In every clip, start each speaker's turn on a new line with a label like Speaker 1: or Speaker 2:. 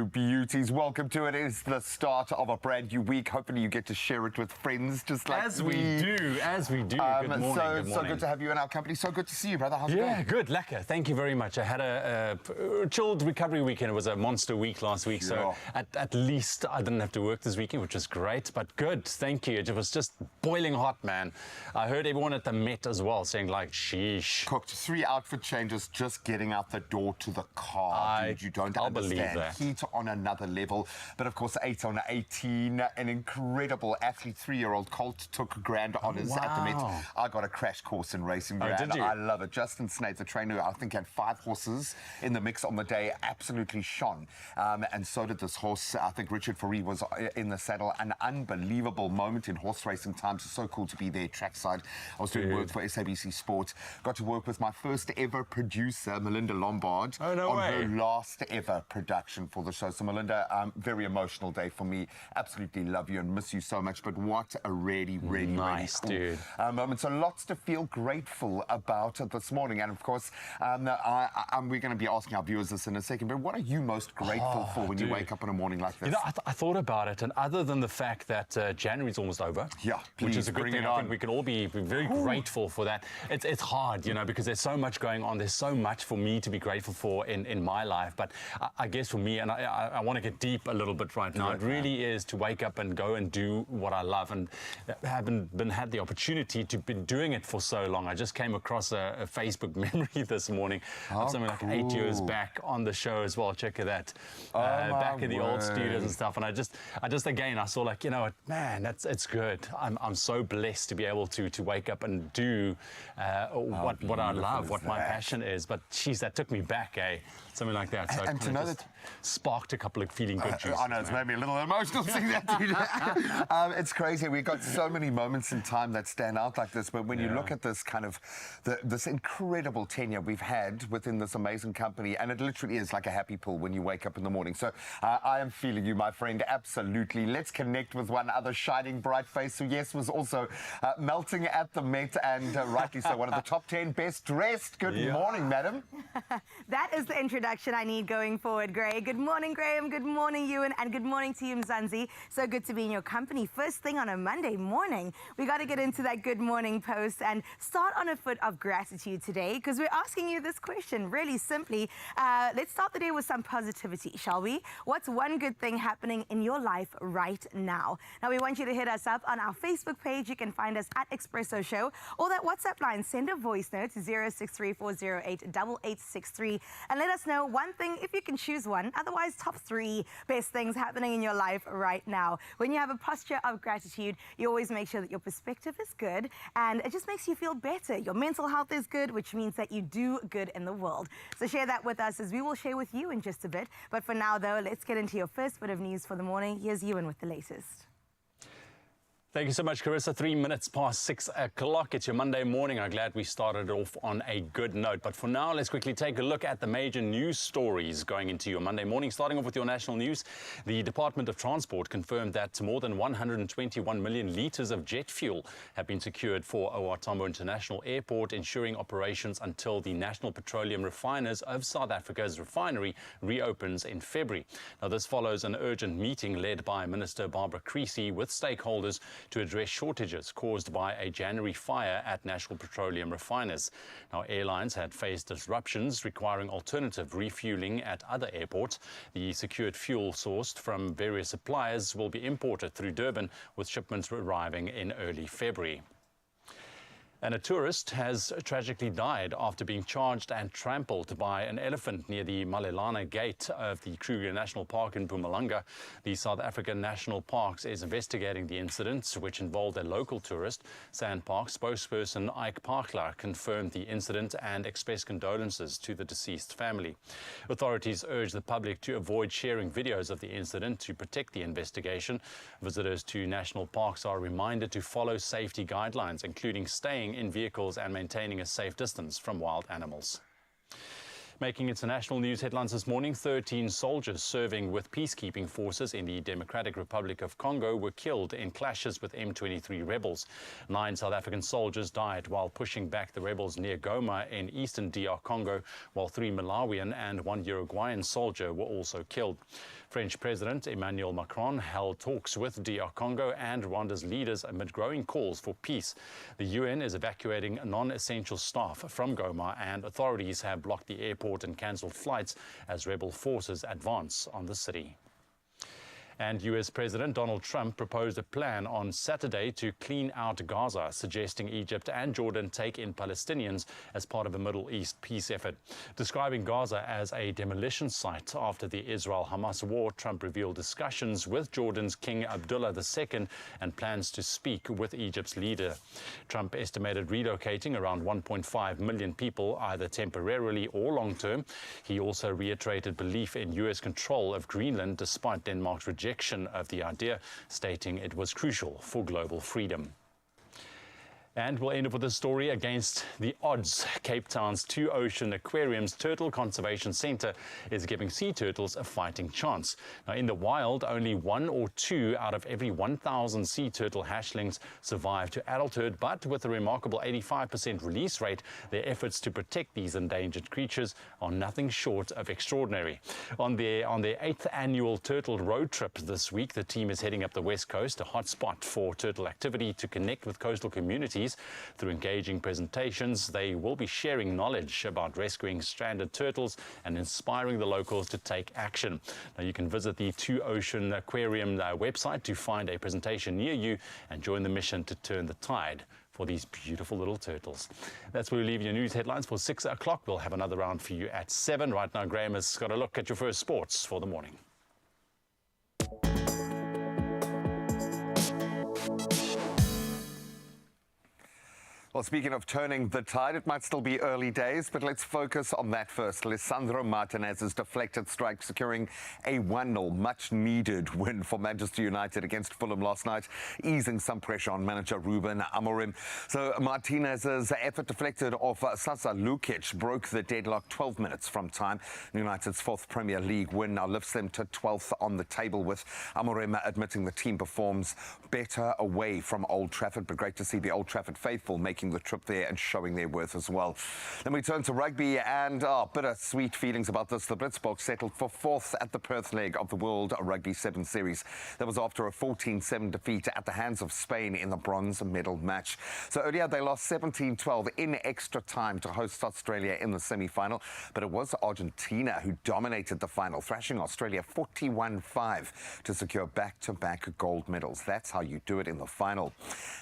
Speaker 1: you beauties. Welcome to it. It's the start of a brand new week. Hopefully you get to share it with friends just like
Speaker 2: As we do. Good morning.
Speaker 1: So good to have you in our company. So good to see you, brother. How's it going?
Speaker 2: Yeah, good. Lekker. Thank you very much. I had a chilled recovery weekend. It was a monster week last week, so at least I didn't have to work this weekend, which was great, but good. Thank you. It was just boiling hot, man. I heard everyone at the Met as well saying like, sheesh.
Speaker 1: Cooked 3 outfit changes just getting out the door to the car. Dude, you don't
Speaker 2: I'll
Speaker 1: understand.
Speaker 2: believe that.
Speaker 1: Heat on another level. But of course, 8 on 18, an incredible athlete, 3-year-old Colt took grand honours at the Met. I got a crash course in racing, Brad.
Speaker 2: Did you?
Speaker 1: I love it. Justin Snaith, the trainer, I think had 5 horses in the mix on the day, absolutely shone. And so did this horse. I think Richard Fourie was in the saddle. An unbelievable moment in horse racing times. It's so cool to be there trackside. I was doing work for SABC Sport. Got to work with my first ever producer, Melinda Lombard, on her last ever production for the show. So Melinda, very emotional day for me. Absolutely love you and miss you so much. But what a really
Speaker 2: nice,
Speaker 1: really cool moment. So lots to feel grateful about this morning. And of course, we're going to be asking our viewers this in a second. But what are you most grateful for when you wake up in a morning like this?
Speaker 2: You know, I thought about it, and other than the fact that January's almost over, which is a good thing, I think we can all be very grateful for that. It's hard, you know, because there's so much going on. There's so much for me to be grateful for in my life. But I guess for me, and I want to get deep a little bit right now, it really is to wake up and go and do what I love, and haven't had the opportunity to be doing it for so long. I just came across a Facebook memory this morning of something like 8 years back on the show as well. Check that. Back in the old studios and stuff. And I just again, I saw like, you know what, man, it's good. I'm so blessed to be able to wake up and do what I love, what my passion is. But geez, that took me back, something like that. So
Speaker 1: and to know that
Speaker 2: sparked a couple of feeling good juices.
Speaker 1: I know, it's made me a little emotional seeing that. It's crazy. We've got so many moments in time that stand out like this, but when you look at this kind of, this incredible tenure we've had within this amazing company, and it literally is like a happy pill when you wake up in the morning. So I am feeling you, my friend, absolutely. Let's connect with one other shining bright face who, yes, was also melting at the Met, and rightly so, one of the top 10 best dressed. Good morning, madam.
Speaker 3: That is the introduction I need going forward, Gray. Good morning, Graham. Good morning, Ewan. And good morning to you, Mzansi. So good to be in your company. First thing on a Monday morning, we got to get into that good morning post and start on a foot of gratitude today, because we're asking you this question really simply. Let's start the day with some positivity, shall we? What's one good thing happening in your life right now? Now, we want you to hit us up on our Facebook page. You can find us at Expresso Show, or that WhatsApp line. Send a voice note to 0634088863 and let us know one thing, if you can choose one. Otherwise, top 3 best things happening in your life right now. When you have a posture of gratitude, you always make sure that your perspective is good, and it just makes you feel better. Your mental health is good, which means that you do good in the world. So share that with us, as we will share with you in just a bit. But for now, though, let's get into your first bit of news for the morning. Here's Ewan with the latest.
Speaker 2: Thank you so much, Carissa. 3 minutes past 6 o'clock. It's your Monday morning. I'm glad we started off on a good note. But for now, let's quickly take a look at the major news stories going into your Monday morning. Starting off with your national news, the Department of Transport confirmed that more than 121 million litres of jet fuel have been secured for OR Tambo International Airport, ensuring operations until the National Petroleum Refiners of South Africa's refinery reopens in February. Now, this follows an urgent meeting led by Minister Barbara Creecy with stakeholders to address shortages caused by a January fire at National Petroleum Refiners. Now, airlines had faced disruptions requiring alternative refueling at other airports. The secured fuel sourced from various suppliers will be imported through Durban, with shipments arriving in early February. And a tourist has tragically died after being charged and trampled by an elephant near the Malelana gate of the Kruger National Park in Mpumalanga. The South African National Parks is investigating the incident, which involved a local tourist. SANPark spokesperson Ike Parkler confirmed the incident and expressed condolences to the deceased family. Authorities urge the public to avoid sharing videos of the incident to protect the investigation. Visitors to national parks are reminded to follow safety guidelines, including staying in vehicles and maintaining a safe distance from wild animals. Making international news headlines this morning, 13 soldiers serving with peacekeeping forces in the Democratic Republic of Congo were killed in clashes with M23 rebels. 9 South African soldiers died while pushing back the rebels near Goma in eastern DR Congo, while 3 Malawian and 1 Uruguayan soldier were also killed. French President Emmanuel Macron held talks with DR Congo and Rwanda's leaders amid growing calls for peace. The UN is evacuating non-essential staff from Goma, and authorities have blocked the airport and cancelled flights as rebel forces advance on the city. And US President Donald Trump proposed a plan on Saturday to clean out Gaza, suggesting Egypt and Jordan take in Palestinians as part of a Middle East peace effort. Describing Gaza as a demolition site after the Israel-Hamas war, Trump revealed discussions with Jordan's King Abdullah II and plans to speak with Egypt's leader. Trump estimated relocating around 1.5 million people, either temporarily or long-term. He also reiterated belief in US control of Greenland despite Denmark's rejection of the idea, stating it was crucial for global freedom. And we'll end up with a story against the odds. Cape Town's Two Ocean Aquarium's Turtle Conservation Centre is giving sea turtles a fighting chance. Now, in the wild, only 1 or 2 out of every 1,000 sea turtle hatchlings survive to adulthood, but with a remarkable 85% release rate, their efforts to protect these endangered creatures are nothing short of extraordinary. On their 8th annual turtle road trip this week, the team is heading up the west coast, a hot spot for turtle activity, to connect with coastal communities. Through engaging presentations, they will be sharing knowledge about rescuing stranded turtles and inspiring the locals to take action. Now, you can visit the Two Ocean Aquarium website to find a presentation near you and join the mission to turn the tide for these beautiful little turtles. That's where we leave your news headlines for 6 o'clock. We'll have another round for you at 7. Right now, Graham has got a look at your first sports for the morning.
Speaker 1: Well, speaking of turning the tide, it might still be early days, but let's focus on that first. Lisandro Martinez's deflected strike securing a 1-0 much-needed win for Manchester United against Fulham last night, easing some pressure on manager Ruben Amorim. So Martinez's effort deflected off Sasa Lukic broke the deadlock 12 minutes from time. United's 4th Premier League win now lifts them to 12th on the table, with Amorim admitting the team performs better away from Old Trafford, but great to see the Old Trafford faithful making the trip there and showing their worth as well. Then we turn to rugby, and bittersweet feelings about this. The Blitzboks settled for 4th at the Perth leg of the World Rugby 7 Series. That was after a 14-7 defeat at the hands of Spain in the bronze medal match. So earlier they lost 17-12 in extra time to host Australia in the semi-final, but it was Argentina who dominated the final, thrashing Australia 41-5 to secure back-to-back gold medals. That's how you do it in the final.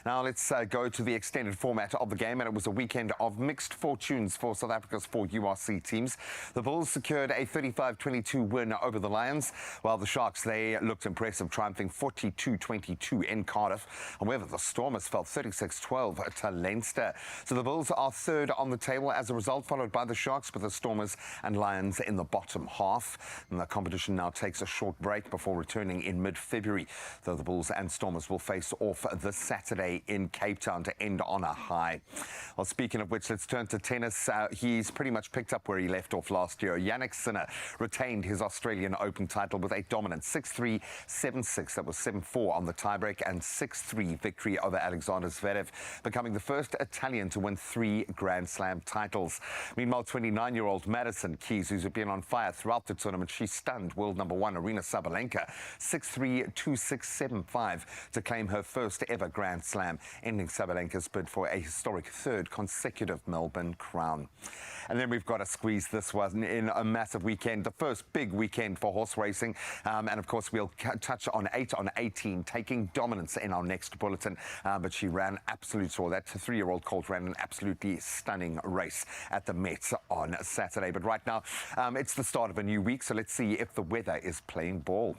Speaker 1: Now let's go to the extended format of the game, and it was a weekend of mixed fortunes for South Africa's 4 URC teams. The Bulls secured a 35-22 win over the Lions, while the Sharks, they looked impressive, triumphing 42-22 in Cardiff. However, the Stormers fell 36-12 to Leinster. So the Bulls are 3rd on the table as a result, followed by the Sharks, with the Stormers and Lions in the bottom half. And the competition now takes a short break before returning in mid-February, though the Bulls and Stormers will face off this Saturday in Cape Town to end on a high. Well, speaking of which, let's turn to tennis. He's pretty much picked up where he left off last year. Jannik Sinner retained his Australian Open title with a dominant 6-3, 7-6. That was 7-4 on the tiebreak, and 6-3 victory over Alexander Zverev, becoming the first Italian to win 3 Grand Slam titles. Meanwhile, 29-year-old Madison Keys, who's been on fire throughout the tournament, she stunned world number 1 Aryna Sabalenka 6-3, 2-6, 7-5 to claim her first ever Grand Slam, ending Sabalenka's bid for a historic 3rd consecutive Melbourne crown. And then we've got to squeeze this one in, a massive weekend, the first big weekend for horse racing. And of course, we'll touch on 8 on 18, taking dominance in our next bulletin. But she ran absolute raw. That 3-year-old colt ran an absolutely stunning race at the Met on Saturday. But right now, it's the start of a new week, so let's see if the weather is playing ball.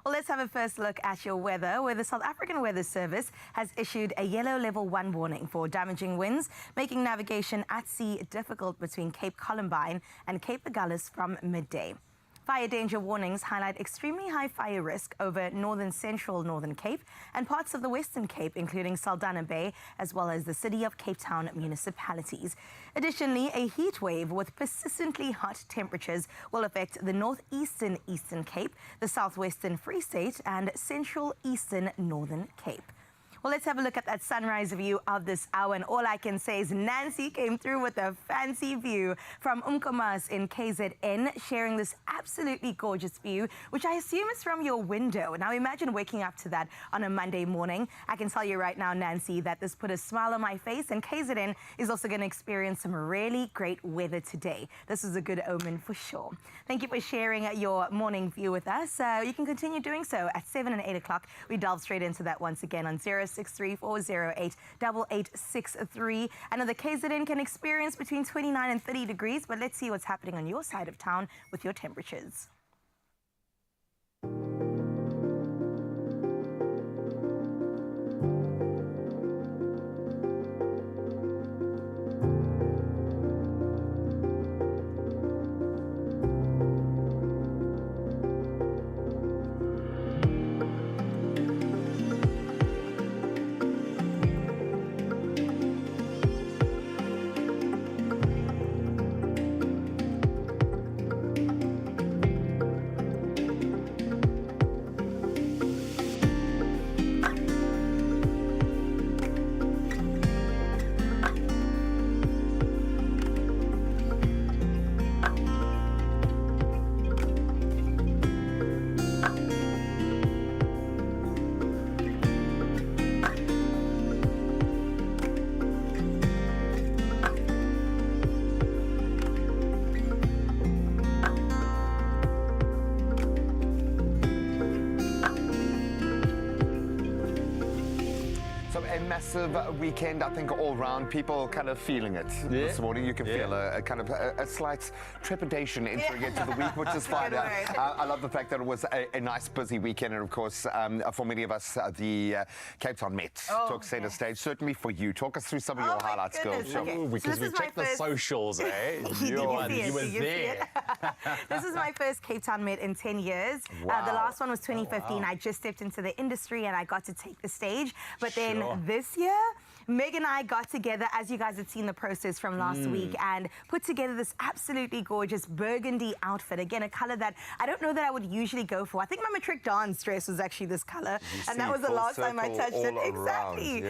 Speaker 3: Well, let's have a first look at your weather, where the South African Weather Service has issued a yellow level 1 warning for damaging winds, making navigation at sea difficult between Cape Columbine and Cape Agulhas from midday. Fire danger warnings highlight extremely high fire risk over northern central Northern Cape and parts of the Western Cape, including Saldanha Bay, as well as the City of Cape Town municipalities. Additionally, a heat wave with persistently hot temperatures will affect the northeastern Eastern Cape, the southwestern Free State, and central eastern Northern Cape. Well, let's have a look at that sunrise view of this hour. And all I can say is Nancy came through with a fancy view from Umkomas in KZN, sharing this absolutely gorgeous view, which I assume is from your window. Now, imagine waking up to that on a Monday morning. I can tell you right now, Nancy, that this put a smile on my face. And KZN is also going to experience some really great weather today. This is a good omen for sure. Thank you for sharing your morning view with us. You can continue doing so at 7 and 8 o'clock. We delve straight into that once again on 0634088863. I know the KZN can experience between 29 and 30 degrees, but let's see what's happening on your side of town with your temperatures.
Speaker 1: A massive weekend, I think, all round. People kind of feeling it this morning. You can feel a kind of a slight trepidation entering into the week, which is fine. I love the fact that it was a nice, busy weekend. And, of course, for many of us, the Cape Town Met took centre stage. Certainly for you. Talk us through some of your highlights, girls.
Speaker 3: Okay.
Speaker 2: Because we checked the socials, eh? You were there.
Speaker 3: This is my first Cape Town Met in 10 years.
Speaker 1: Wow.
Speaker 3: The last one was 2015. I just stepped into the industry and I got to take the stage. But then this year, Meg and I got together, as you guys had seen the process from last week, and put together this absolutely gorgeous burgundy outfit. Again, a color that I don't know that I would usually go for. I think my matric dance dress was actually this color, and that was the last time I touched it. Exactly.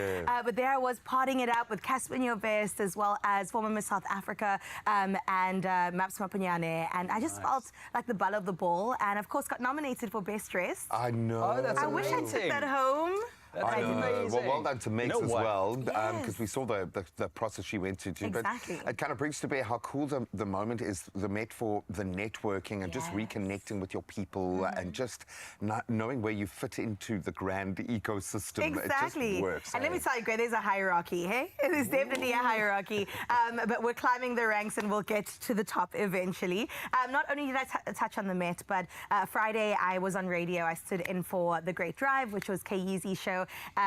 Speaker 3: But there I was partying it up with Casper in your vest, as well as former Miss South Africa and Maps Mapanyane, and I just felt like the butt of the ball, and of course got nominated for Best Dressed.
Speaker 1: I know.
Speaker 2: Oh, that's
Speaker 3: I wish I took that home.
Speaker 1: I know.
Speaker 2: amazing.
Speaker 1: Well done to Megs as well, because
Speaker 3: Yes.
Speaker 1: we saw the process she went to.
Speaker 3: Exactly.
Speaker 1: But it kind of brings to bear how cool the moment is, the Met, for the networking and just reconnecting with your people and just not knowing where you fit into the grand ecosystem.
Speaker 3: Exactly.
Speaker 1: It just works.
Speaker 3: And let me tell you, Greg, there's a hierarchy, hey? There's definitely a hierarchy. But we're climbing the ranks and we'll get to the top eventually. Not only did I touch on the Met, but Friday I was on radio. I stood in for The Great Drive, which was K-Yeezy's show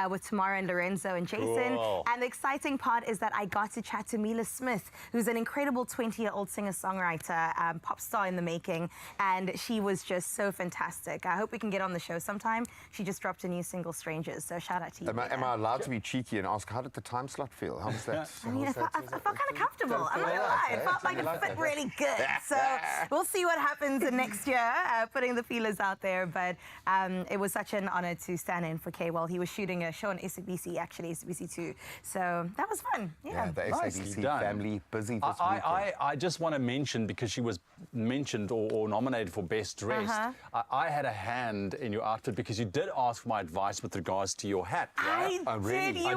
Speaker 3: with Tamara and Lorenzo and Jason.
Speaker 2: Cool.
Speaker 3: And the exciting part is that I got to chat to Mila Smith, who's an incredible 20-year-old singer-songwriter, pop star in the making. And she was just so fantastic. I hope we can get on the show sometime. She just dropped a new single, Strangers. So shout out to you.
Speaker 1: Am I allowed to be cheeky and ask, how did the time slot feel? How was that?
Speaker 3: I mean, I felt kind of comfortable. I'm not gonna lie. It felt like it fit really good. So we'll see what happens next year, putting the feelers out there. But it was such an honor to stand in for Kay while he was shooting a show on SABC, actually, SABC2. So that was fun.
Speaker 1: Yeah, the
Speaker 2: Nicely
Speaker 1: SABC
Speaker 2: done.
Speaker 1: family busy this weekend.
Speaker 2: I just want to mention, because she was mentioned or nominated for Best Dressed, I had a hand in your outfit because you did ask for my advice with regards to your hat, right?
Speaker 3: I did.
Speaker 2: I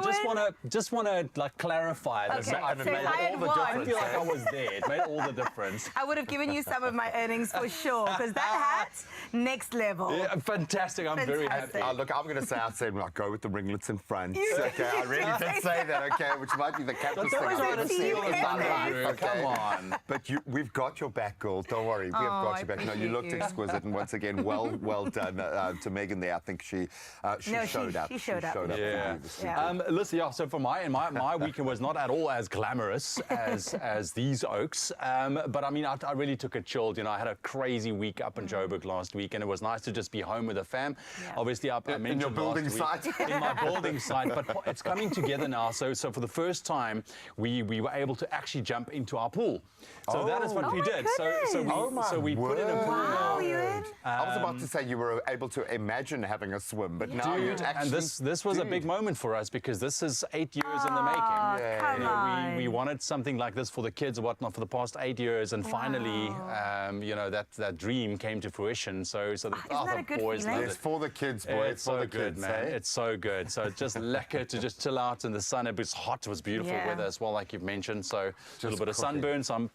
Speaker 2: just want to like clarify this.
Speaker 3: Okay,
Speaker 2: It
Speaker 3: so
Speaker 2: made
Speaker 3: I
Speaker 2: all
Speaker 3: had
Speaker 2: the
Speaker 3: won.
Speaker 2: difference. I feel like I was there. It made all the difference.
Speaker 3: I would have given you some of my earnings for sure, because that hat, next level.
Speaker 2: Yeah, fantastic. I'm very happy.
Speaker 3: Fantastic.
Speaker 1: Look, I'm going to say I said, go with the ringlets in front. Okay, I really did say that, okay, which might be the campus thing.
Speaker 3: was
Speaker 1: I
Speaker 3: a
Speaker 1: wanna
Speaker 3: team
Speaker 1: steal the
Speaker 3: effort.
Speaker 1: sunlight, okay?
Speaker 2: Come on.
Speaker 1: But we've got your back, girl. Don't worry, we have
Speaker 3: Oh,
Speaker 1: got
Speaker 3: I
Speaker 1: your back. No, you
Speaker 3: appreciate
Speaker 1: looked
Speaker 3: you.
Speaker 1: exquisite, and once again, well done to Megan there. I think she showed up.
Speaker 3: She showed up.
Speaker 2: Yeah.
Speaker 1: this weekend.
Speaker 2: Listen, yeah, so for my weekend was not at all as glamorous as these oaks. But I mean, I really took it chilled. You know, I had a crazy week up in Joburg last week, and it was nice to just be home with the fam.
Speaker 3: Yeah.
Speaker 2: Obviously, I mentioned
Speaker 1: in your building
Speaker 2: last week,
Speaker 1: site.
Speaker 2: in my building site, but it's coming together now. So for the first time, we were able to actually jump into our pool. So that is what
Speaker 3: Oh
Speaker 2: we
Speaker 3: my
Speaker 2: did.
Speaker 3: goodness.
Speaker 2: So we put in a pool
Speaker 3: Wow,
Speaker 2: now.
Speaker 3: you in?
Speaker 1: I was about to say you were able to imagine having a swim, but now you
Speaker 2: Dude,
Speaker 1: actually.
Speaker 2: and this was a big moment for us because this is 8 years in the making.
Speaker 3: Oh, come
Speaker 2: You know,
Speaker 3: on.
Speaker 2: we wanted something like this for the kids or whatnot for the past 8 years, and finally, you know, that dream came to fruition. So the
Speaker 3: that a good
Speaker 2: boys
Speaker 3: feeling?
Speaker 2: loved
Speaker 1: It's
Speaker 2: it.
Speaker 1: for the kids, boy.
Speaker 2: It's
Speaker 1: for
Speaker 2: so
Speaker 1: the
Speaker 2: good,
Speaker 1: kids,
Speaker 2: man.
Speaker 1: eh?
Speaker 2: It's so good. So it's just lekker to just chill out in the sun. It was hot. It was beautiful
Speaker 3: Yeah.
Speaker 2: weather as well, like you've mentioned. So a little bit of
Speaker 1: cooking.
Speaker 2: sunburn. So I'm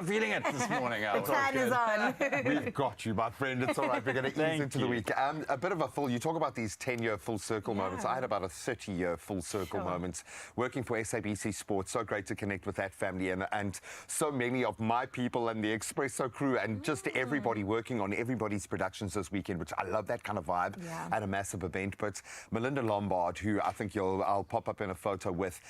Speaker 2: feeling it this morning.
Speaker 3: The tan is on.
Speaker 1: We've got you, my friend. It's all right. We're going to ease
Speaker 2: Thank
Speaker 1: into the
Speaker 2: you.
Speaker 1: week. A bit of a full. You talk about these 10-year full circle moments. I had about a 30-year full circle moments working for SABC Sports. So great to connect with that family and so many of my people and the Expresso crew and just everybody working on everybody's productions this weekend, which I love that kind of vibe at a massive event. But Melinda Lombard, who I think I'll pop up in a photo with,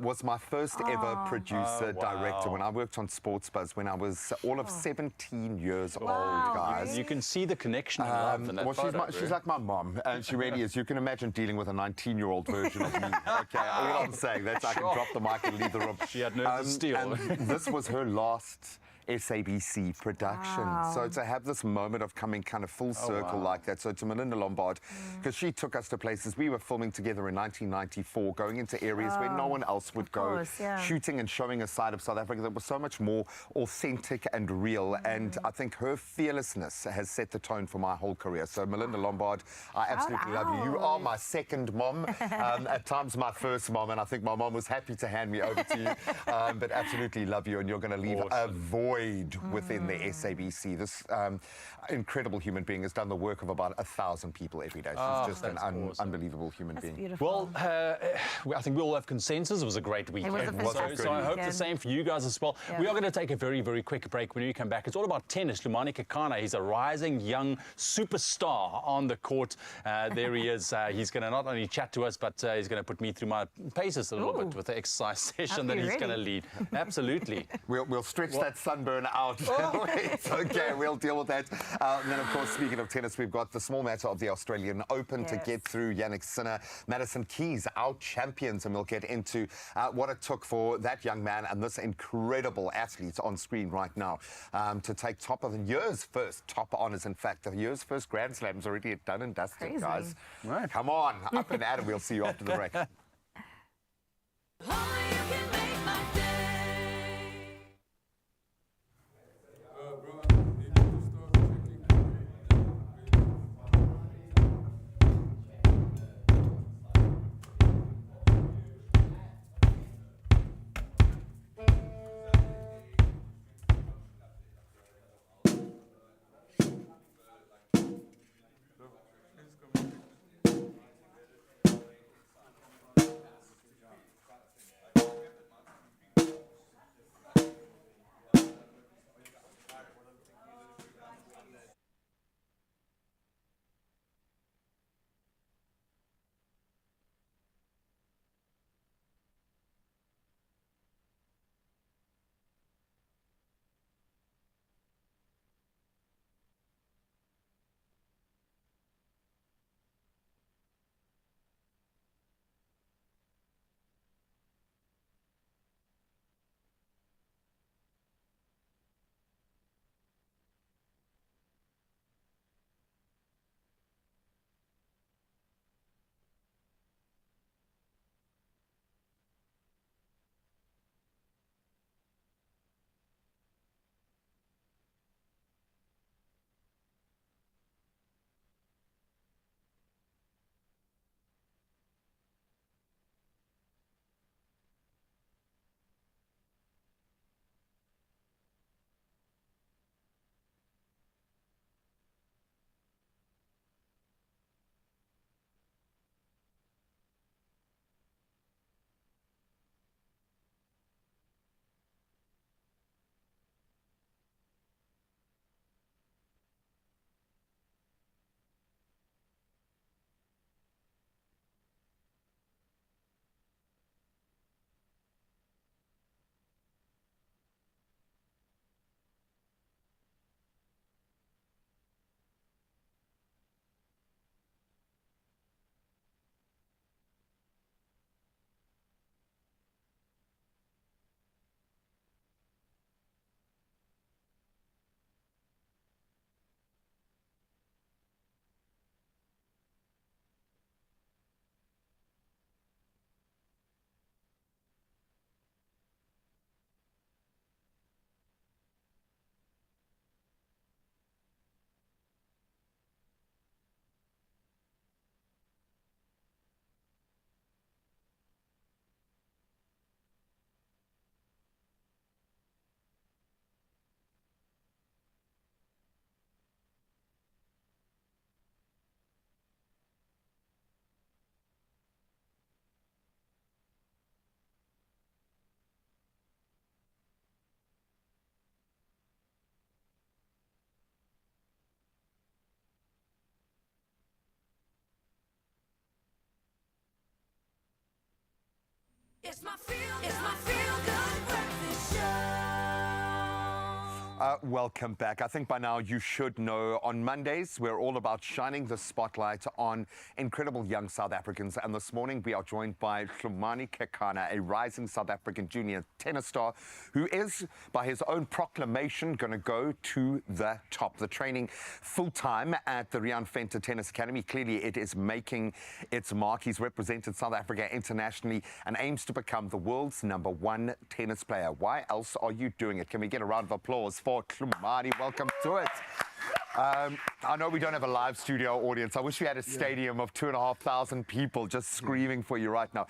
Speaker 1: was my first ever producer director when I worked on Sports Buzz when I was all of 17 years old, guys.
Speaker 2: You can see the connection and love in that
Speaker 1: Well,
Speaker 2: photo,
Speaker 1: she's
Speaker 2: bro.
Speaker 1: like my mom, and she really is. You can imagine dealing with a 19-year-old version of me. Okay, all I'm saying, that's I can drop the mic and leave the room.
Speaker 2: She had nerves of steel.
Speaker 1: And this was her last SABC production. So to have this moment of coming kind of full circle like that. So to Melinda Lombard, because she took us to places. We were filming together in 1994, going into areas where no one else would go,
Speaker 3: course, yeah.
Speaker 1: shooting and showing a side of South Africa that was so much more authentic and real. And I think her fearlessness has set the tone for my whole career. So Melinda Lombard, I absolutely love you. You are my second mom, at times my first mom, and I think my mom was happy to hand me over to you. But absolutely love you, and you're going to leave a void within the SABC. This incredible human being has done the work of about 1,000 people every day. She's just an unbelievable human being.
Speaker 3: Beautiful.
Speaker 2: Well, I think we all have consensus. It was a great weekend.
Speaker 3: was a fantastic
Speaker 2: so I hope the
Speaker 3: weekend.
Speaker 2: same for you guys as well.
Speaker 3: Yeah.
Speaker 2: We are going to take a very, very quick break. When we come back, it's all about tennis. Lumani Kakana, he's a rising young superstar on the court. There he is. He's going to not only chat to us, but he's going to put me through my paces a little bit with the exercise session that
Speaker 3: you
Speaker 2: he's going to
Speaker 3: ready?
Speaker 2: lead. Absolutely.
Speaker 1: We'll stretch that sunburn out. It's okay, we'll deal with that. And then, of course, speaking of tennis, we've got the small matter of the Australian Open to get through. Yannick Sinner, Madison Keys, our champions, and we'll get into what it took for that young man and this incredible athlete on screen right now to take top of the year's first top honours. In fact, the year's first Grand Slam's already done and dusted,
Speaker 3: Crazy.
Speaker 1: guys.
Speaker 2: Right.
Speaker 1: Come on, up and at it. We'll see you after the break.
Speaker 4: It's my feel good breakfast show.
Speaker 1: Welcome back. I think by now you should know on Mondays we're all about shining the spotlight on incredible young South Africans, and this morning we are joined by Hlumani Kekana, a rising South African junior tennis star who is, by his own proclamation, going to go to the top. The training full-time at the Rian Venter Tennis Academy. Clearly it is making its mark. He's represented South Africa internationally and aims to become the world's #1 tennis player. Why else are you doing it? Can we get a round of applause for Hlumani? Welcome to it. I know we don't have a live studio audience. I wish we had a stadium of 2,500 people just screaming for you right now.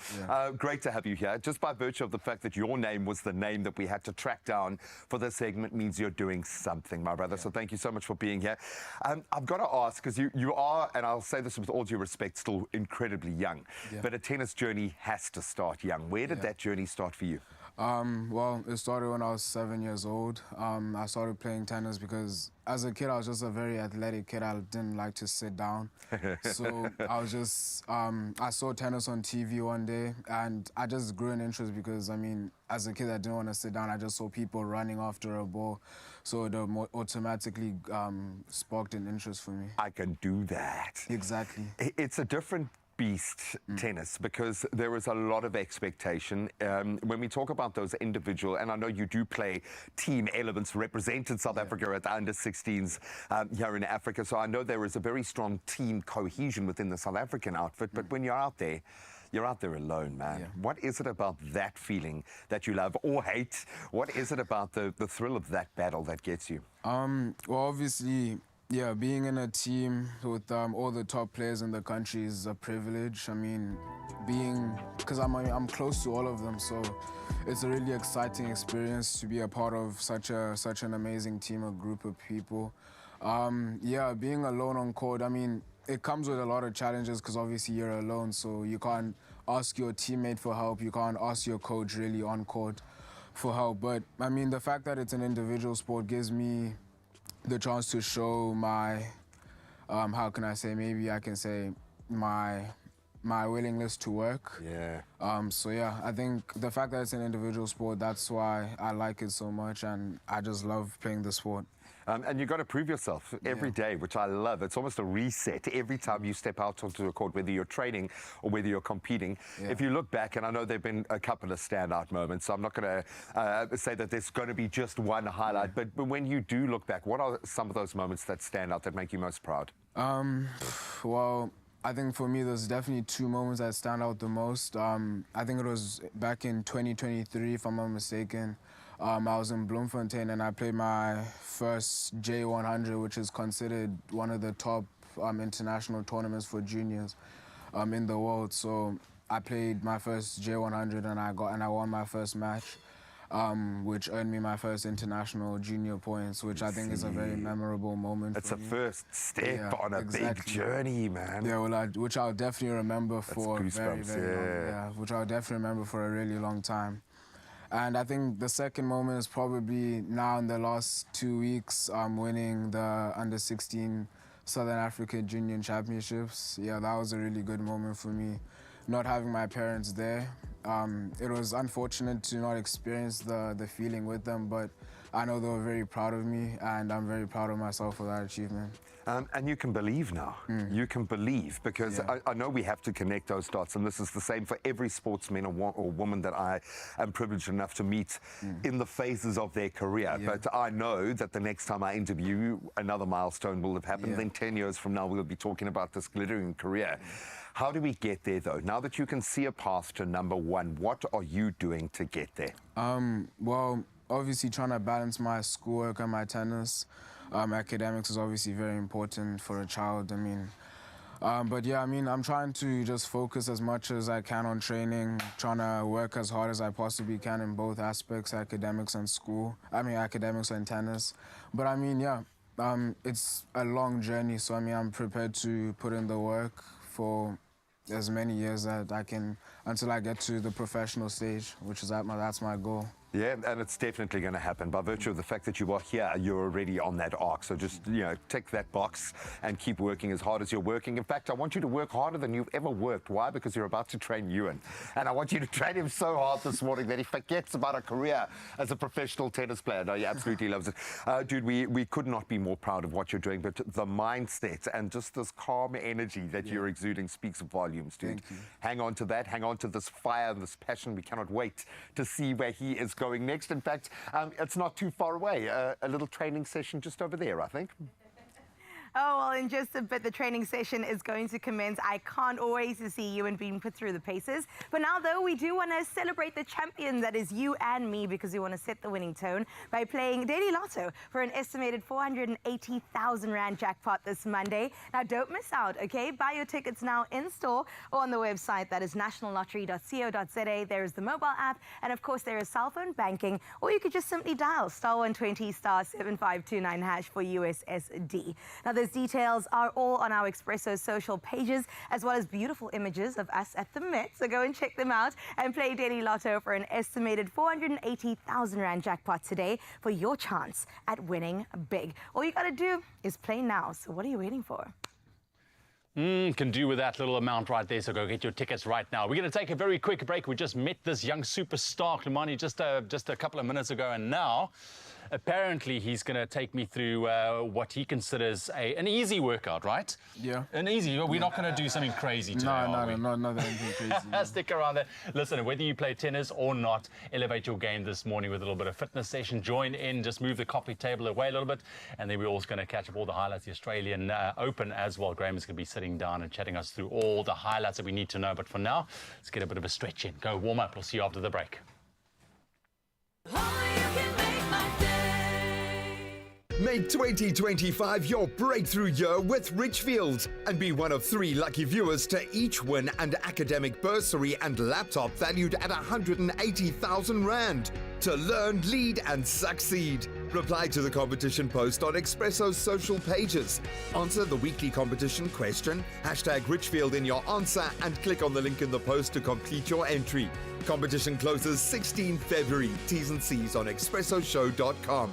Speaker 1: Great to have you here. Just by virtue of the fact that your name was the name that we had to track down for this segment means you're doing something, my brother. So thank you so much for being here. I've got to ask, because you are, and I'll say this with all due respect, still incredibly young, but a tennis journey has to start young. Where did that journey start for you?
Speaker 5: Well, it started when I was 7 years old. I started playing tennis because as a kid, I was just a very athletic kid. I didn't like to sit down. So I was just, I saw tennis on TV one day and I just grew an interest because, I mean, as a kid, I didn't want to sit down. I just saw people running after a ball. So it automatically sparked an interest for me.
Speaker 1: I can do that.
Speaker 5: Exactly.
Speaker 1: It's a different beast, tennis, because there is a lot of expectation. When we talk about those individual, and I know you do play team elements, represented South Africa at the under-16s here in Africa, so I know there is a very strong team cohesion within the South African outfit, but when you're out there alone, man. What is it about that feeling that you love or hate? What is it about the thrill of that battle that gets you?
Speaker 5: Well, obviously, yeah, being in a team with all the top players in the country is a privilege. I mean, because I'm close to all of them, so it's a really exciting experience to be a part of such an amazing team, a group of people. Yeah, being alone on court, I mean, it comes with a lot of challenges because obviously you're alone, so you can't ask your teammate for help, you can't ask your coach really on court for help. But I mean, the fact that it's an individual sport gives me the chance to show my, how can I say, maybe I can say my willingness to work. So yeah, I think the fact that it's an individual sport, that's why I like it so much, and I just love playing the sport.
Speaker 1: And you've got to prove yourself every day, which I love. It's almost a reset every time you step out onto the court, whether you're training or whether you're competing. If you look back, and I know there have been a couple of standout moments, so I'm not going to say that there's going to be just one highlight, but when you do look back, what are some of those moments that stand out that make you most proud?
Speaker 5: Well, I think for me, there's definitely two moments that stand out the most. I think it was back in 2023, if I'm not mistaken. I was in Bloemfontein and I played my first J100, which is considered one of the top international tournaments for juniors in the world. So I played my first J100 and I won my first match, which earned me my first international junior points, which I think is a very memorable moment.
Speaker 1: It's a first step on a big journey, man.
Speaker 5: Yeah, well, which I'll definitely remember for a very, very long. Yeah, which I'll definitely remember for a really long time. And I think the second moment is probably now in the last 2 weeks, winning the under-16 Southern Africa Junior Championships. Yeah, that was a really good moment for me, not having my parents there. It was unfortunate to not experience the feeling with them, but I know they were very proud of me, and I'm very proud of myself for that achievement.
Speaker 1: And you can believe now. You can believe, because I know we have to connect those dots, and this is the same for every sportsman or woman that I am privileged enough to meet in the phases of their career. But I know that the next time I interview you, another milestone will have happened. Then 10 years from now, we'll be talking about this glittering career. How do we get there, though? Now that you can see a path to #1, what are you doing to get there?
Speaker 5: Well, obviously trying to balance my schoolwork and my tennis. Academics is obviously very important for a child. I mean, but yeah, I mean, I'm trying to just focus as much as I can on training, trying to work as hard as I possibly can in both aspects, academics and school. I mean, academics and tennis. But I mean, yeah, it's a long journey. So I mean, I'm prepared to put in the work for as many years that I can until I get to the professional stage, which is that's my goal.
Speaker 1: Yeah, and it's definitely going to happen. By virtue of the fact that you are here, you're already on that arc. So just, tick that box and keep working as hard as you're working. In fact, I want you to work harder than you've ever worked. Why? Because you're about to train Ewan. And I want you to train him so hard this morning that he forgets about a career as a professional tennis player. No, he absolutely loves it. Dude, we could not be more proud of what you're doing, but the mindset and just this calm energy that you're exuding speaks volumes, dude. Hang on to that. Hang on to this fire and this passion. We cannot wait to see where he is going next. In fact, it's not too far away. A little training session just over there, I think.
Speaker 3: Oh, well, in just a bit, the training session is going to commence. I can't wait to see Ewan being put through the paces. But now, though, we do want to celebrate the champion that is you and me, because we want to set the winning tone by playing Daily Lotto for an estimated 480,000 Rand jackpot this Monday. Now, don't miss out, okay? Buy your tickets now in store or on the website. That is nationallottery.co.za. There is the mobile app. And, of course, there is cell phone banking. Or you could just simply dial *120 *7529# for USSD. Now, those details are all on our Expresso social pages, as well as beautiful images of us at the Met. So go and check them out and play Daily Lotto for an estimated 480,000 Rand jackpot today for your chance at winning big. All you got to do is play now. So what are you waiting for?
Speaker 2: Can do with that little amount right there, so go get your tickets right now. We're going to take a very quick break. We just met this young superstar, Klimani, just a couple of minutes ago, and now apparently he's going to take me through what he considers an easy workout, right?
Speaker 5: Yeah.
Speaker 2: An easy. We're not going to do something crazy today,
Speaker 5: No, not anything crazy.
Speaker 2: Stick around there. Listen, whether you play tennis or not, elevate your game this morning with a little bit of fitness session. Join in, just move the coffee table away a little bit, and then we're also going to catch up all the highlights, the Australian Open as well. Graham is going to be sitting down and chatting us through all the highlights that we need to know. But for now, let's get a bit of a stretch in. Go warm up. We'll see you after the break.
Speaker 4: Only you can make my day.
Speaker 6: Make 2025 your breakthrough year with Richfield and be one of 3 lucky viewers to each win an academic bursary and laptop valued at 180,000 Rand. To learn, lead and succeed. Reply to the competition post on Expresso's social pages. Answer the weekly competition question, #Richfield in your answer, and click on the link in the post to complete your entry. Competition closes 16 February. T's and C's on expressoshow.com.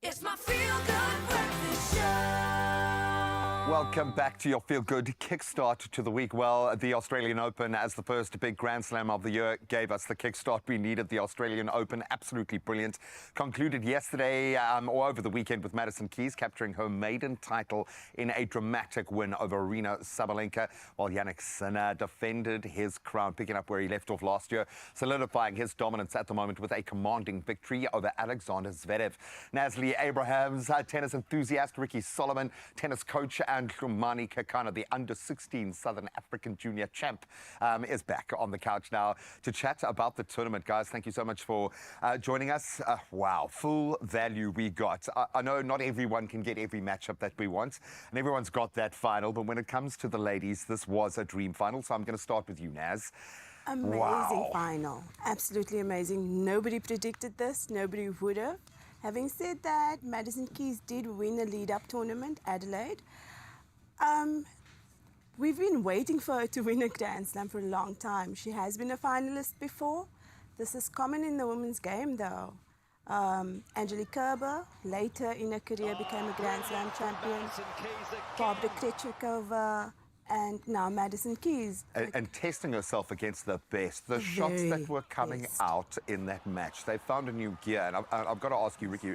Speaker 4: It's my feel-good breakfast show.
Speaker 1: Welcome back to your feel-good kickstart to the week. Well, the Australian Open, as the first big Grand Slam of the year, gave us the kickstart we needed. The Australian Open, absolutely brilliant. Concluded yesterday or over the weekend with Madison Keys capturing her maiden title in a dramatic win over Arina Sabalenka, while Jannik Sinner defended his crown, picking up where he left off last year, solidifying his dominance at the moment with a commanding victory over Alexander Zverev. Nasli Abrahams, tennis enthusiast Ricky Solomon, tennis coach and and Khumani Kekana, the under-16 Southern African junior champ, is back on the couch now to chat about the tournament. Guys, thank you so much for joining us. Wow, full value we got. I know not everyone can get every matchup that we want, and everyone's got that final, but when it comes to the ladies, this was a dream final, so I'm going to start with you, Naz.
Speaker 7: Amazing final. Absolutely amazing. Nobody predicted this. Nobody would have. Having said that, Madison Keys did win a lead-up tournament, Adelaide. We've been waiting for her to win a Grand Slam for a long time. She has been a finalist before. This is common in the women's game, though. Angelique Kerber, later in her career, became a Grand Slam champion. Barbara Krejcikova, and now Madison Keys.
Speaker 1: And testing herself against the best. The shots that were coming out in that match, they found a new gear. And I've got to ask you, Ricky,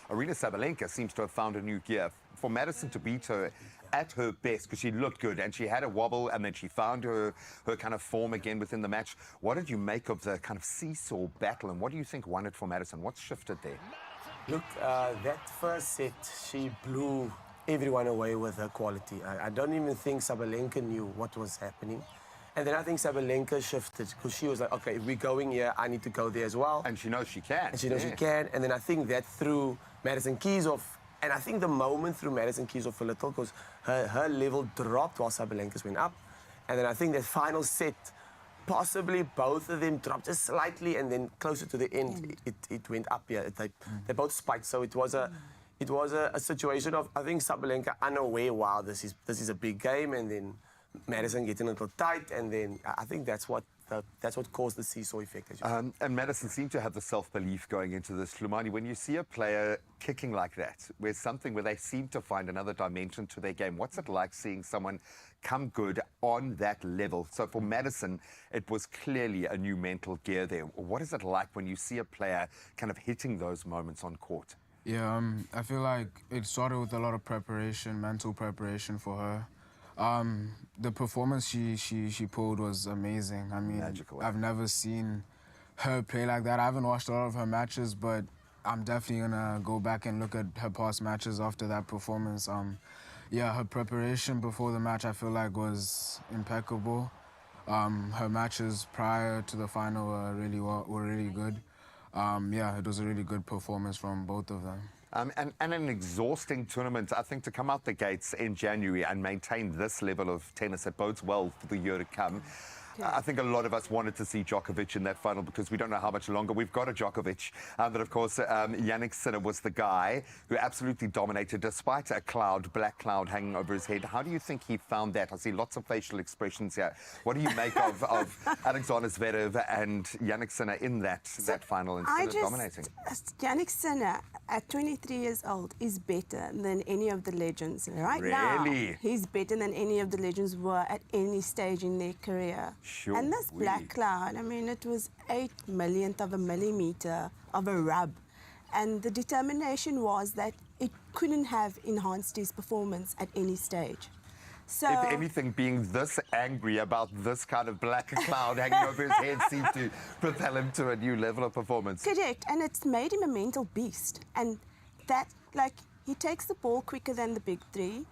Speaker 1: Aryna Sabalenka seems to have found a new gear. For Madison to beat her at her best, because she looked good and she had a wobble and then she found her kind of form again within the match. What did you make of the kind of seesaw battle, and what do you think won it for Madison? What's shifted there?
Speaker 8: Look, that first set, she blew everyone away with her quality. I don't even think Sabalenka knew what was happening. And then I think Sabalenka shifted, because she was like, okay, if we're going here, I need to go there as well.
Speaker 1: And she knows she can.
Speaker 8: And she knows she can. And then I think that threw Madison Keys off. And I think the moment threw Madison Keys off a little, because her level dropped while Sabalenka's went up. And then I think that final set, possibly both of them dropped just slightly, and then closer to the end, it went up. Yeah, they both spiked. So it was a situation of, I think, Sabalenka unaware, wow, this is a big game, and then Madison getting a little tight, and then I think that's what caused the seesaw effect. As you said.
Speaker 1: And Madison seemed to have the self-belief going into this. Hlumani, when you see a player kicking like that, where they seem to find another dimension to their game, what's it like seeing someone come good on that level? So for Madison, it was clearly a new mental gear there. What is it like when you see a player kind of hitting those moments on court?
Speaker 5: Yeah, I feel like it started with a lot of preparation, mental preparation for her. The performance she pulled was amazing. I mean,
Speaker 1: magical.
Speaker 5: I've never seen her play like that. I haven't watched a lot of her matches, but I'm definitely gonna go back and look at her past matches after that performance. Yeah, her preparation before the match, I feel like, was impeccable. Her matches prior to the final were really good. Yeah, it was a really good performance from both of them.
Speaker 1: And an exhausting tournament. I think to come out the gates in January and maintain this level of tennis, it bodes well for the year to come. I think a lot of us wanted to see Djokovic in that final because we don't know how much longer we've got a Djokovic. But of course, Yannick Sinner was the guy who absolutely dominated despite a black cloud hanging over his head. How do you think he found that? I see lots of facial expressions here. What do you make of Alexander Zverev and Yannick Sinner in that final instead of dominating?
Speaker 7: Yannick Sinner, at 23 years old, is better than any of the legends. Right now, he's better than any of the legends were at any stage in their career.
Speaker 1: Sure.
Speaker 7: And this black cloud, I mean, it was 8/millionth of a millimeter of a rub. And the determination was that it couldn't have enhanced his performance at any stage. So,
Speaker 1: if anything, being this angry about this kind of black cloud hanging over his head seemed to propel him to a new level of performance.
Speaker 7: Correct, and it's made him a mental beast. And that, like, he takes the ball quicker than the big three.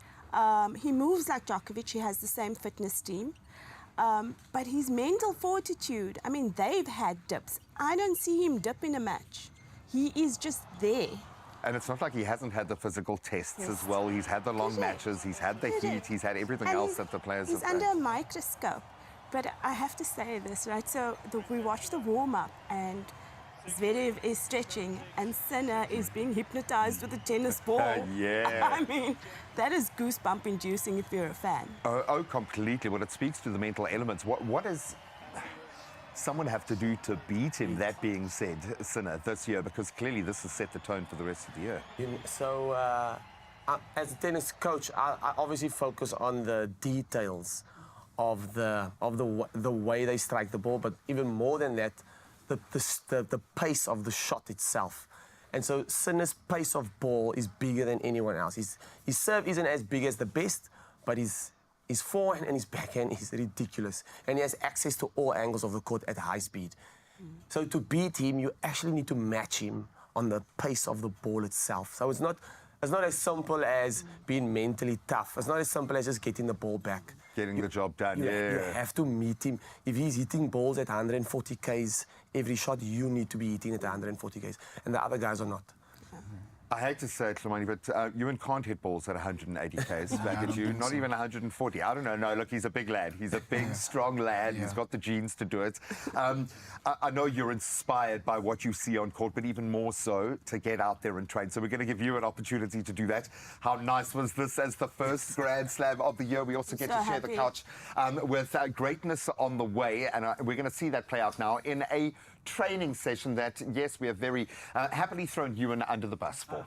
Speaker 7: He moves like Djokovic. He has the same fitness team. But his mental fortitude, I mean, they've had dips. I don't see him dip in a match. He is just there.
Speaker 1: And it's not like he hasn't had the physical tests as well. He's had the long matches, he's had the heat, he's had everything else that the players have had.
Speaker 7: He's under a microscope. But I have to say this, right? So we watched the warm-up, and Zverev is stretching, and Sinner is being hypnotized with a tennis ball.
Speaker 1: Yeah.
Speaker 7: I mean, that is goosebump-inducing if you're a fan.
Speaker 1: Oh, completely. Well, it speaks to the mental elements. What does someone have to do to beat him, that being said, Sinner, this year? Because clearly this has set the tone for the rest of the year.
Speaker 8: So, as a tennis coach, I obviously focus on the details of the way they strike the ball, but even more than that, the pace of the shot itself. And so Sinner's pace of ball is bigger than anyone else. His serve isn't as big as the best, but his forehand and his backhand is ridiculous. And he has access to all angles of the court at high speed. So to beat him, you actually need to match him on the pace of the ball itself. So it's not It's not as simple as being mentally tough. It's not as simple as just getting the ball back.
Speaker 1: Getting the job done.
Speaker 8: You
Speaker 1: Yeah.
Speaker 8: have to meet him. If he's hitting balls at 140 Ks every shot, you need to be hitting at 140 Ks, and the other guys are not.
Speaker 1: I hate to say it, Hlumani, but Ewan can't hit balls at 180 Ks back at you, not even 140. I don't know. No, look, he's a big lad. He's a big, strong lad. He's got the genes to do it. I know you're inspired by what you see on court, but even more so to get out there and train. So we're going to give you an opportunity to do that. How nice was this as the first Grand Slam of the year? We also get
Speaker 7: So
Speaker 1: to share the
Speaker 7: happy.
Speaker 1: couch with greatness on the way, and we're going to see that play out now in a training session that, yes, we have very happily thrown Ewan under the bus for.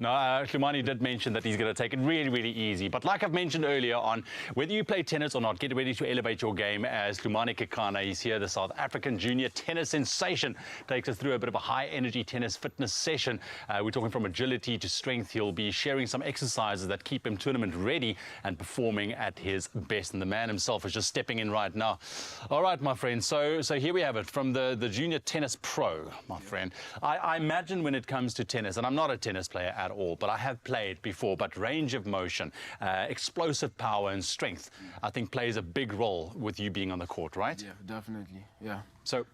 Speaker 2: No, Hlumani did mention that he's going to take it really, really easy. But like I've mentioned earlier on, whether you play tennis or not, get ready to elevate your game as Hlumani Kekana, he's here, the South African junior tennis sensation, takes us through a bit of a high-energy tennis fitness session. We're talking from agility to strength. He'll be sharing some exercises that keep him tournament ready and performing at his best. And the man himself is just stepping in right now. All right, my friend, so here we have it from the junior tennis pro, my friend. I imagine when it comes to tennis, and I'm not a tennis player at all, but I have played before, but range of motion, explosive power and strength, I think plays a big role with you being on the court, right?
Speaker 5: Yeah, definitely. Yeah.
Speaker 2: So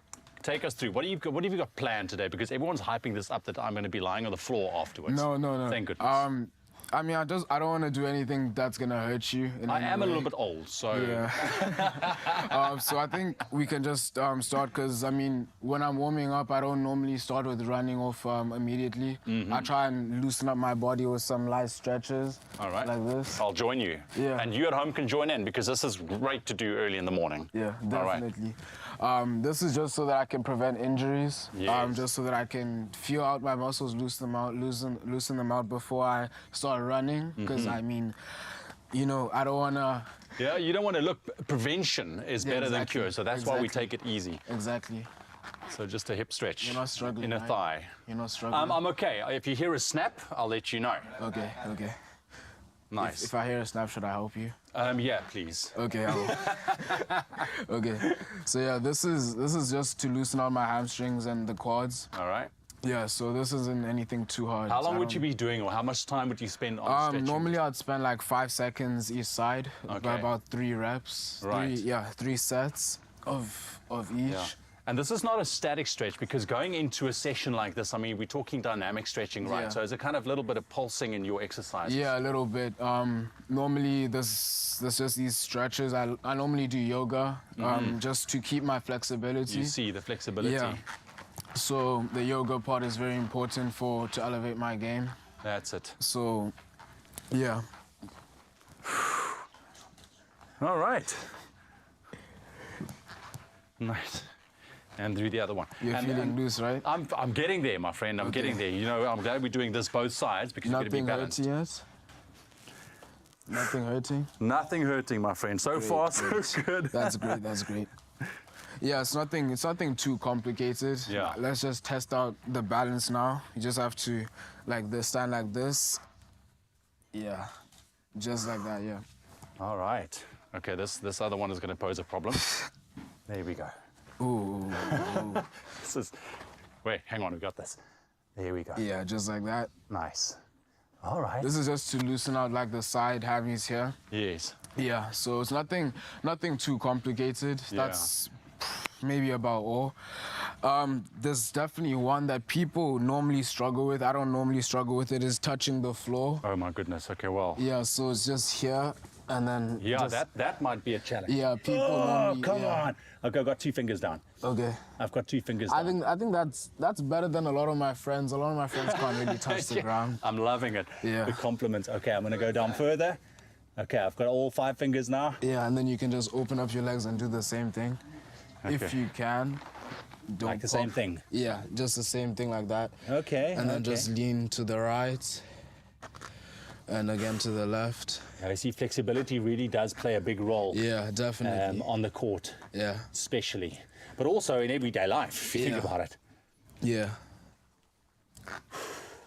Speaker 2: take us through. What have you got planned today? Because everyone's hyping this up that I'm going to be lying on the floor afterwards.
Speaker 5: No.
Speaker 2: Thank goodness.
Speaker 5: I mean, I don't want to do anything that's gonna hurt you.
Speaker 2: I am a little bit old, so...
Speaker 5: Yeah. So I think we can just start, because, I mean, when I'm warming up, I don't normally start with running off immediately. I try and loosen up my body with some light stretches.
Speaker 2: All right.
Speaker 5: Like this.
Speaker 2: I'll join you.
Speaker 5: Yeah.
Speaker 2: And you at home can join in, because this is great to do early in the morning.
Speaker 5: Yeah,
Speaker 2: All right.
Speaker 5: definitely. This is just so that I can prevent injuries.
Speaker 2: Yes.
Speaker 5: Just so that I can feel out my muscles, loosen them out before I start running. Because I mean, you know, I don't wanna.
Speaker 2: Yeah, you don't want to look. Prevention is better than
Speaker 5: exactly.
Speaker 2: cure, so that's why we
Speaker 5: Exactly.
Speaker 2: take it easy.
Speaker 5: Exactly.
Speaker 2: So just a hip stretch.
Speaker 5: You're not struggling,
Speaker 2: in a
Speaker 5: right?
Speaker 2: thigh.
Speaker 5: You're not struggling.
Speaker 2: I'm okay. If you hear a snap, I'll let you know.
Speaker 5: Okay.
Speaker 2: Nice.
Speaker 5: If I hear a snap, should I help you?
Speaker 2: Yeah, please.
Speaker 5: Okay, I will. Okay. So yeah, this is just to loosen out my hamstrings and the quads.
Speaker 2: All right.
Speaker 5: Yeah, so this isn't anything too hard.
Speaker 2: How long
Speaker 5: I
Speaker 2: would you
Speaker 5: don't-
Speaker 2: be doing, or how much time would you spend on stretching?
Speaker 5: Normally I'd spend like 5 seconds each side,
Speaker 2: Okay.
Speaker 5: by about 3 reps.
Speaker 2: Right.
Speaker 5: 3 sets of each.
Speaker 2: Yeah. And this is not a static stretch, because going into a session like this, I mean, we're talking dynamic stretching, right?
Speaker 5: Yeah.
Speaker 2: So is it kind of a little bit of pulsing in your exercise?
Speaker 5: Yeah, a little bit. Normally there's just these stretches. I normally do yoga, just to keep my flexibility.
Speaker 2: You see the flexibility.
Speaker 5: Yeah. So the yoga part is very important to elevate my game.
Speaker 2: That's it.
Speaker 5: So, yeah.
Speaker 2: All right. Nice. And do the other one.
Speaker 5: You're
Speaker 2: And-
Speaker 5: feeling
Speaker 2: and
Speaker 5: loose, right?
Speaker 2: I'm getting there, my friend. I'm getting there. You know, I'm glad we're doing this both sides, because you're going to be
Speaker 5: Nothing
Speaker 2: balanced.
Speaker 5: hurting yet? Nothing hurting?
Speaker 2: Nothing hurting, my friend. So far, so good.
Speaker 5: That's great, that's great. Yeah, it's nothing too complicated.
Speaker 2: Yeah.
Speaker 5: Let's just test out the balance now. You just have to, like this, stand like this. Yeah, just like that, yeah.
Speaker 2: All right. Okay, this other one is going to pose a problem. There we go.
Speaker 5: Ooh,
Speaker 2: This is... Wait, hang on. We got this. There we go.
Speaker 5: yeah, just like that.
Speaker 2: Nice. All right.
Speaker 5: This is just to loosen out like the side hammies here.
Speaker 2: Yes.
Speaker 5: Yeah, so it's nothing too complicated.
Speaker 2: Yeah.
Speaker 5: That's maybe about all. There's definitely one that people normally struggle with. I don't normally struggle with it. Is touching the floor.
Speaker 2: Oh, my goodness. Okay, well.
Speaker 5: Yeah, so it's just here and then.
Speaker 2: Yeah,
Speaker 5: just,
Speaker 2: that might be a challenge.
Speaker 5: Yeah, people
Speaker 2: Oh,
Speaker 5: normally.
Speaker 2: come
Speaker 5: yeah.
Speaker 2: on. Okay, I've got 2 fingers down.
Speaker 5: Okay.
Speaker 2: I've got 2 fingers down.
Speaker 5: I think that's better than a lot of my friends. A lot of my friends can't really touch the ground.
Speaker 2: I'm loving it.
Speaker 5: Yeah.
Speaker 2: The compliments. Okay, I'm going to go down further. Okay, I've got all 5 fingers now.
Speaker 5: Yeah, and then you can just open up your legs and do the same thing. If
Speaker 2: Okay.
Speaker 5: you can. Don't
Speaker 2: Like the same
Speaker 5: pop-
Speaker 2: thing?
Speaker 5: Yeah, just the same thing like that.
Speaker 2: Okay.
Speaker 5: And then
Speaker 2: okay.
Speaker 5: just lean to the right. And again to the left.
Speaker 2: I see flexibility really does play a big role
Speaker 5: Yeah, definitely.
Speaker 2: on the court,
Speaker 5: Yeah,
Speaker 2: especially. But also in everyday life, if you think
Speaker 5: Yeah.
Speaker 2: about it.
Speaker 5: yeah.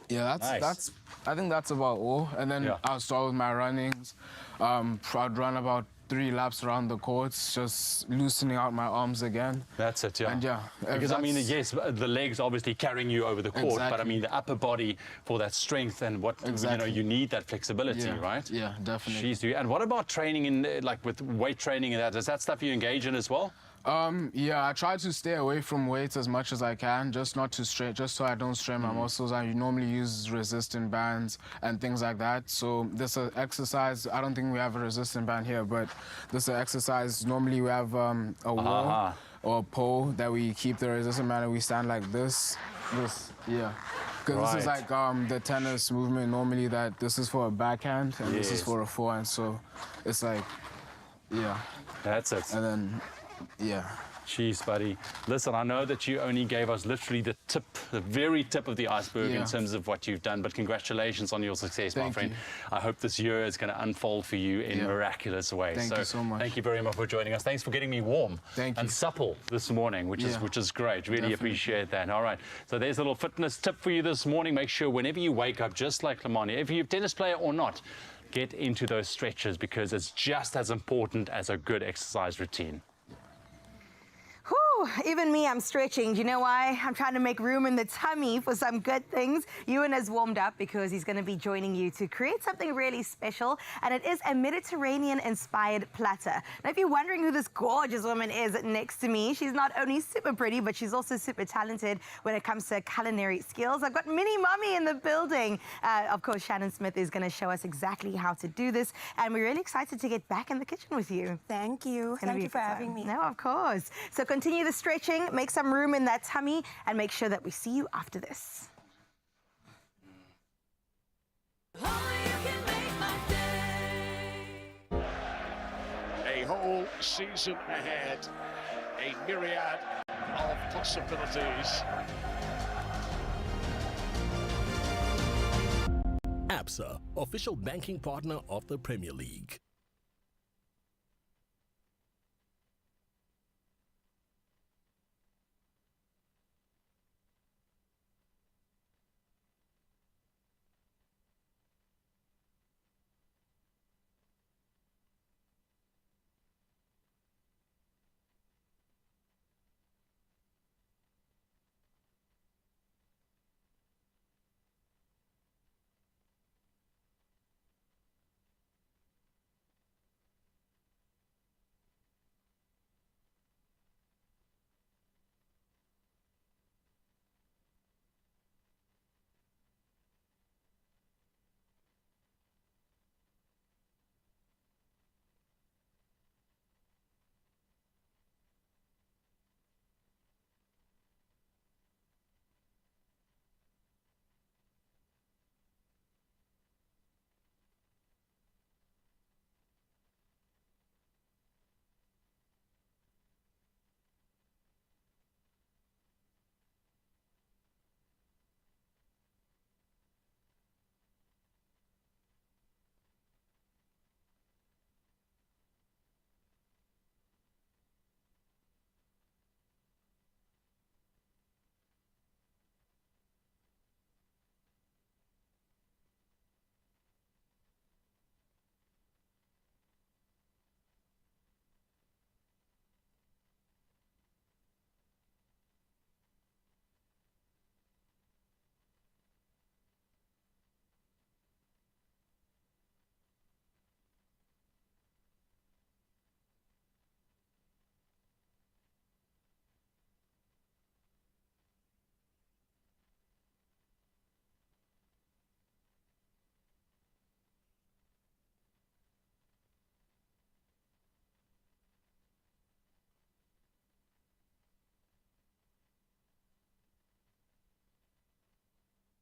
Speaker 5: Yeah,
Speaker 2: Nice.
Speaker 5: I think that's about all. And then
Speaker 2: Yeah.
Speaker 5: I'll start with my runnings. I'd run about 3 laps around the courts, just loosening out my arms again.
Speaker 2: That's it, yeah.
Speaker 5: And yeah,
Speaker 2: Because I mean,
Speaker 5: that's-
Speaker 2: yes, the legs obviously carrying you over the court, but I
Speaker 5: Exactly.
Speaker 2: mean the upper body for that strength and what
Speaker 5: Exactly.
Speaker 2: you need that flexibility,
Speaker 5: Yeah,
Speaker 2: right?
Speaker 5: yeah, definitely.
Speaker 2: Jeez, and what about training in like with weight training and that? Is that stuff you engage in as well?
Speaker 5: Yeah, I try to stay away from weights as much as I can, just not to strain, just so I don't strain my muscles. I normally use resistant bands and things like that. So this exercise, I don't think we have a resistant band here, but this exercise, normally we have a wall or a pole that we keep the resistant band and we stand like this, yeah. Because this is
Speaker 2: Right.
Speaker 5: like the tennis movement, normally that this is for a backhand and this is
Speaker 2: Yes.
Speaker 5: for a forehand. So it's like, yeah,
Speaker 2: That's it.
Speaker 5: and then, yeah.
Speaker 2: Jeez, buddy. Listen, I know that you only gave us literally the tip, the very tip of the iceberg in
Speaker 5: Yeah.
Speaker 2: terms of what you've done, but congratulations on your success, my
Speaker 5: Thank
Speaker 2: friend.
Speaker 5: you.
Speaker 2: I hope this year is going to unfold for you in
Speaker 5: Yeah.
Speaker 2: miraculous ways.
Speaker 5: Thank you so much.
Speaker 2: Thank you very much for joining us. Thanks for getting me warm
Speaker 5: Thank
Speaker 2: and
Speaker 5: you.
Speaker 2: supple this morning, which
Speaker 5: Yeah.
Speaker 2: is great. Really
Speaker 5: Definitely.
Speaker 2: appreciate that. All right. So there's a little fitness tip for you this morning. Make sure whenever you wake up, just like Lamani, if you're a tennis player or not, get into those stretches because it's just as important as a good exercise routine.
Speaker 3: Whew, even me, I'm stretching. Do you know why? I'm trying to make room in the tummy for some good things. Ewan has warmed up because he's going to be joining you to create something really special, and it is a Mediterranean-inspired platter. Now, if you're wondering who this gorgeous woman is next to me, she's not only super pretty, but she's also super talented when it comes to culinary skills. I've got Mini Mummy in the building. Of course, Shannon Smith is going to show us exactly how to do this, and we're really excited to get back in the kitchen with you.
Speaker 9: Thank you.
Speaker 3: It's gonna
Speaker 9: Thank
Speaker 3: be
Speaker 9: you
Speaker 3: a
Speaker 9: for
Speaker 3: good
Speaker 9: having
Speaker 3: time.
Speaker 9: me.
Speaker 3: No, of course. So continue the stretching, make some room in that tummy, and make sure that we see you after this.
Speaker 4: Only you can make my day.
Speaker 10: A whole season ahead, a myriad of possibilities.
Speaker 11: ABSA, official banking partner of the Premier League.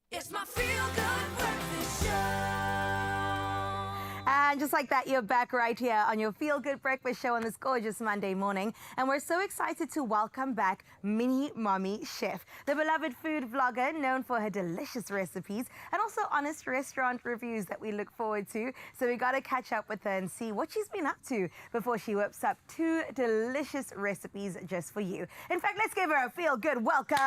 Speaker 4: It's my feel-good breakfast show.
Speaker 3: And just like that, you're back right here on your Feel Good Breakfast Show on this gorgeous Monday morning. And we're so excited to welcome back Mini Mommy Chef, the beloved food vlogger known for her delicious recipes and also honest restaurant reviews that we look forward to. So we got to catch up with her and see what she's been up to before she whips up 2 delicious recipes just for you. In fact, let's give her a Feel Good welcome.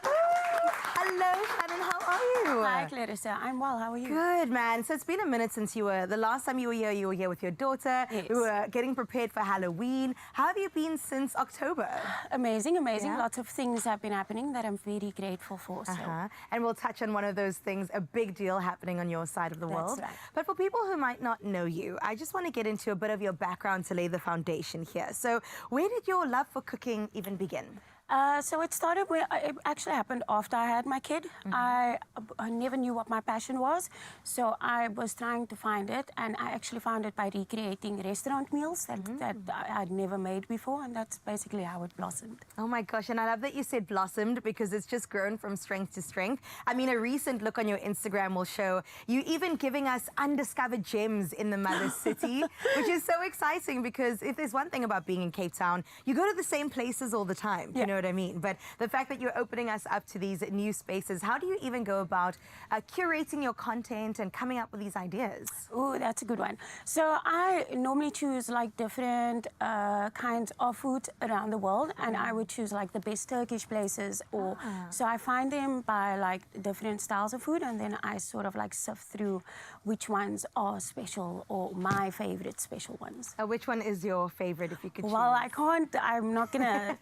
Speaker 3: Woo-hoo. Hello, Shannon. How are you?
Speaker 9: Hi, Clarissa. I'm well. How are you?
Speaker 3: Good, man. So it's been a minute since the last time you were here with your daughter.
Speaker 9: Yes.
Speaker 3: We were getting prepared for Halloween. How have you been since October?
Speaker 9: Amazing, amazing.
Speaker 3: Yeah.
Speaker 9: Lots of things have been happening that I'm very grateful for. So.
Speaker 3: And we'll touch on one of those things, a big deal happening on your side of the
Speaker 9: That's
Speaker 3: world.
Speaker 9: right.
Speaker 3: But for people who might not know you, I just want to get into a bit of your background to lay the foundation here. So where did your love for cooking even begin?
Speaker 9: So it started where it actually happened after I had my kid. I never knew what my passion was, so I was trying to find it, and I actually found it by recreating restaurant meals that I'd never made before, and that's basically how it blossomed.
Speaker 3: Oh my gosh, and I love that you said blossomed because it's just grown from strength to strength. I mean, a recent look on your Instagram will show you even giving us undiscovered gems in the mother city, which is so exciting because if there's one thing about being in Cape Town, you go to the same places all the time. You know what I mean? But the fact that you're opening us up to these new spaces, how do you even go about curating your content and coming up with these ideas?
Speaker 9: Oh, that's a good one. So I normally choose like different kinds of food around the world, and I would choose like the best Turkish places, or so I find them by like different styles of food, and then I sort of like sift through which ones are special or my favorite special ones.
Speaker 3: Which one is your favorite, if you could choose?
Speaker 9: Well, I can't. I'm not gonna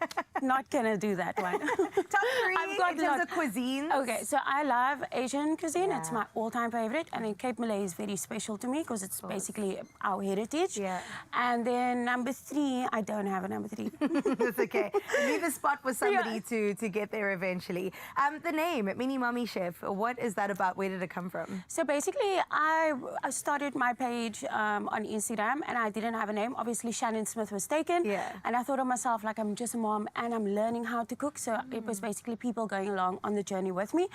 Speaker 9: do that one.
Speaker 3: Top three in terms of cuisines.
Speaker 9: Okay, so I love Asian cuisine. It's my all-time favorite, and then Cape Malay is very special to me because it's basically our heritage.
Speaker 3: Yeah.
Speaker 9: And then number three, I don't have a number three.
Speaker 3: That's okay. Leave a spot for somebody to get there eventually. The name, Mini Mommy Chef, what is that about? Where did it come from?
Speaker 9: So basically, I started my page on Instagram, and I didn't have a name. Obviously, Shannon Smith was taken.
Speaker 3: Yeah.
Speaker 9: And I thought of myself, like, I'm just a mom, and I'm learning how to cook. So it was basically people going along on the journey with me.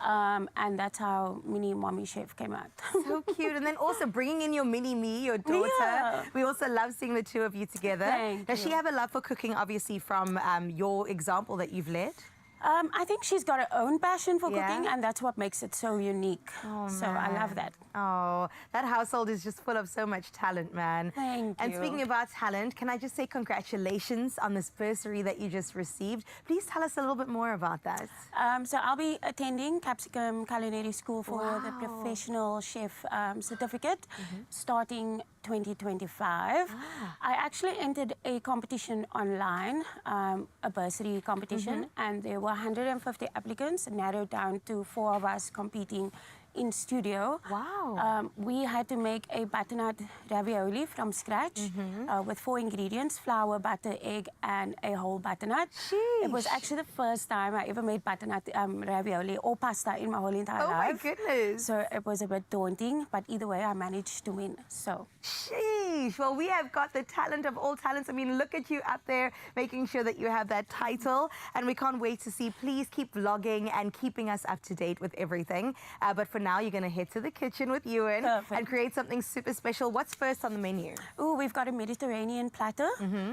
Speaker 9: And that's how Mini Mommy Chef came out.
Speaker 3: So cute. And then also bringing in your mini me, your daughter.
Speaker 9: Yeah.
Speaker 3: We also love seeing the two of you together.
Speaker 9: Thank
Speaker 3: Does she
Speaker 9: you.
Speaker 3: have a love for cooking, obviously, from your example that you've led?
Speaker 9: I think she's got her own passion for
Speaker 3: Yeah?
Speaker 9: cooking, and that's what makes it so unique. So I love that.
Speaker 3: Oh, that household is just full of so much talent, man.
Speaker 9: Thank
Speaker 3: And
Speaker 9: you.
Speaker 3: speaking about talent, can I just say congratulations on this bursary that you just received? Please tell us a little bit more about that.
Speaker 9: So I'll be attending Capsicum Culinary School for the professional chef certificate starting 2025. I actually entered a competition online, a bursary competition, and there were 150 applicants, narrowed down to 4 of us competing in studio.
Speaker 3: Wow.
Speaker 9: We had to make a butternut ravioli from scratch with 4 ingredients: flour, butter, egg, and a whole butternut. It was actually the first time I ever made butternut ravioli or pasta in my whole entire life.
Speaker 3: Oh my goodness.
Speaker 9: So it was a bit daunting, but either way I managed to win. So
Speaker 3: Sheesh. Well, we have got the talent of all talents. I mean, look at you up there making sure that you have that title. And we can't wait to see. Please keep vlogging and keeping us up to date with everything. But for now, you're going to head to the kitchen with Ewan and create something super special. What's first on the menu?
Speaker 9: oh, we've got a Mediterranean platter.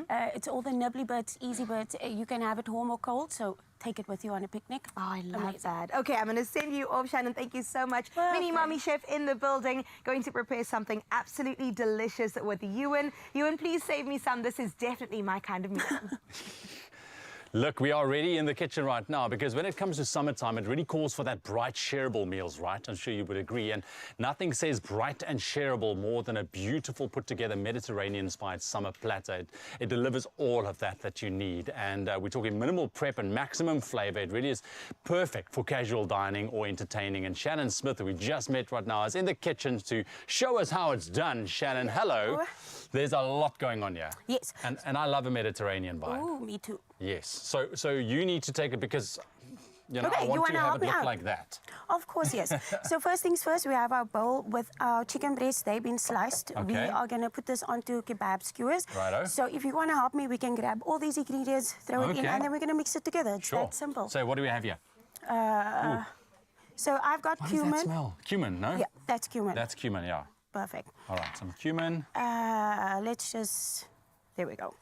Speaker 9: It's all the nibbly bits, easy bits. You can have it warm or cold, so take it with you on a picnic.
Speaker 3: Oh, I love
Speaker 9: Amazing.
Speaker 3: that. Okay, I'm going to send you off, Shannon. Thank you so much. Mini Mommy Chef in the building, going to prepare something absolutely delicious with Ewan. Ewan, please save me some. This is definitely my kind of meal.
Speaker 2: Look, we are already in the kitchen right now because when it comes to summertime, it really calls for that bright, shareable meals, right? I'm sure you would agree. And nothing says bright and shareable more than a beautiful, put-together Mediterranean-inspired summer platter. It delivers all of that you need. And we're talking minimal prep and maximum flavor. It really is perfect for casual dining or entertaining. And Shannon Smith, who we just met right now, is in the kitchen to show us how it's done. Shannon, hello. There's a lot going on here.
Speaker 9: Yes.
Speaker 2: And I love a Mediterranean vibe.
Speaker 9: Oh, me too.
Speaker 2: Yes. So you need to take it because, you know,
Speaker 9: Okay,
Speaker 2: I
Speaker 9: you
Speaker 2: want to
Speaker 9: wanna
Speaker 2: have
Speaker 9: help
Speaker 2: it
Speaker 9: me
Speaker 2: look
Speaker 9: out?
Speaker 2: like that.
Speaker 9: Of course, yes. So first things first, we have our bowl with our chicken breast. They've been sliced. We
Speaker 2: Okay.
Speaker 9: are going to put this onto kebab skewers.
Speaker 2: Righto.
Speaker 9: So if you want to help me, we can grab all these ingredients, throw it in,
Speaker 2: Okay.
Speaker 9: and then we're going to mix it together. It's
Speaker 2: Sure.
Speaker 9: that simple.
Speaker 2: So what do we have here?
Speaker 9: So I've got
Speaker 2: What
Speaker 9: cumin.
Speaker 2: does that smell? Cumin, no?
Speaker 9: Yeah, that's cumin.
Speaker 2: That's cumin, yeah.
Speaker 9: Perfect.
Speaker 2: All right, some cumin.
Speaker 9: Let's just, there we go.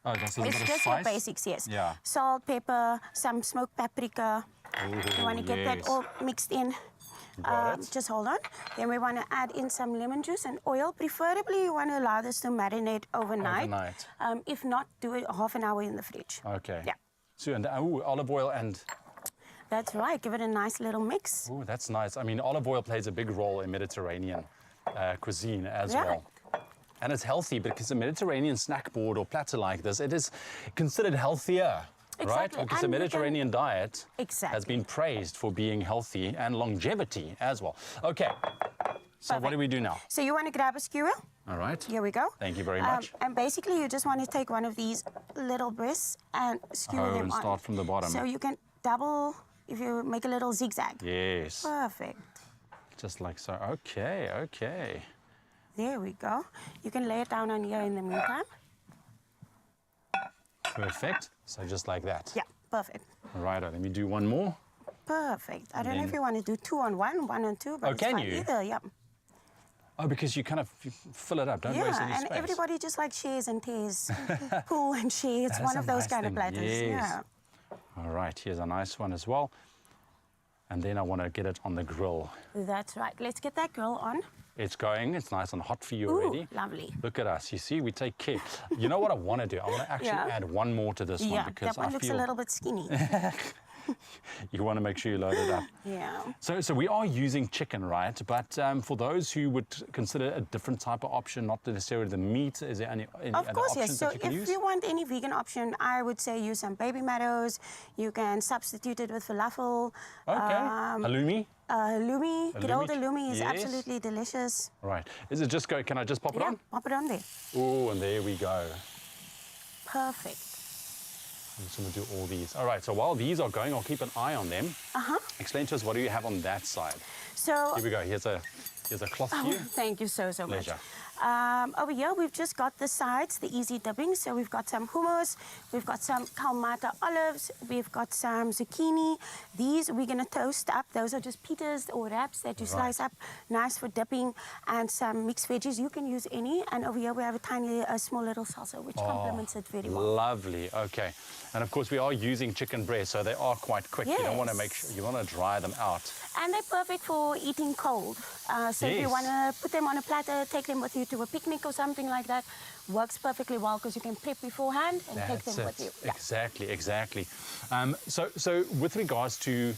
Speaker 2: Oh, that's a little
Speaker 9: It's
Speaker 2: bit of
Speaker 9: just your
Speaker 2: spice.
Speaker 9: basics, yes.
Speaker 2: Yeah.
Speaker 9: Salt, pepper, some smoked paprika. You want to get that
Speaker 2: yes.
Speaker 9: all mixed in.
Speaker 2: Got it.
Speaker 9: Just hold on. Then we want to add in some lemon juice and oil. Preferably, you want to allow this to marinate overnight. If not, do it half an hour in the fridge.
Speaker 2: Okay.
Speaker 9: Yeah.
Speaker 2: So, and olive oil and
Speaker 9: That's right. Give it a nice little mix.
Speaker 2: Oh, that's nice. I mean, olive oil plays a big role in Mediterranean cuisine as well. And it's healthy because a Mediterranean snack board or platter like this, it is considered healthier, right?
Speaker 9: Exactly.
Speaker 2: Because the
Speaker 9: And we
Speaker 2: Mediterranean diet
Speaker 9: Exactly.
Speaker 2: has been praised for being healthy and longevity as well. Okay, so what do we do now?
Speaker 9: So you want to grab a skewer?
Speaker 2: All right.
Speaker 9: Here we go.
Speaker 2: Thank you very much.
Speaker 9: And basically, you just want to take one of these little breasts and skewer them
Speaker 2: and
Speaker 9: on.
Speaker 2: start from the bottom.
Speaker 9: So you can double if you make a little zigzag.
Speaker 2: Yes,
Speaker 9: Perfect.
Speaker 2: just like so. Okay, okay.
Speaker 9: There we go. You can lay it down on here in the meantime.
Speaker 2: Perfect. So just like that.
Speaker 9: Yeah, perfect.
Speaker 2: All right, let me do one more.
Speaker 9: Perfect. I don't know
Speaker 2: then-
Speaker 9: if you want to do 2 on 1, 1 on 2, but
Speaker 2: Oh,
Speaker 9: it's
Speaker 2: can
Speaker 9: fine
Speaker 2: you?
Speaker 9: either. Yeah.
Speaker 2: Oh, because you kind of fill it up, don't waste any
Speaker 9: Yeah, and
Speaker 2: space.
Speaker 9: everybody just like shares and tears. Pull and share. It's
Speaker 2: That
Speaker 9: one
Speaker 2: is
Speaker 9: of
Speaker 2: a
Speaker 9: those
Speaker 2: nice
Speaker 9: kind of
Speaker 2: thing.
Speaker 9: platters.
Speaker 2: Yes.
Speaker 9: Yeah.
Speaker 2: All right, here's a nice one as well. And then I want to get it on the grill.
Speaker 9: That's right. Let's get that grill on.
Speaker 2: It's going, it's nice and hot for you
Speaker 9: Ooh,
Speaker 2: already.
Speaker 9: lovely.
Speaker 2: Look at us, you see, we take care. You know what I want to do? I want to actually
Speaker 9: Yeah.
Speaker 2: add one more to this one
Speaker 9: Yeah,
Speaker 2: because
Speaker 9: that one
Speaker 2: I
Speaker 9: looks
Speaker 2: feel
Speaker 9: a little bit skinny.
Speaker 2: you want to make sure you load it up.
Speaker 9: Yeah.
Speaker 2: So we are using chicken, right? But for those who would consider a different type of option, not necessarily the meat, is there any
Speaker 9: Of
Speaker 2: other
Speaker 9: course,
Speaker 2: options
Speaker 9: yes. So
Speaker 2: that you can
Speaker 9: if
Speaker 2: use?
Speaker 9: you want any vegan option, I would say use some baby tomatoes. You can substitute it with falafel.
Speaker 2: Okay, halloumi?
Speaker 9: Halloumi, grilled halloumi is
Speaker 2: yes.
Speaker 9: absolutely delicious.
Speaker 2: Right, is it just go, can I just pop it
Speaker 9: Yeah,
Speaker 2: on?
Speaker 9: pop it on there.
Speaker 2: Oh, and there we go.
Speaker 9: Perfect.
Speaker 2: I'm just going to do all these. All right, so while these are going, I'll keep an eye on them. Explain to us, what do you have on that side?
Speaker 9: So,
Speaker 2: Here we go. Here's a cloth for you.
Speaker 9: thank you so much.
Speaker 2: Pleasure.
Speaker 9: Over here, we've just got the sides, the easy dipping. So we've got some hummus, we've got some Kalamata olives, we've got some zucchini. These we're going to toast up. Those are just pitas or wraps that you slice up, nice for dipping, and some mixed veggies. You can use any. And over here, we have a small little salsa, which complements it very well.
Speaker 2: Lovely. Okay. And of course, we are using chicken breast, so they are quite quick. You don't want to make sure, you want to dry them out.
Speaker 9: And they're perfect for eating cold. So if you
Speaker 2: Yes.
Speaker 9: want to put them on a platter, take them with you to a picnic or something like that, works perfectly well because you can prep beforehand and take them with you. Yeah.
Speaker 2: Exactly, exactly. So with regards to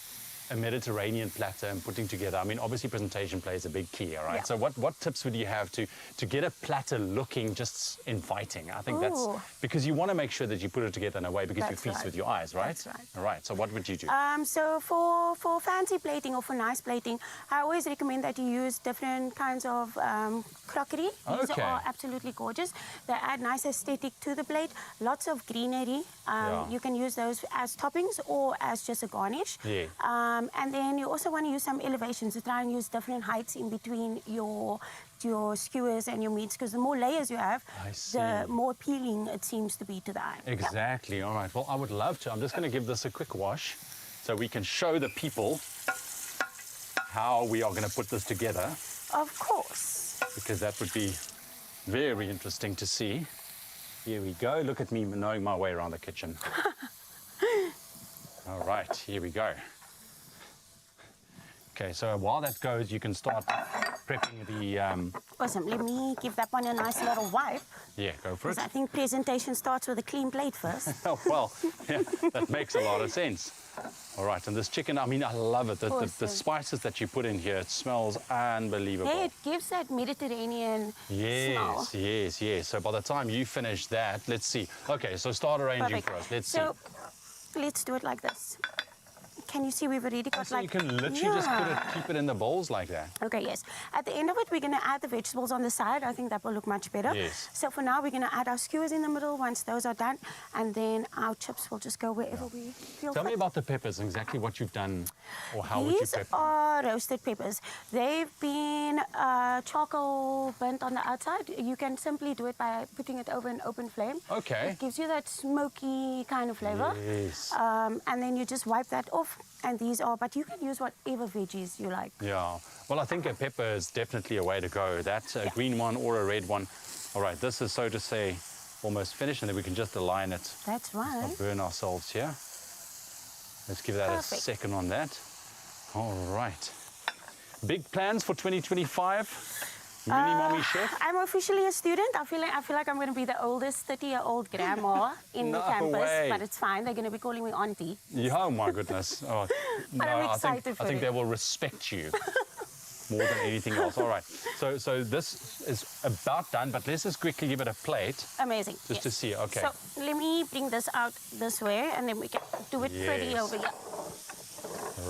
Speaker 2: a Mediterranean platter and putting together, I mean, obviously presentation plays a big key, all right?
Speaker 9: Yeah.
Speaker 2: So what tips would you have to get a platter looking just inviting? I think that's,
Speaker 9: Ooh.
Speaker 2: because you want to make sure that you put it together in a way because you
Speaker 9: That's
Speaker 2: feast
Speaker 9: right.
Speaker 2: with your eyes, right?
Speaker 9: That's right.
Speaker 2: All right, so what would you do?
Speaker 9: So for fancy plating or for nice plating, I always recommend that you use different kinds of crockery. These
Speaker 2: Okay.
Speaker 9: are absolutely gorgeous. They add nice aesthetic to the plate. Lots of greenery.
Speaker 2: Yeah.
Speaker 9: You can use those as toppings or as just a garnish.
Speaker 2: Yeah.
Speaker 9: And then you also want to use some elevations to try and use different heights in between your skewers and your meats, because the more layers you have,
Speaker 2: I see.
Speaker 9: the more appealing it seems to be to the eye. Yeah.
Speaker 2: Exactly. All right. Well, I would love to. I'm just going to give this a quick wash so we can show the people how we are going to put this together,
Speaker 9: Of course.
Speaker 2: because that would be very interesting to see. Here we go. Look at me knowing my way around the kitchen. All right. Here we go. Okay, so while that goes, you can start prepping the,
Speaker 9: Awesome. Let me give that one a nice little wipe.
Speaker 2: yeah, go for it.
Speaker 9: Because I think presentation starts with a clean plate first.
Speaker 2: Oh, well, yeah, that makes a lot of sense. All right, and this chicken, I mean, I love it. The
Speaker 9: Awesome.
Speaker 2: spices that you put in here, it smells unbelievable.
Speaker 9: Hey, it gives that Mediterranean smell.
Speaker 2: Yes, yes, yes. So by the time you finish that, let's see. Okay, so start arranging
Speaker 9: Perfect.
Speaker 2: for us. Let's
Speaker 9: So
Speaker 2: see.
Speaker 9: let's do it like this. Can you see we've already got
Speaker 2: So
Speaker 9: like...
Speaker 2: you can literally just keep it in the bowls like that.
Speaker 9: Okay, yes. At the end of it, we're going to add the vegetables on the side. I think that will look much better.
Speaker 2: Yes.
Speaker 9: So for now, we're going to add our skewers in the middle once those are done. And then our chips will just go wherever we feel
Speaker 2: Tell me
Speaker 9: fit.
Speaker 2: about the peppers, exactly what you've done, or how would you
Speaker 9: These
Speaker 2: prep them?
Speaker 9: are roasted peppers. They've been charcoal burnt on the outside. You can simply do it by putting it over an open flame.
Speaker 2: Okay.
Speaker 9: It gives you that smoky kind of flavor.
Speaker 2: Yes.
Speaker 9: And then you just wipe that off. And these are, but you can use whatever veggies you like.
Speaker 2: Yeah. Well, I think a pepper is definitely a way to go. That's a green one or a red one. All right, this is, so to say, almost finished, and then we can just align it.
Speaker 9: That's right.
Speaker 2: Not burn ourselves here. Let's give that
Speaker 9: Perfect.
Speaker 2: a second on that. All right. Big plans for 2025? Mini mommy chef?
Speaker 9: I'm officially a student. I feel like I'm going to be the oldest 30-year-old grandma in the
Speaker 2: No
Speaker 9: campus,
Speaker 2: way.
Speaker 9: but it's fine. They're going to be calling me auntie.
Speaker 2: Yeah, oh my goodness. Oh,
Speaker 9: But I'm
Speaker 2: I think,
Speaker 9: excited for
Speaker 2: I think
Speaker 9: it.
Speaker 2: they will respect you more than anything else. All right. So this is about done, but let's just quickly give it a plate
Speaker 9: Amazing.
Speaker 2: just to see. Okay.
Speaker 9: So let me bring this out this way, and then we can do it pretty
Speaker 2: Yes.
Speaker 9: over here.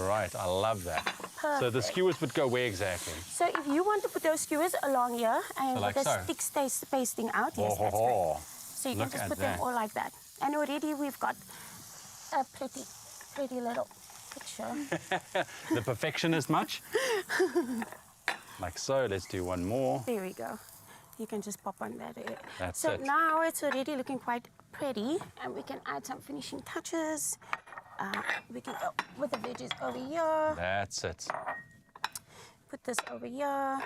Speaker 2: Right. I love that. So the skewers would go where exactly?
Speaker 9: So if you want to put those skewers along here and
Speaker 2: like
Speaker 9: with the
Speaker 2: so?
Speaker 9: stick stays pasting out, yes,
Speaker 2: Oh,
Speaker 9: that's
Speaker 2: ho,
Speaker 9: great.
Speaker 2: ho.
Speaker 9: So you can
Speaker 2: Look
Speaker 9: just
Speaker 2: at
Speaker 9: put
Speaker 2: that.
Speaker 9: them all like that. And already we've got a pretty little picture.
Speaker 2: The perfectionist much? Like so. Let's do one more.
Speaker 9: There we go. You can just pop on that.
Speaker 2: That's
Speaker 9: so
Speaker 2: it.
Speaker 9: now it's already looking quite pretty, and we can add some finishing touches. We can go with the veggies over here.
Speaker 2: That's it.
Speaker 9: Put this over here.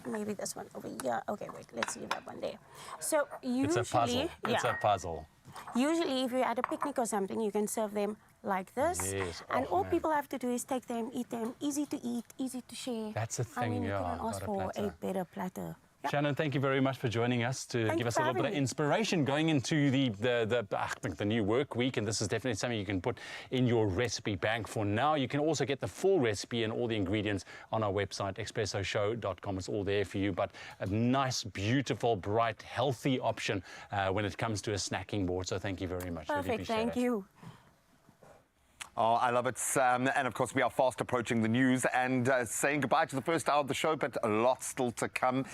Speaker 9: Maybe this one over here. Okay, wait, let's leave that one there. So usually,
Speaker 2: It's a puzzle. It's
Speaker 9: yeah,
Speaker 2: a puzzle.
Speaker 9: usually if you're at a picnic or something, you can serve them like this.
Speaker 2: Yes.
Speaker 9: And
Speaker 2: Oh,
Speaker 9: all
Speaker 2: man.
Speaker 9: people have to do is take them, eat them, easy to eat, easy to share.
Speaker 2: That's the
Speaker 9: I
Speaker 2: thing,
Speaker 9: mean,
Speaker 2: yeah,
Speaker 9: you couldn't ask
Speaker 2: got a
Speaker 9: for a
Speaker 2: platter.
Speaker 9: better platter. Yep.
Speaker 2: Shannon, thank you very much for joining us to
Speaker 9: Thank
Speaker 2: give
Speaker 9: you
Speaker 2: us
Speaker 9: for
Speaker 2: a little bit of
Speaker 9: having me.
Speaker 2: inspiration going into I think the new work week, and this is definitely something you can put in your recipe bank for now. You can also get the full recipe and all the ingredients on our website, expressoshow.com. It's all there for you, but a nice, beautiful, bright, healthy option when it comes to a snacking board. So thank you very much. Really
Speaker 9: Perfect,
Speaker 2: appreciate
Speaker 9: thank
Speaker 2: it.
Speaker 9: you.
Speaker 1: Oh, I love it. And of course, we are fast approaching the news and saying goodbye to the first hour of the show, but a lot still to come.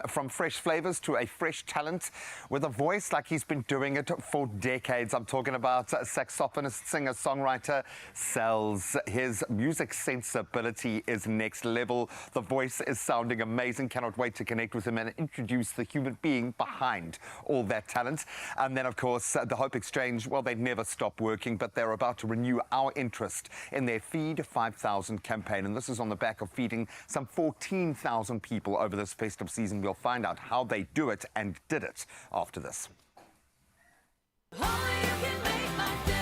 Speaker 1: From fresh flavors to a fresh talent with a voice like he's been doing it for decades. I'm talking about saxophonist, singer, songwriter Sells. His music sensibility is next level. The voice is sounding amazing. Cannot wait to connect with him and introduce the human being behind all that talent. And then, of course, the Hope Exchange, well, they never stop working, but they're about to renew our interest in their Feed 5,000 campaign. And this is on the back of feeding some 14,000 people over this festive season. We'll find out how they do it and did it after this.
Speaker 4: Only you can make my day.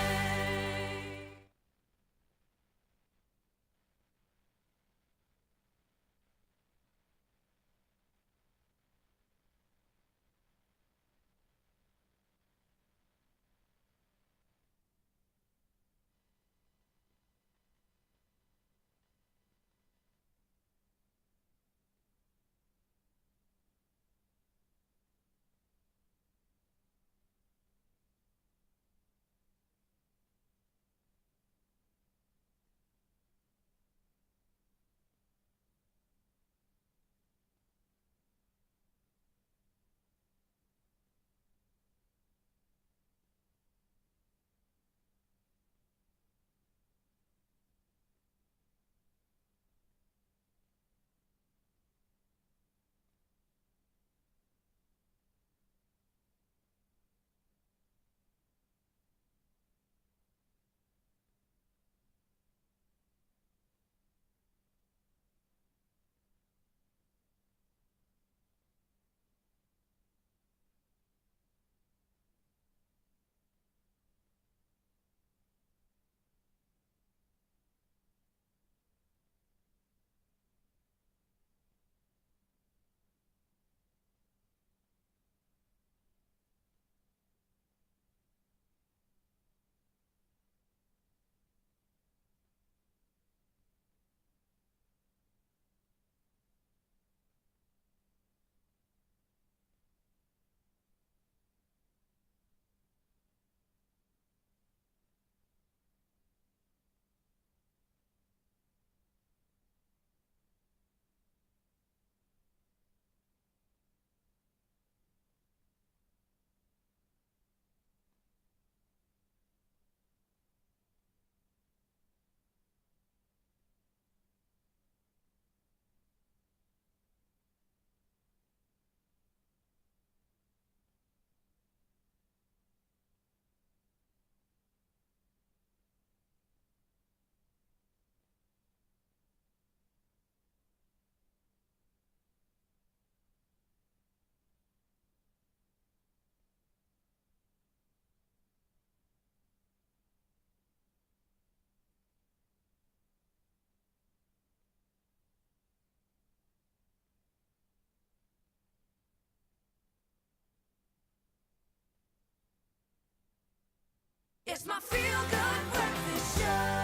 Speaker 4: It's my feel-good breakfast show.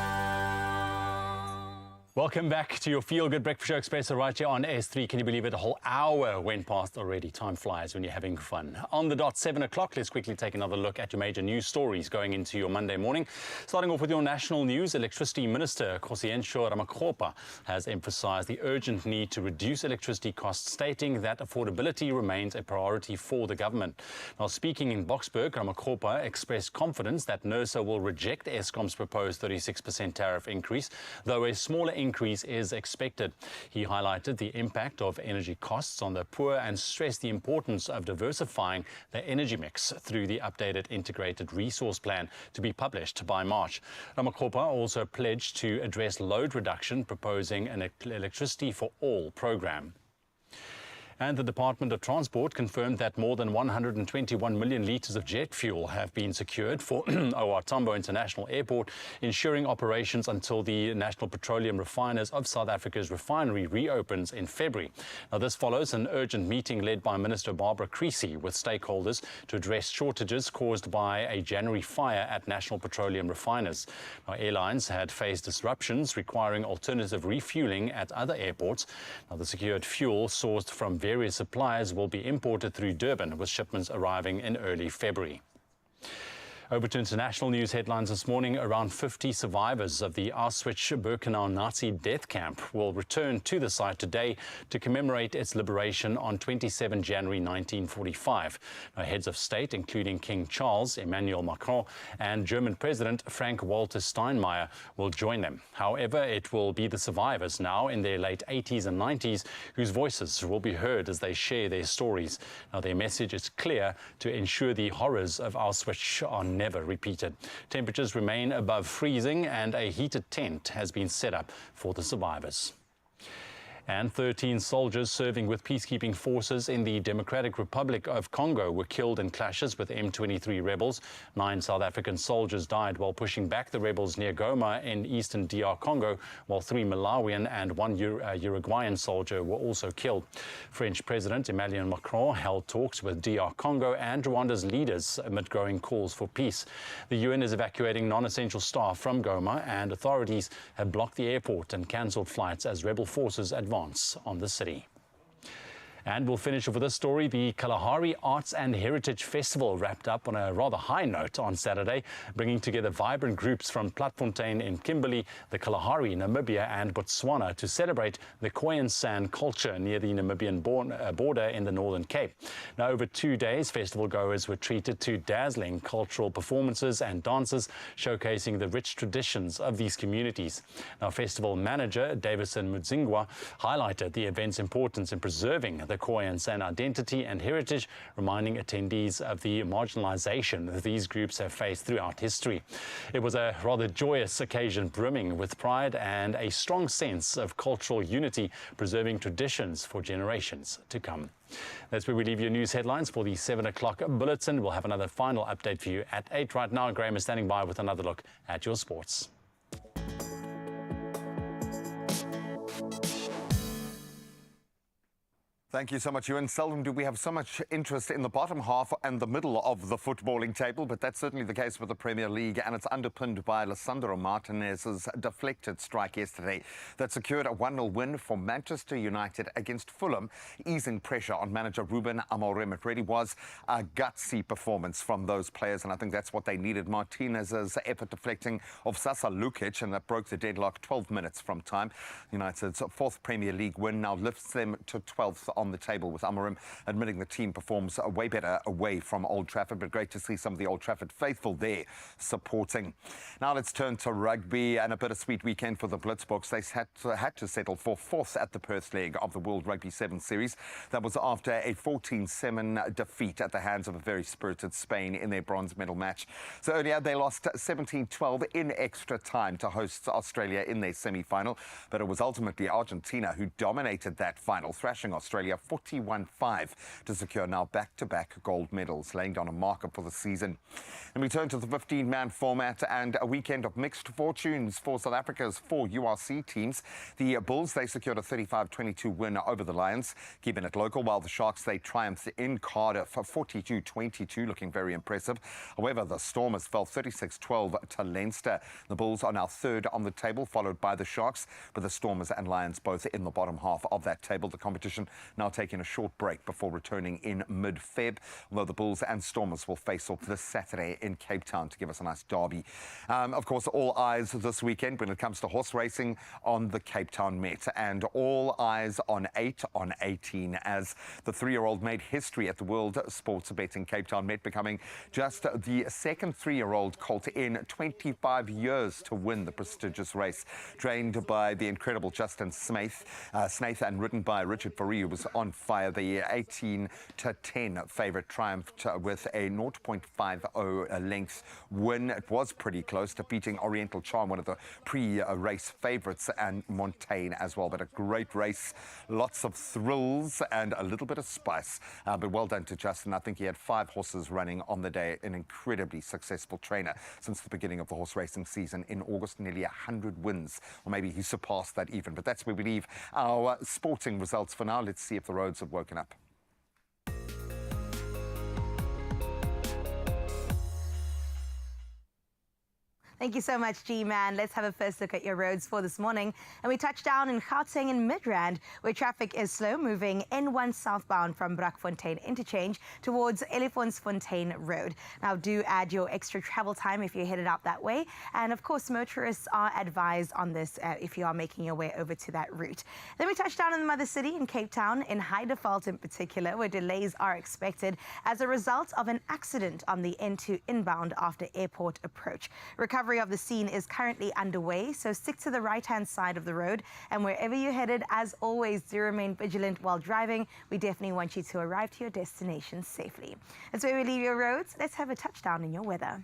Speaker 2: Welcome back to your Feel Good Breakfast Show Expresso right here on S3. Can you believe it? A whole hour went past already. Time flies when you're having fun. On the dot, 7 o'clock, let's quickly take another look at your major news stories going into your Monday morning. Starting off with your national news, Electricity Minister Kosiensho Ramakgopa has emphasized the urgent need to reduce electricity costs, stating that affordability remains a priority for the government. Now, speaking in Boksburg, Ramakgopa expressed confidence that NERSA will reject Eskom's proposed 36% tariff increase, though a smaller increase is expected. He highlighted the impact of energy costs on the poor and stressed the importance of diversifying the energy mix through the updated integrated resource plan to be published by March. Ramakgopa also pledged to address load reduction, proposing an electricity for all program. And the Department of Transport confirmed that more than 121 million litres of jet fuel have been secured for OR Tambo International Airport, ensuring operations until the National Petroleum Refiners of South Africa's refinery reopens in February. Now, this follows an urgent meeting led by Minister Barbara Creecy with stakeholders to address shortages caused by a January fire at National Petroleum Refiners. Now, airlines had faced disruptions requiring alternative refueling at other airports. Now, the secured fuel sourced from various suppliers will be imported through Durban, with shipments arriving in early February. Over to international news headlines this morning. Around 50 survivors of the Auschwitz-Birkenau Nazi death camp will return to the site today to commemorate its liberation on 27 January 1945. Now, heads of state, including King Charles, Emmanuel Macron, and German President Frank-Walter Steinmeier, will join them. However, it will be the survivors, now in their late 80s and 90s, whose voices will be heard as they share their stories. Now, their message is clear: to ensure the horrors of Auschwitz are never repeated. Temperatures remain above freezing, and a heated tent has been set up for the survivors. And 13 soldiers serving with peacekeeping forces in the Democratic Republic of Congo were killed in clashes with M23 rebels. 9 South African soldiers died while pushing back the rebels near Goma in eastern DR Congo, while 3 Malawian and 1 Uruguayan soldier were also killed. French President Emmanuel Macron held talks with DR Congo and Rwanda's leaders amid growing calls for peace. The UN is evacuating non-essential staff from Goma, and authorities have blocked the airport and cancelled flights as rebel forces advance on the city. And we'll finish off with this story. The Kalahari Arts and Heritage Festival wrapped up on a rather high note on Saturday, bringing together vibrant groups from Platfontein in Kimberley, the Kalahari, Namibia and Botswana to celebrate the Khoisan San culture near the Namibian border in the Northern Cape. Now, over 2 days, festival goers were treated to dazzling cultural performances and dances showcasing the rich traditions of these communities. Now, festival manager Davison Mudzingwa highlighted the event's importance in preserving the Khoisan San identity and heritage, reminding attendees of the marginalization that these groups have faced throughout history. It was a rather joyous occasion, brimming with pride and a strong sense of cultural unity, preserving traditions for generations to come. That's where we leave your news headlines for the 7 o'clock bulletin. We'll have another final update for you at 8 right now. Graham is standing by with another look at your sports.
Speaker 1: Thank you so much, Ewan. Seldom do we have so much interest in the bottom half and the middle of the footballing table, but that's certainly the case with the Premier League, and it's underpinned by Lissandro Martinez's deflected strike yesterday that secured a 1-0 win for Manchester United against Fulham, easing pressure on manager Ruben Amorim. It really was a gutsy performance from those players, and I think that's what they needed. Martinez's effort deflecting of Sasa Lukic, and that broke the deadlock 12 minutes from time. United's 4th Premier League win now lifts them to 12th on the table, with Amorim admitting the team performs way better away from Old Trafford, but great to see some of the Old Trafford faithful there supporting. Now let's turn to rugby, and a bittersweet weekend for the Blitzboks. They had to settle for 4th at the Perth leg of the World Rugby 7 Series. That was after a 14-7 defeat at the hands of a very spirited Spain in their bronze medal match. So earlier they lost 17-12 in extra time to host Australia in their semi-final, but it was ultimately Argentina who dominated that final, thrashing Australia Australia 41-5 to secure now back-to-back gold medals, laying down a marker for the season. And we turn to the 15-man format and a weekend of mixed fortunes for South Africa's 4 URC teams. The Bulls, they secured a 35-22 win over the Lions, keeping it local, while the Sharks, they triumphed in Cardiff for 42-22, looking very impressive. However, the Stormers fell 36-12 to Leinster. The Bulls are now third on the table, followed by the Sharks, but the Stormers and Lions both in the bottom half of that table. The competition now taking a short break before returning in mid-Feb, although the Bulls and Stormers will face off this Saturday in Cape Town to give us a nice derby. Of course, all eyes this weekend when it comes to horse racing on the Cape Town Met, and all eyes on 8 on 18 as the 3-year-old made history at the World Sports Betting Cape Town Met, becoming just the second 3-year-old colt in 25 years to win the prestigious race. Trained by the incredible Justin Snaith and ridden by Richard Fourie, who was on fire. The 18-10 favourite triumphed with a 0.50 length win. It was pretty close, defeating Oriental Charm, one of the pre-race favourites, and Montaigne as well. But a great race, lots of thrills and a little bit of spice. But well done to Justin. I think he had 5 horses running on the day, an incredibly successful trainer since the beginning of the horse racing season in August, nearly 100 wins, or maybe he surpassed that even. But that's where we leave our sporting results for now. Let's see if the roads have woken up.
Speaker 3: Thank you so much, G-Man. Let's have a first look at your roads for this morning. And we touch down in Gauteng and Midrand, where traffic is slow moving N1 southbound from Brakfontein interchange towards Elephantfontein Road. Now, do add your extra travel time if you're headed out that way. And of course, motorists are advised on this if you are making your way over to that route. Then we touch down in the Mother City in Cape Town, in High Default in particular, where delays are expected as a result of an accident on the N2 inbound after airport approach. Recovery of the scene is currently underway, so stick to the right-hand side of the road. And wherever you're headed, as always, do remain vigilant while driving. We definitely want you to arrive to your destination safely. That's where we leave your roads. Let's have a touchdown in your weather.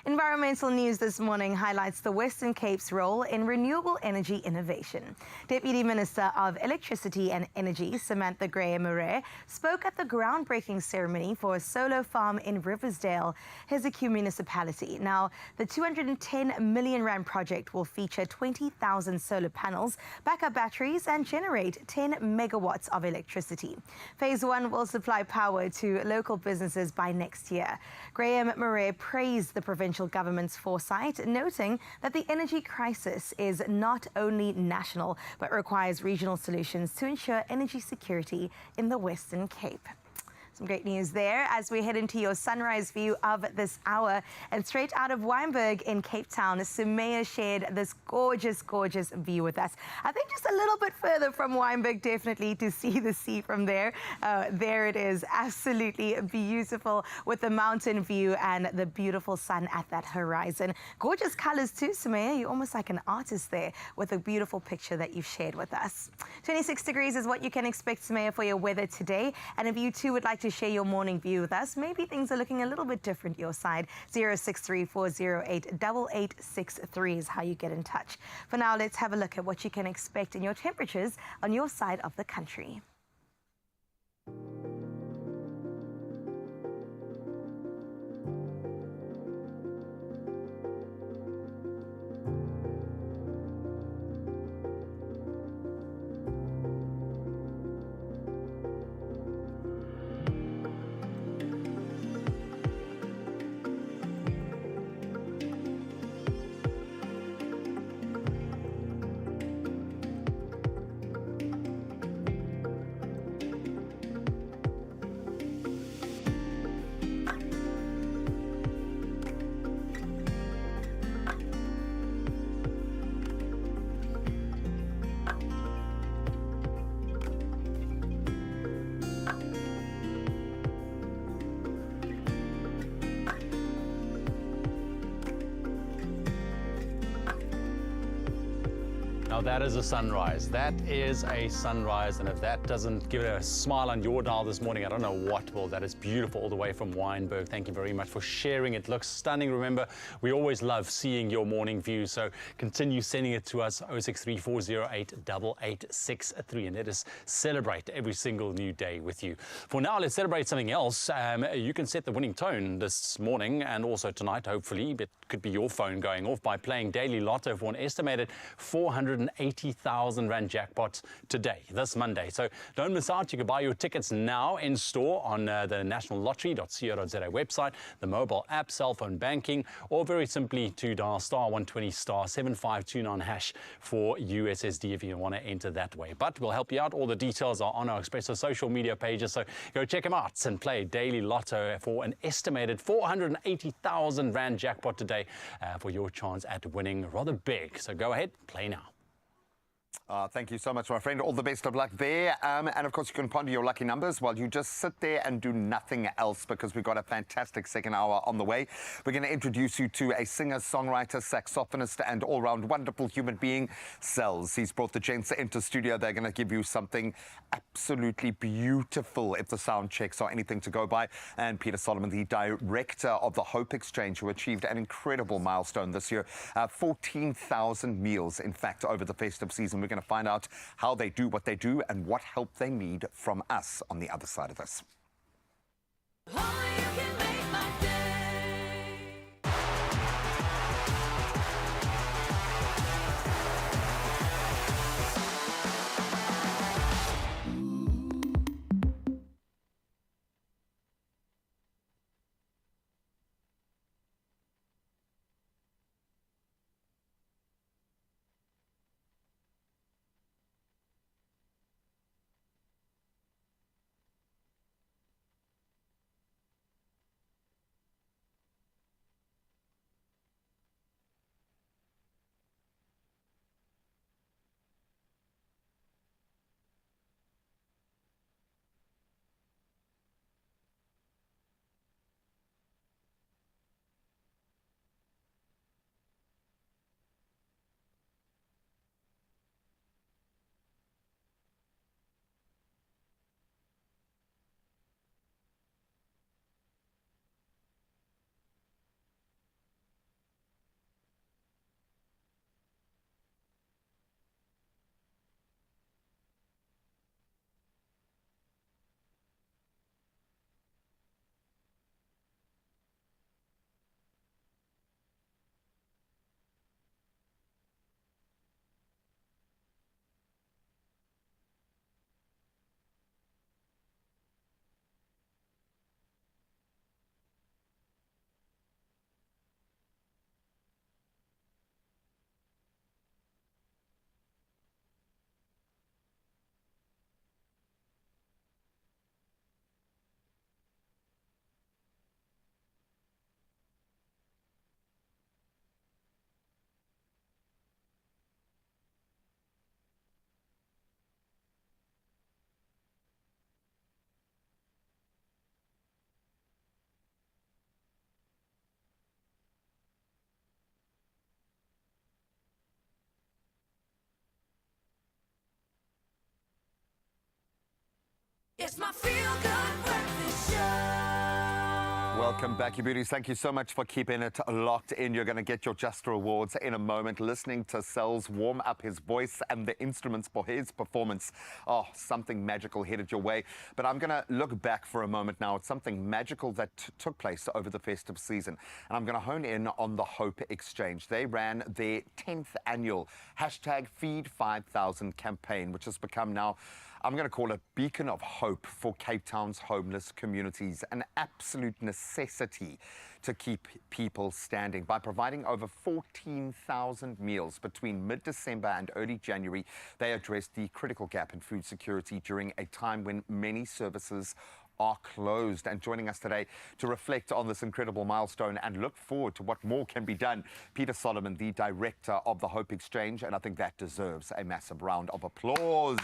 Speaker 3: Environmental news this morning highlights the Western Cape's role in renewable energy innovation. Deputy Minister of Electricity and Energy, Samantha Graham-Murray, spoke at the groundbreaking ceremony for a solar farm in Riversdale, Hezekiah municipality. Now, the 210 million rand project will feature 20,000 solar panels, backup batteries, and generate 10 megawatts of electricity. Phase 1 will supply power to local businesses by next year. Graham-Murray praised the provincial government's foresight, noting that the energy crisis is not only national, but requires regional solutions to ensure energy security in the Western Cape. Some great news there as we head into your sunrise view of this hour. And straight out of Wynberg in Cape Town, Sumaya shared this gorgeous, gorgeous view with us. I think just a little bit further from Wynberg, definitely, to see the sea from there. There it is, absolutely beautiful with the mountain view and the beautiful sun at that horizon. Gorgeous colors too, Sumaya. You're almost like an artist there with a beautiful picture that you've shared with us. 26 degrees is what you can expect, Sumaya, for your weather today. And if you too would like to share your morning view with us, maybe things are looking a little bit different your side, 0634088863 is how you get in touch. For now, let's have a look at what you can expect in your temperatures on your side of the country.
Speaker 2: Now that is a sunrise. That is a sunrise, and if that that doesn't give a smile on your dial this morning, I don't know what will. That is beautiful all the way from Wynberg. Thank you very much for sharing. It looks stunning. Remember, we always love seeing your morning view, so continue sending it to us, 0634088863, and let us celebrate every single new day with you. For now, let's celebrate something else. You can set the winning tone this morning and also tonight, hopefully. It could be your phone going off by playing Daily Lotto for an estimated 480,000 Rand jackpot today, this Monday. So don't miss out. You can buy your tickets now in store on the nationallottery.co.za website, the mobile app, cell phone banking, or very simply to dial *120 *7529 hash for USSD if you want to enter that way. But we'll help you out. All the details are on our Expresso social media pages, so go check them out and play Daily Lotto for an estimated 480,000 Rand jackpot today for your chance at winning rather big. So go ahead, play now.
Speaker 1: Thank you so much, my friend. All the best of luck there. And of course, you can ponder your lucky numbers while you just sit there and do nothing else, because we've got a fantastic second hour on the way. We're going to introduce you to a singer, songwriter, saxophonist, and all-round wonderful human being, Cells. He's brought the gents into studio. They're going to give you something absolutely beautiful, if the sound checks are anything to go by. And Peter Solomon, the director of the Hope Exchange, who achieved an incredible milestone this year, 14,000 meals, in fact, over the festive season. We're going to find out how they do what they do and what help they need from us on the other side of this.
Speaker 4: It's my feel-good breakfast show.
Speaker 1: Welcome back, you beauties. Thank you so much for keeping it locked in. You're going to get your Juster Awards in a moment, listening to Cells warm up his voice and the instruments for his performance. Oh, something magical headed your way. But I'm going to look back for a moment now at something magical that took place over the festive season. And I'm going to hone in on the Hope Exchange. They ran their 10th annual #Feed5000 campaign, which has become now, I'm going to call it, a beacon of hope for Cape Town's homeless communities, an absolute necessity to keep people standing. By providing over 14,000 meals between mid-December and early January, they addressed the critical gap in food security during a time when many services are closed. And joining us today to reflect on this incredible milestone and look forward to what more can be done, Peter Solomon, the director of the Hope Exchange, and I think that deserves a massive round of applause.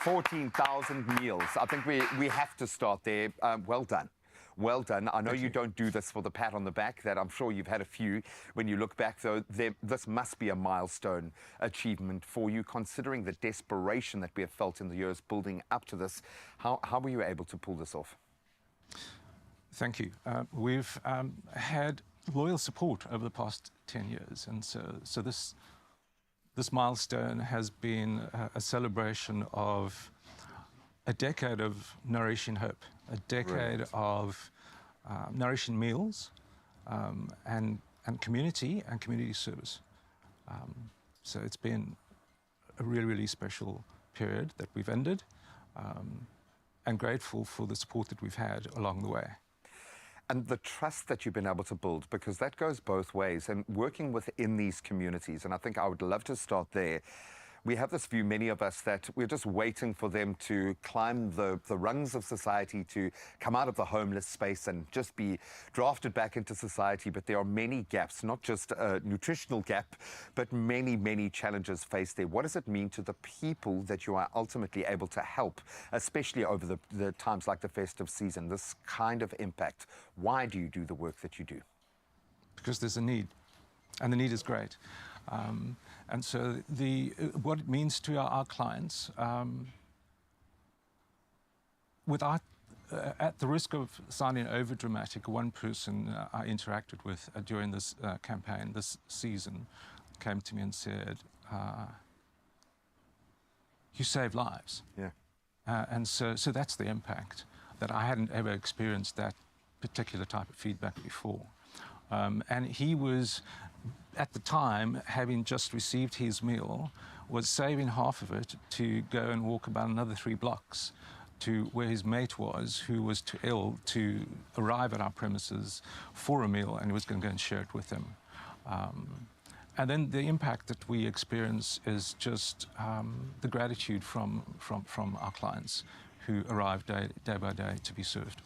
Speaker 1: 14,000 meals. I think we have to start there. Well done. well done. I know you don't do this for the pat on the back, that I'm sure you've had a few. When you look back, though, this must be a milestone achievement for you, considering the desperation that we have felt in the years building up to this. How were you able to pull this off?
Speaker 12: Thank you. We've had loyal support over the past 10 years, and so this milestone has been a celebration of a decade of nourishing hope, a decade of nourishing meals, and community service. So it's been a really, really special period that we've ended, and grateful for the support that we've had along the way.
Speaker 1: And the trust that you've been able to build, because that goes both ways, and working within these communities, and I think I would love to start there. We have this view, many of us, that we're just waiting for them to climb the rungs of society, to come out of the homeless space and just be drafted back into society. But there are many gaps, not just a nutritional gap, but many, many challenges faced there. What does it mean to the people that you are ultimately able to help, especially over the times like the festive season, this kind of impact? Why do you do the work that you do?
Speaker 12: Because there's a need, and the need is great. And so what it means to our clients, without, at the risk of sounding overdramatic, one person I interacted with during this campaign, this season, came to me and said, "You save lives."
Speaker 1: Yeah.
Speaker 12: And so that's the impact, that I hadn't ever experienced that particular type of feedback before. And he was, at the time, having just received his meal, was saving half of it to go and walk about another 3 blocks to where his mate was, who was too ill to arrive at our premises for a meal, and he was going to go and share it with him. And then the impact that we experience is just the gratitude from our clients who arrive day by day to be served.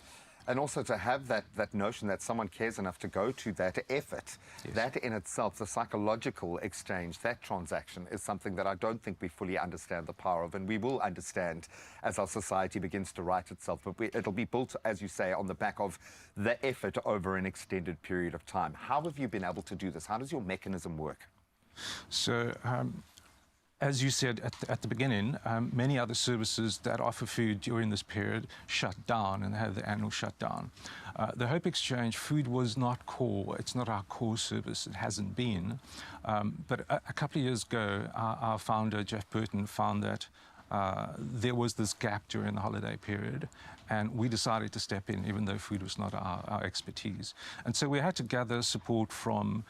Speaker 1: And also to have that notion that someone cares enough to go to that effort,
Speaker 12: Yes.
Speaker 1: that in itself, the psychological exchange, that transaction is something that I don't think we fully understand the power of, and we will understand as our society begins to right itself. But it'll be built, as you say, on the back of the effort over an extended period of time. How have you been able to do this? How does your mechanism work?
Speaker 12: So, as you said at the beginning, many other services that offer food during this period shut down and had the annual shutdown. The Hope Exchange, food was not core. It's not our core service. It hasn't been. But a couple of years ago, our founder, Jeff Burton, found that there was this gap during the holiday period, and we decided to step in, even though food was not our expertise. And so we had to gather support from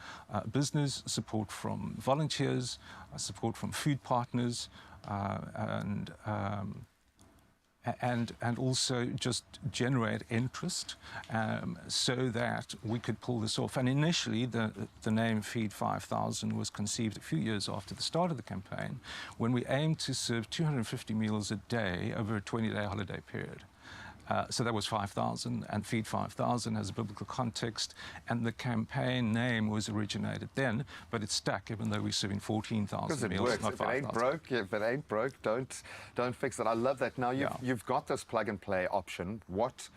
Speaker 12: business, support from volunteers, support from food partners, and also just generate interest so that we could pull this off. And initially, the name Feed 5,000 was conceived a few years after the start of the campaign, when we aimed to serve 250 meals a day over a 20-day holiday period. So that was 5,000, and Feed 5,000 has a biblical context, and the campaign name was originated then, but it stuck even though we're serving 14,000 meals,
Speaker 1: works.
Speaker 12: not 5,000.
Speaker 1: If it ain't broke, don't fix it. I love that. Now you've got this plug and play option. What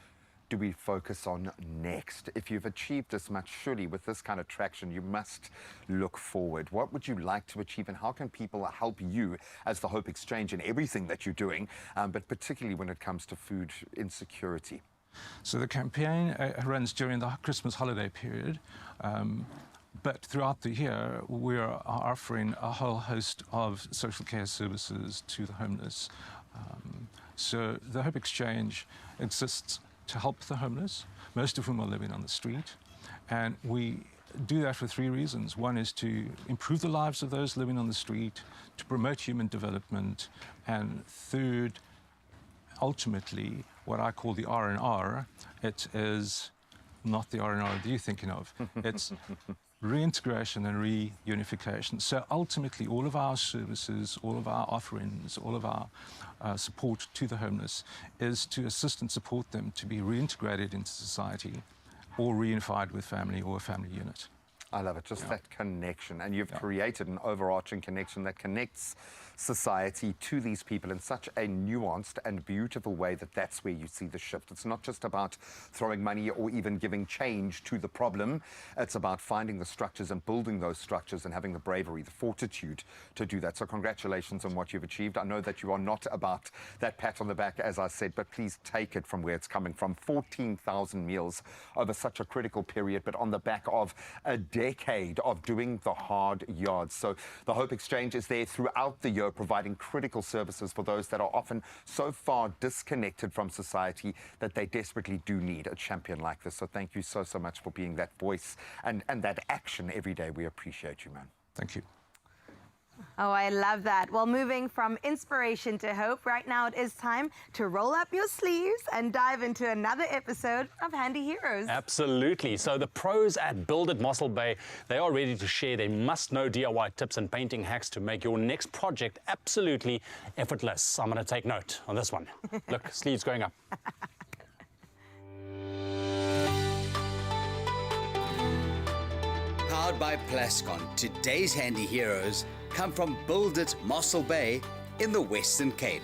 Speaker 1: do we focus on next? If you've achieved this much, surely with this kind of traction, you must look forward. What would you like to achieve, and how can people help you as the Hope Exchange in everything that you're doing, but particularly when it comes to food insecurity?
Speaker 12: So the campaign runs during the Christmas holiday period, but throughout the year, we are offering a whole host of social care services to the homeless. So the Hope Exchange exists to help the homeless, most of whom are living on the street. And we do that for 3 reasons. One is to improve the lives of those living on the street, to promote human development, and third, ultimately, what I call the R&R. It is not the R&R that you're thinking of. It's reintegration and reunification. So ultimately, all of our services, all of our offerings, all of our support to the homeless is to assist and support them to be reintegrated into society or reunified with family or a family unit.
Speaker 1: I love it, just that connection. And you've created an overarching connection that connects society to these people in such a nuanced and beautiful way that that's where you see the shift. It's not just about throwing money or even giving change to the problem. It's about finding the structures and building those structures and having the bravery, the fortitude to do that. So congratulations on what you've achieved. I know that you are not about that pat on the back, as I said, but please take it from where it's coming from. 14,000 meals over such a critical period, but on the back of a decade of doing the hard yards. So the Hope Exchange is there throughout the year, providing critical services for those that are often so far disconnected from society that they desperately do need a champion like this. So thank you so much for being that voice and that action every day. We appreciate you, man.
Speaker 12: Thank you.
Speaker 3: Oh, I love that. Well, moving from inspiration to hope, right now it is time to roll up your sleeves and dive into another episode of Handy Heroes.
Speaker 2: Absolutely. So the pros at Build It Mossel Bay, they are ready to share their must-know DIY tips and painting hacks to make your next project absolutely effortless. I'm going to take note on this one. Look, sleeves going up.
Speaker 13: Powered by Plascon, today's Handy Heroes come from Build It Mossel Bay in the Western Cape.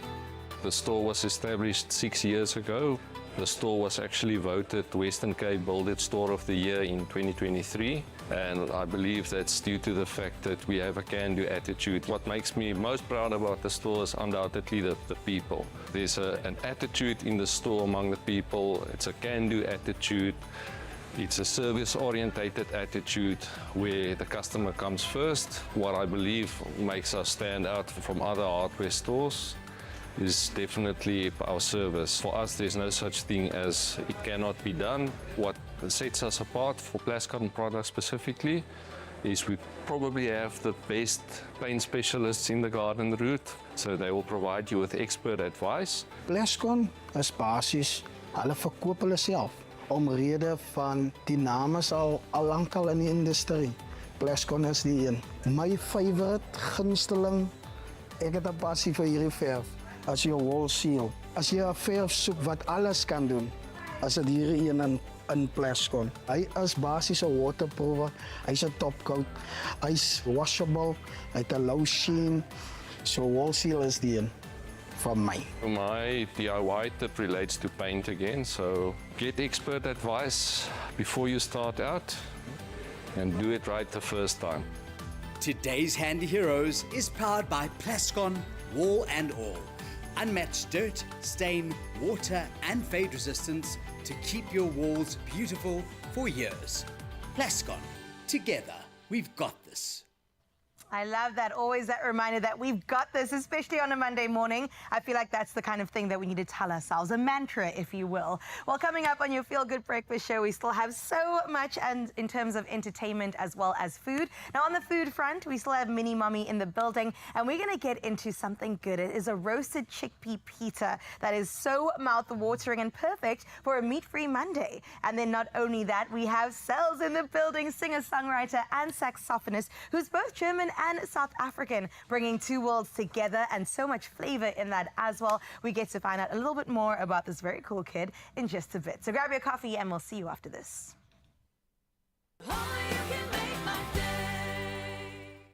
Speaker 14: The store was established 6 years ago. The store was actually voted Western Cape Build It Store of the Year in 2023. And I believe that's due to the fact that we have a can-do attitude. What makes me most proud about the store is undoubtedly the people. There's an attitude in the store among the people. It's a can-do attitude. It's a service-orientated attitude where the customer comes first. What I believe makes us stand out from other hardware stores is definitely our service. For us, there's no such thing as it cannot be done. What sets us apart for Plascon products specifically is we probably have the best paint specialists in the garden route, so they will provide you with expert advice.
Speaker 15: Plascon is basis, hulle verkoop hulle self. Omrede van die name is al lankal in die industrie. Plascon is die een. My favorite gunsteling, ek het 'n passie vir hierdie verf. As jy 'n wall seal, as jy 'n verf soek wat alles kan doen, as dit hierdie een in Plascon. Hy is basies 'n waterproof, hy's 'n top coat, hy's washable, hy het 'n low sheen. So wall seal is die een. From me.
Speaker 14: My DIY tip relates to paint again, so get expert advice before you start out and do it right the first time.
Speaker 13: Today's Handy Heroes is powered by Plascon Wall and All. Unmatched dirt, stain, water and fade resistance to keep your walls beautiful for years. Plascon, together we've got this.
Speaker 3: I love that. Always that reminder that we've got this, especially on a Monday morning. I feel like that's the kind of thing that we need to tell ourselves, a mantra, if you will. Well, coming up on your Feel Good Breakfast show, we still have so much and in terms of entertainment as well as food. Now, on the food front, we still have Mini Mommy in the building, and we're going to get into something good. It is a roasted chickpea pita that is so mouth-watering and perfect for a meat-free Monday. And then not only that, we have Sells in the building, singer-songwriter and saxophonist, who's both German and South African, bringing two worlds together and so much flavor in that as well. We get to find out a little bit more about this very cool kid in just a bit. So grab your coffee and we'll see you after this.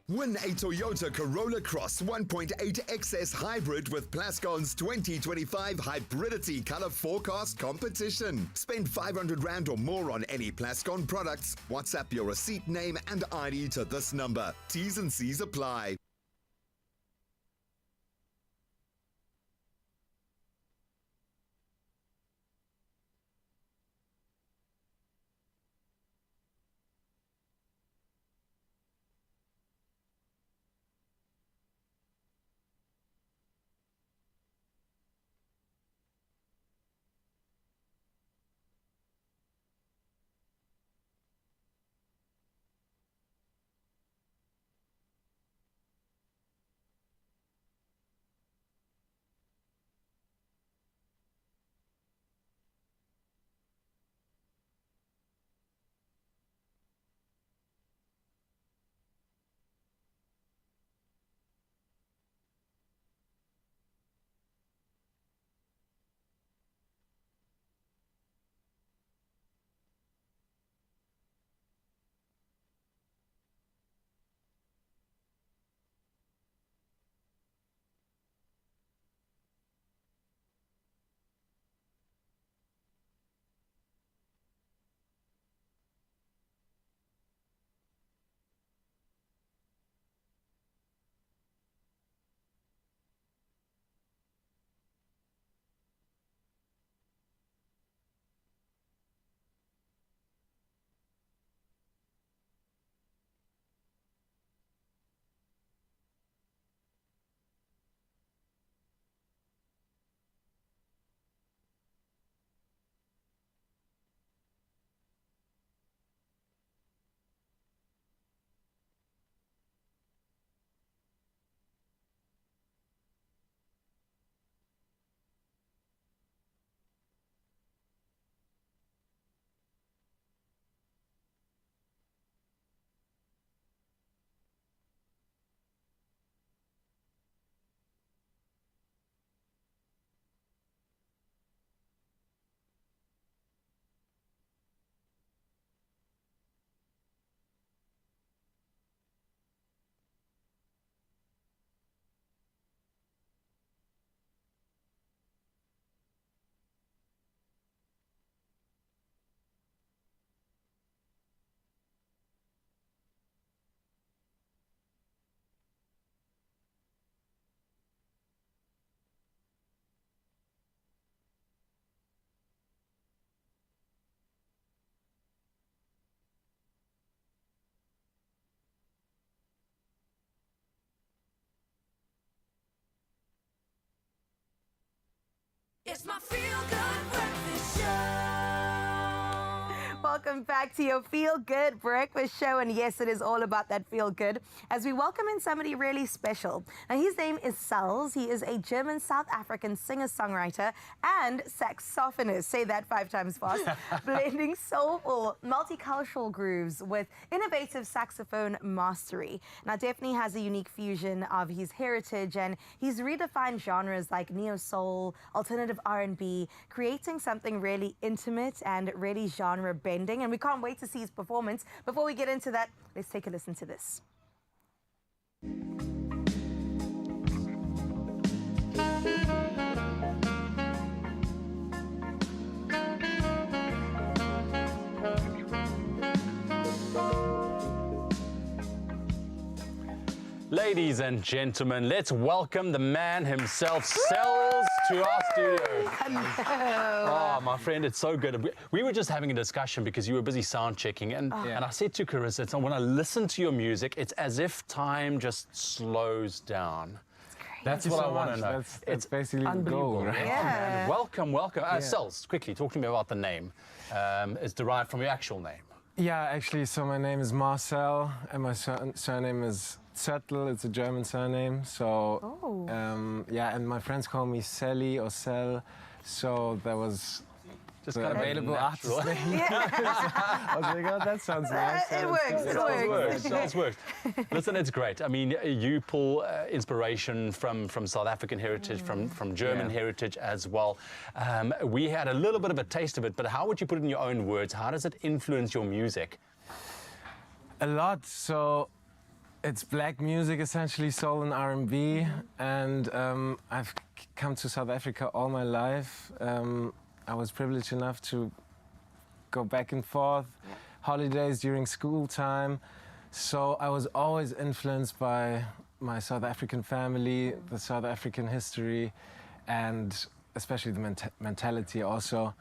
Speaker 6: Win a Toyota Corolla Cross 1.8 XS Hybrid with Plascon's 2025 Hybridity Color Forecast Competition. Spend 500 Rand or more on any Plascon products. WhatsApp your receipt, name and ID to this number. T's and C's apply.
Speaker 4: It's my feel-good breakfast show.
Speaker 3: Welcome back to your Feel Good Breakfast Show. And yes, it is all about that feel good as we welcome in somebody really special. Now, his name is Sels. He is a German South African singer-songwriter and saxophonist. Say that 5 times fast. Blending soulful, multicultural grooves with innovative saxophone mastery. Now, definitely has a unique fusion of his heritage, and he's redefined genres like neo-soul, alternative R&B, creating something really intimate and really genre-bending. And we can't wait to see his performance. Before we get into that, let's take a listen to this.
Speaker 2: Ladies and gentlemen, let's welcome the man himself, Sels, to our studio. Oh, my friend, it's so good. We were just having a discussion because you were busy sound checking, and I said to Carissa, when I listen to your music, it's as if time just slows down. That's what I want to know.
Speaker 16: That's basically the goal, right?
Speaker 3: Yeah.
Speaker 2: Welcome. Sels, quickly, talk to me about the name. It's derived from your actual name.
Speaker 16: Yeah, actually, so my name is Marcel, and my surname is Zettel. It's a German surname. So, yeah, and my friends call me Sally or Sel. So that was
Speaker 2: just
Speaker 16: the
Speaker 2: kind of
Speaker 16: available artist name. I was like, oh, that sounds nice.
Speaker 3: It works.
Speaker 2: It works. Listen, it's great. I mean, you pull inspiration from South African heritage, from German heritage as well. We had a little bit of a taste of it, but how would you put it in your own words? How does it influence your music?
Speaker 16: A lot. So it's black music, essentially, soul and R&B. And I've come to South Africa all my life. I was privileged enough to go back and forth, holidays during school time. So I was always influenced by my South African family, the South African history, and especially the mentality also.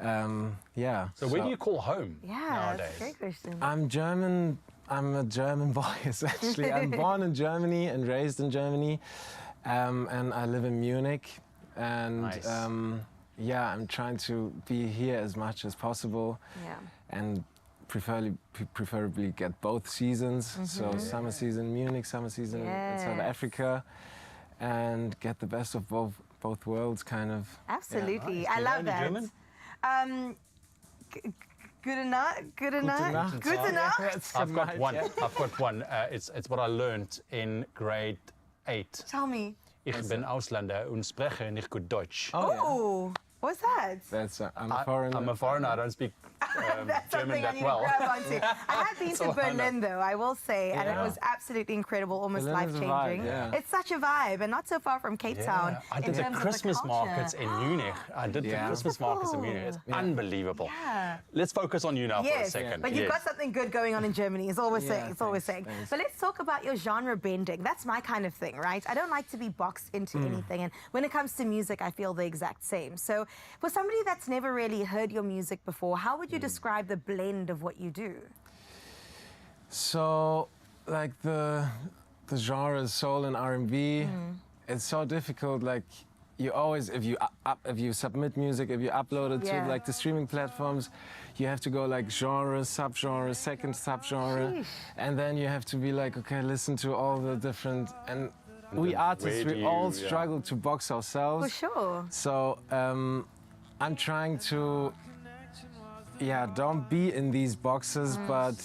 Speaker 16: Yeah.
Speaker 2: So where do you call home nowadays?
Speaker 3: That's a great question.
Speaker 16: I'm German. I'm a German boy, essentially. I'm born in Germany and raised in Germany, and I live in Munich. And
Speaker 2: nice.
Speaker 16: Yeah, I'm trying to be here as much as possible, and preferably get both seasons. So summer season Munich, summer season in South Africa, and get the best of both worlds, kind of.
Speaker 3: Absolutely,
Speaker 2: Yeah, nice.
Speaker 3: I love that.
Speaker 2: German?
Speaker 3: Gute Nacht. Gute Nacht.
Speaker 2: I've got one. It's what I learned in grade 8.
Speaker 3: Tell me.
Speaker 2: Ich bin Ausländer und spreche nicht gut Deutsch.
Speaker 3: Oh, what's that?
Speaker 16: That's I'm a foreigner.
Speaker 2: I'm a foreigner. I don't speak
Speaker 3: That's
Speaker 2: German
Speaker 3: something I
Speaker 2: that
Speaker 3: need
Speaker 2: well.
Speaker 3: to grab onto. I have been to Berlin, though, I will say, and it was absolutely incredible, almost
Speaker 16: Berlin is a vibe,
Speaker 3: life-changing. It's such a vibe, and not so far from Cape Town.
Speaker 2: I did
Speaker 3: in
Speaker 2: the
Speaker 3: terms of
Speaker 2: Christmas
Speaker 3: culture.
Speaker 2: markets in Munich. I did the Christmas markets in Munich. It's unbelievable.
Speaker 3: Yeah.
Speaker 2: Let's focus on you now for a
Speaker 3: Yes,
Speaker 2: second.
Speaker 3: but you've got something good going on in Germany, is all we're saying. It's all we're saying.
Speaker 16: thanks.
Speaker 3: But let's talk about your genre bending. That's my kind of thing, right? I don't like to be boxed into anything. And when it comes to music, I feel the exact same. So for somebody that's never really heard your music before, how would you describe the blend of what you do?
Speaker 16: So, like the genre is soul and R&B. It's so difficult. Like you always, if you submit music, if you upload it to like the streaming platforms, you have to go like genre, subgenre, second subgenre, and then you have to be like, okay, listen to all the different and. We artists, we all struggle to box ourselves.
Speaker 3: For sure.
Speaker 16: So I'm trying to, don't be in these boxes, but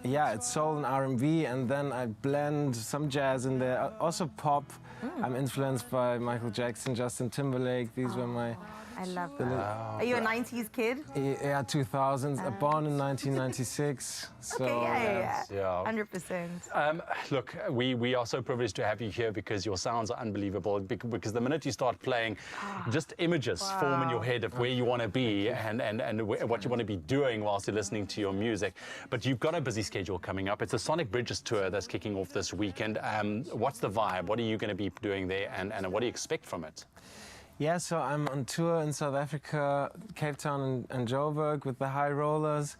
Speaker 16: it's soul and R&B, and then I blend some jazz in there, also pop. I'm influenced by Michael Jackson, Justin Timberlake. These were my...
Speaker 3: I love that. Are you a 90s kid?
Speaker 16: Yeah, 2000s. Born in 1996. So,
Speaker 3: Okay, yeah. 100%.
Speaker 2: Look, we are so privileged to have you here because your sounds are unbelievable. Because the minute you start playing, just images form in your head of where you want to be and what you want to be doing whilst you're listening to your music. But you've got a busy schedule coming up. It's a Sonic Bridges tour that's kicking off this weekend. What's the vibe? What are you going to be doing there, and what do you expect from it?
Speaker 16: Yeah, so I'm on tour in South Africa, Cape Town and Joburg with the High Rollers.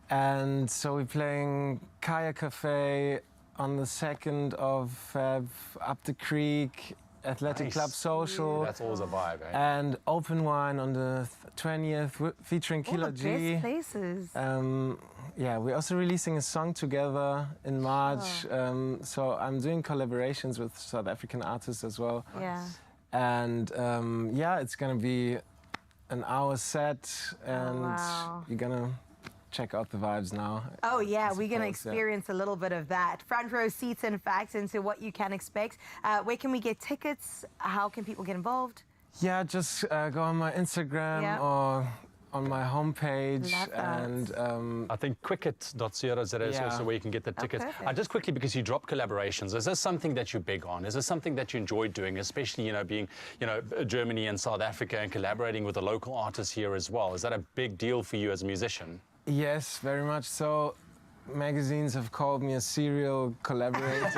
Speaker 16: And so we're playing Kaya Cafe on the 2nd of Feb, up the creek Athletic
Speaker 2: Nice.
Speaker 16: Club Social.
Speaker 2: That's always a vibe, eh?
Speaker 16: And Open Wine on the 20th, featuring
Speaker 3: All
Speaker 16: Killer
Speaker 3: the
Speaker 16: G.
Speaker 3: best places.
Speaker 16: Yeah, we're also releasing a song together in March. So I'm doing collaborations with South African artists as well.
Speaker 3: Yeah.
Speaker 16: And yeah, it's gonna be an hour set, and
Speaker 3: wow.
Speaker 16: you're gonna check out the vibes now.
Speaker 3: Oh yeah,
Speaker 16: I
Speaker 3: we're going to
Speaker 16: suppose, yeah.
Speaker 3: experience a little bit of that. Front row seats, in fact, into what you can expect. Where can we get tickets? How can people get involved?
Speaker 16: Yeah, just go on my Instagram
Speaker 3: Yeah.
Speaker 16: or on my homepage.
Speaker 3: Love that.
Speaker 16: And
Speaker 2: I think quicket.co.za is
Speaker 16: Yeah.
Speaker 2: also where you can get the tickets.
Speaker 3: perfect.
Speaker 2: Just quickly, because you drop collaborations, is this something that you're big on? Is this something that you enjoy doing, especially, being, Germany and South Africa and collaborating with the local artists here as well? Is that a big deal for you as a musician?
Speaker 16: yes, very much so. Magazines have called me a serial collaborator.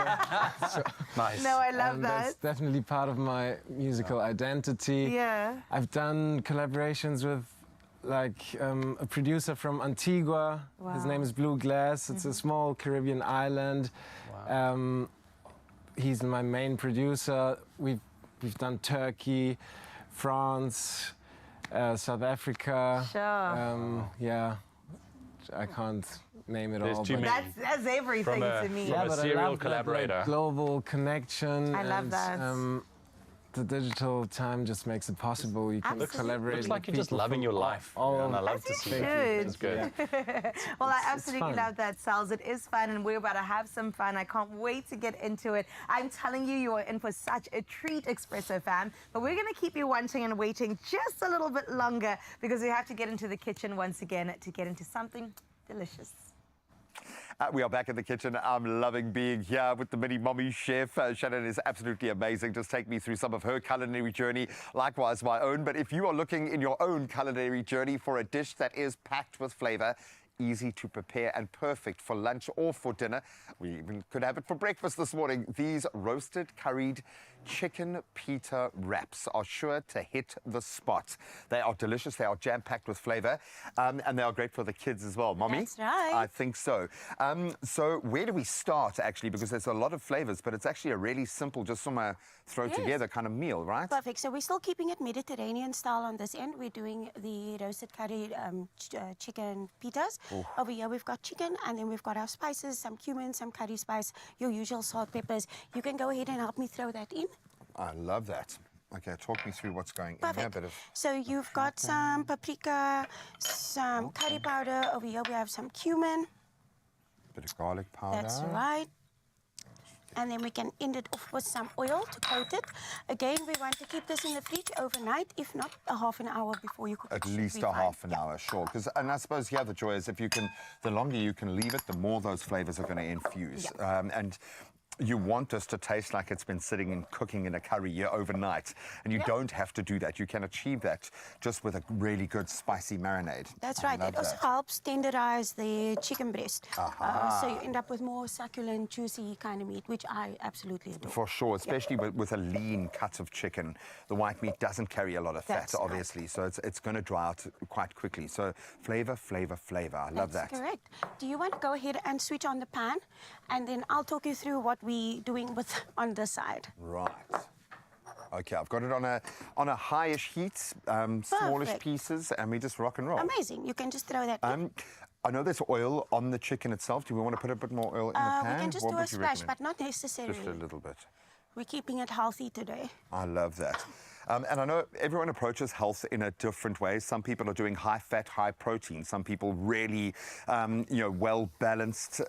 Speaker 16: So,
Speaker 2: Nice.
Speaker 3: No, I love
Speaker 16: that's
Speaker 3: that.
Speaker 16: definitely part of my musical identity.
Speaker 3: Yeah.
Speaker 16: I've done collaborations with a producer from Antigua. His
Speaker 3: Wow.
Speaker 16: name is Blue Glass. It's a small Caribbean island. He's my main producer. We've done Turkey, France, South Africa.
Speaker 3: Sure.
Speaker 16: Yeah, I can't name it
Speaker 2: There's
Speaker 16: all.
Speaker 2: too
Speaker 16: but-
Speaker 2: many.
Speaker 3: That's everything to me.
Speaker 2: From a
Speaker 16: but I
Speaker 2: serial
Speaker 16: love that,
Speaker 2: collaborator.
Speaker 16: global connection.
Speaker 3: I love
Speaker 16: and,
Speaker 3: that.
Speaker 16: The digital time just makes it possible. You can
Speaker 3: Absolutely.
Speaker 16: collaborate.
Speaker 2: Looks like
Speaker 16: with
Speaker 2: you're just
Speaker 16: people
Speaker 2: loving
Speaker 16: from
Speaker 2: your life.
Speaker 16: all
Speaker 2: and I
Speaker 16: over.
Speaker 2: love to see
Speaker 3: you
Speaker 2: it. It's good.
Speaker 3: Well, I
Speaker 16: it's
Speaker 3: absolutely
Speaker 16: fun.
Speaker 3: love that, Salz. It is fun, and we're about to have some fun. I can't wait to get into it. I'm telling you, you are in for such a treat, Expresso fam. But we're going to keep you wanting and waiting just a little bit longer because we have to get into the kitchen once again to get into something delicious.
Speaker 1: We are back in the kitchen. I'm loving being here with the mini mommy chef. Shannon is absolutely amazing. Just take me through some of her culinary journey, likewise my own. But if you are looking in your own culinary journey for a dish that is packed with flavor, easy to prepare and perfect for lunch or for dinner, we even could have it for breakfast this morning. These roasted curried chicken pita wraps are sure to hit the spot. They are delicious. They are jam-packed with flavor, and they are great for the kids as well. Mommy?
Speaker 9: That's right.
Speaker 1: I think so. So where do we start, actually? Because there's a lot of flavors, but it's actually a really simple, just from a throw-together kind of meal, right?
Speaker 9: Perfect. So we're still keeping it Mediterranean style on this end. We're doing the roasted curry chicken pitas. Over here we've got chicken, and then we've got our spices, some cumin, some curry spice, your usual salt, peppers. You can go ahead and help me throw that in.
Speaker 1: I love that. Okay, talk me through what's going in
Speaker 9: Perfect.
Speaker 1: here. A bit of
Speaker 9: So you've got some paprika, some curry powder. Over here we have some cumin.
Speaker 1: garlic powder.
Speaker 9: That's right. And then we can end it off with some oil to coat it. Again, we want to keep this in the fridge overnight, if not a half an hour before you cook it.
Speaker 1: At
Speaker 9: should
Speaker 1: least
Speaker 9: be
Speaker 1: a
Speaker 9: fine.
Speaker 1: half an hour, sure. And I suppose, yeah, the joy is if you can, the longer you can leave it, the more those flavors are going to infuse. And you want this to taste like it's been sitting and cooking in a curry here overnight. And you don't have to do that. You can achieve that just with a really good spicy marinade.
Speaker 9: That's
Speaker 1: I
Speaker 9: right.
Speaker 1: love
Speaker 9: It also
Speaker 1: that.
Speaker 9: helps tenderize the chicken breast.
Speaker 1: Aha.
Speaker 9: So you end up with more succulent, juicy kind of meat, which I absolutely adore.
Speaker 1: For sure, especially with a lean cut of chicken. The white meat doesn't carry a lot of fat,
Speaker 9: That's right.
Speaker 1: obviously, so it's going to dry out quite quickly. So flavor, flavor, flavor. I love that.
Speaker 9: That's correct. Do you want to go ahead and switch on the pan? And then I'll talk you through what we're doing with on this side.
Speaker 1: Right. Okay, I've got it on a highish heat, smallish
Speaker 9: Perfect.
Speaker 1: pieces, and we just rock and roll.
Speaker 9: Amazing. You can just throw that in.
Speaker 1: I know there's oil on the chicken itself. Do we want to put a bit more oil in the pan?
Speaker 9: We can just
Speaker 1: What
Speaker 9: do a
Speaker 1: would you
Speaker 9: splash,
Speaker 1: recommend?
Speaker 9: but not necessarily.
Speaker 1: Just a little bit.
Speaker 9: We're keeping it healthy today.
Speaker 1: I love that. And I know everyone approaches health in a different way. Some people are doing high fat, high protein. Some people really, well balanced.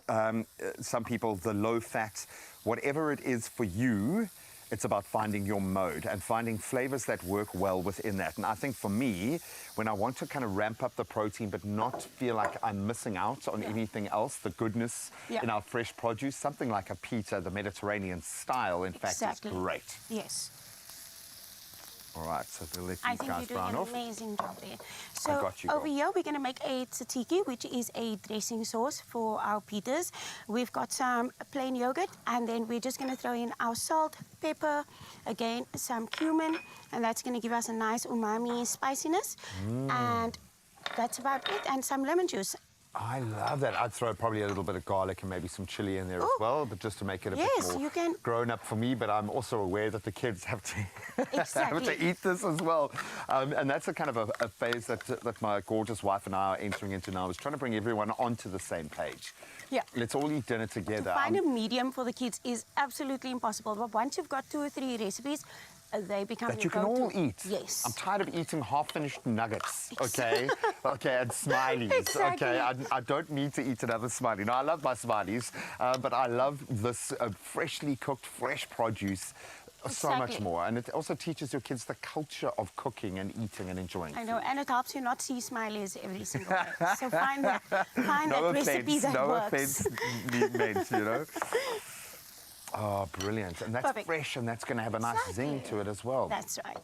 Speaker 1: Some people the low fat. Whatever it is for you, it's about finding your mode and finding flavors that work well within that. And I think for me, when I want to kind of ramp up the protein but not feel like I'm missing out on anything else, the goodness in our fresh produce, something like a pita, the Mediterranean style, in fact, is great.
Speaker 9: Yes.
Speaker 1: All right, so we'll let
Speaker 9: I
Speaker 1: these
Speaker 9: think
Speaker 1: guys
Speaker 9: you're doing
Speaker 1: brown
Speaker 9: an
Speaker 1: off.
Speaker 9: amazing job there.
Speaker 1: I
Speaker 9: So
Speaker 1: got you,
Speaker 9: over
Speaker 1: girl.
Speaker 9: here, we're going to make a tzatziki, which is a dressing sauce for our pitas. We've got some plain yogurt, and then we're just going to throw in our salt, pepper, again, some cumin, and that's going to give us a nice umami spiciness. And that's about it, and some lemon juice.
Speaker 1: I love that. I'd throw probably a little bit of garlic and maybe some chili in there as well, but just to make it a bit
Speaker 9: Yes,
Speaker 1: more
Speaker 9: you can.
Speaker 1: grown up for me. But I'm also aware that the kids have to,
Speaker 9: Exactly.
Speaker 1: have to eat this as well. And that's a kind of a phase that my gorgeous wife and I are entering into now, is trying to bring everyone onto the same page.
Speaker 9: Yeah.
Speaker 1: Let's all eat dinner together.
Speaker 9: To find a medium for the kids is absolutely impossible. But once you've got 2 or 3 recipes, they become
Speaker 1: that
Speaker 9: your
Speaker 1: you can
Speaker 9: go-to.
Speaker 1: all eat.
Speaker 9: Yes.
Speaker 1: I'm tired of eating half-finished nuggets, okay? Okay, and smileys,
Speaker 9: Exactly.
Speaker 1: okay? I don't need to eat another smiley. Now, I love my smileys, but I love this freshly cooked, fresh produce so much
Speaker 9: Exactly.
Speaker 1: more. And it also teaches your kids the culture of cooking and eating and enjoying
Speaker 9: I know,
Speaker 1: food.
Speaker 9: and it helps you not see smileys every single day. So find that
Speaker 1: No
Speaker 9: recipe
Speaker 1: offense,
Speaker 9: that
Speaker 1: no
Speaker 9: works.
Speaker 1: offense meant, you know? Oh, brilliant. And that's
Speaker 9: Perfect.
Speaker 1: fresh, and that's going to have a nice zing to it as well.
Speaker 9: That's right.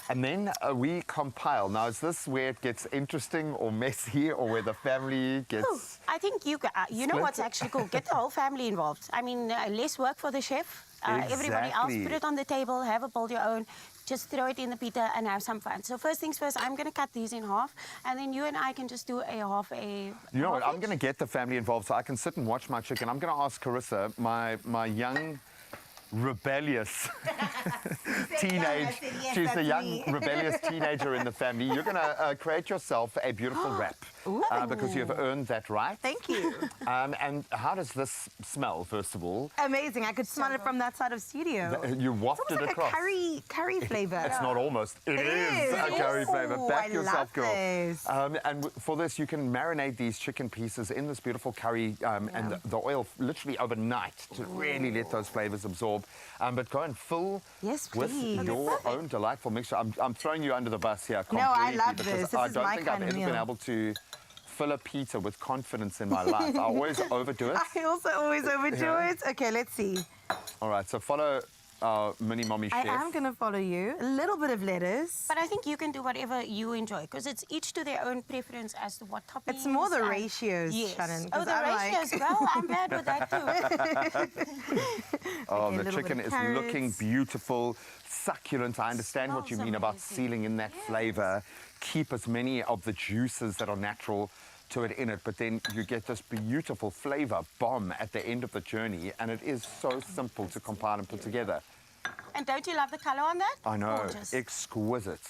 Speaker 1: And then we compile. Now, is this where it gets interesting or messy, or where the family gets...
Speaker 9: Oh, I think you know
Speaker 1: split?
Speaker 9: what's actually cool. Get the whole family involved. I mean, less work for the chef. Everybody else,
Speaker 1: Exactly.
Speaker 9: put it on the table, have a build your own. Just throw it in the pita and have some fun. So first things first, I'm going to cut these in half, and then you and I can just do a half a...
Speaker 1: You know what?
Speaker 9: half
Speaker 1: I'm going to get the family involved so I can sit and watch my chicken. I'm going to ask Carissa, my young, rebellious teenage... She's the young, rebellious teenager in the family. You're going to create yourself a beautiful wrap because you've earned that right.
Speaker 3: Thank you.
Speaker 1: And how does this smell, first of all?
Speaker 3: Amazing. I could smell it from that side of studio.
Speaker 1: You wafted
Speaker 3: It's like
Speaker 1: across.
Speaker 3: a curry flavor.
Speaker 1: It's not almost. It is a curry flavor.
Speaker 3: Ooh,
Speaker 1: Back
Speaker 3: I
Speaker 1: yourself,
Speaker 3: love
Speaker 1: girl.
Speaker 3: this.
Speaker 1: And for this, you can marinate these chicken pieces in this beautiful curry and the oil literally overnight to really let those flavors absorb. But go and fill
Speaker 3: Yes,
Speaker 1: with
Speaker 3: please.
Speaker 1: your own delightful mixture. I'm throwing you under the bus here completely.
Speaker 3: No, I love
Speaker 1: because
Speaker 3: this. This
Speaker 1: I
Speaker 3: is
Speaker 1: don't
Speaker 3: my
Speaker 1: think
Speaker 3: kind
Speaker 1: I've
Speaker 3: of
Speaker 1: ever been
Speaker 3: meal.
Speaker 1: able to fill a pita with confidence in my life. I always overdo it.
Speaker 3: I also always overdo
Speaker 1: Yeah.
Speaker 3: it. Okay, let's see.
Speaker 1: All right, so follow our mini mommy
Speaker 3: I
Speaker 1: chef.
Speaker 3: am going to follow you. A little bit of lettuce.
Speaker 9: But I think you can do whatever you enjoy, because it's each to their own preference as to what toppings.
Speaker 3: It's more the
Speaker 9: and-
Speaker 3: ratios,
Speaker 9: yes.
Speaker 3: Shannon.
Speaker 9: Oh,
Speaker 3: 'cause
Speaker 9: the
Speaker 3: I'm
Speaker 9: ratios.
Speaker 3: like-
Speaker 9: Well, I'm bad with that too.
Speaker 1: Oh,
Speaker 3: Okay, a
Speaker 1: the
Speaker 3: little bit
Speaker 1: chicken
Speaker 3: of
Speaker 1: is
Speaker 3: carrots.
Speaker 1: looking beautiful, succulent. I understand what you
Speaker 9: Smells
Speaker 1: mean about
Speaker 9: amazing.
Speaker 1: sealing in that flavor. Keep as many of the juices that are natural to it in it, but then you get this beautiful flavor bomb at the end of the journey, and it is so simple to compile and put together.
Speaker 9: And don't you love the color on that?
Speaker 1: I know,
Speaker 9: Gorgeous.
Speaker 1: exquisite.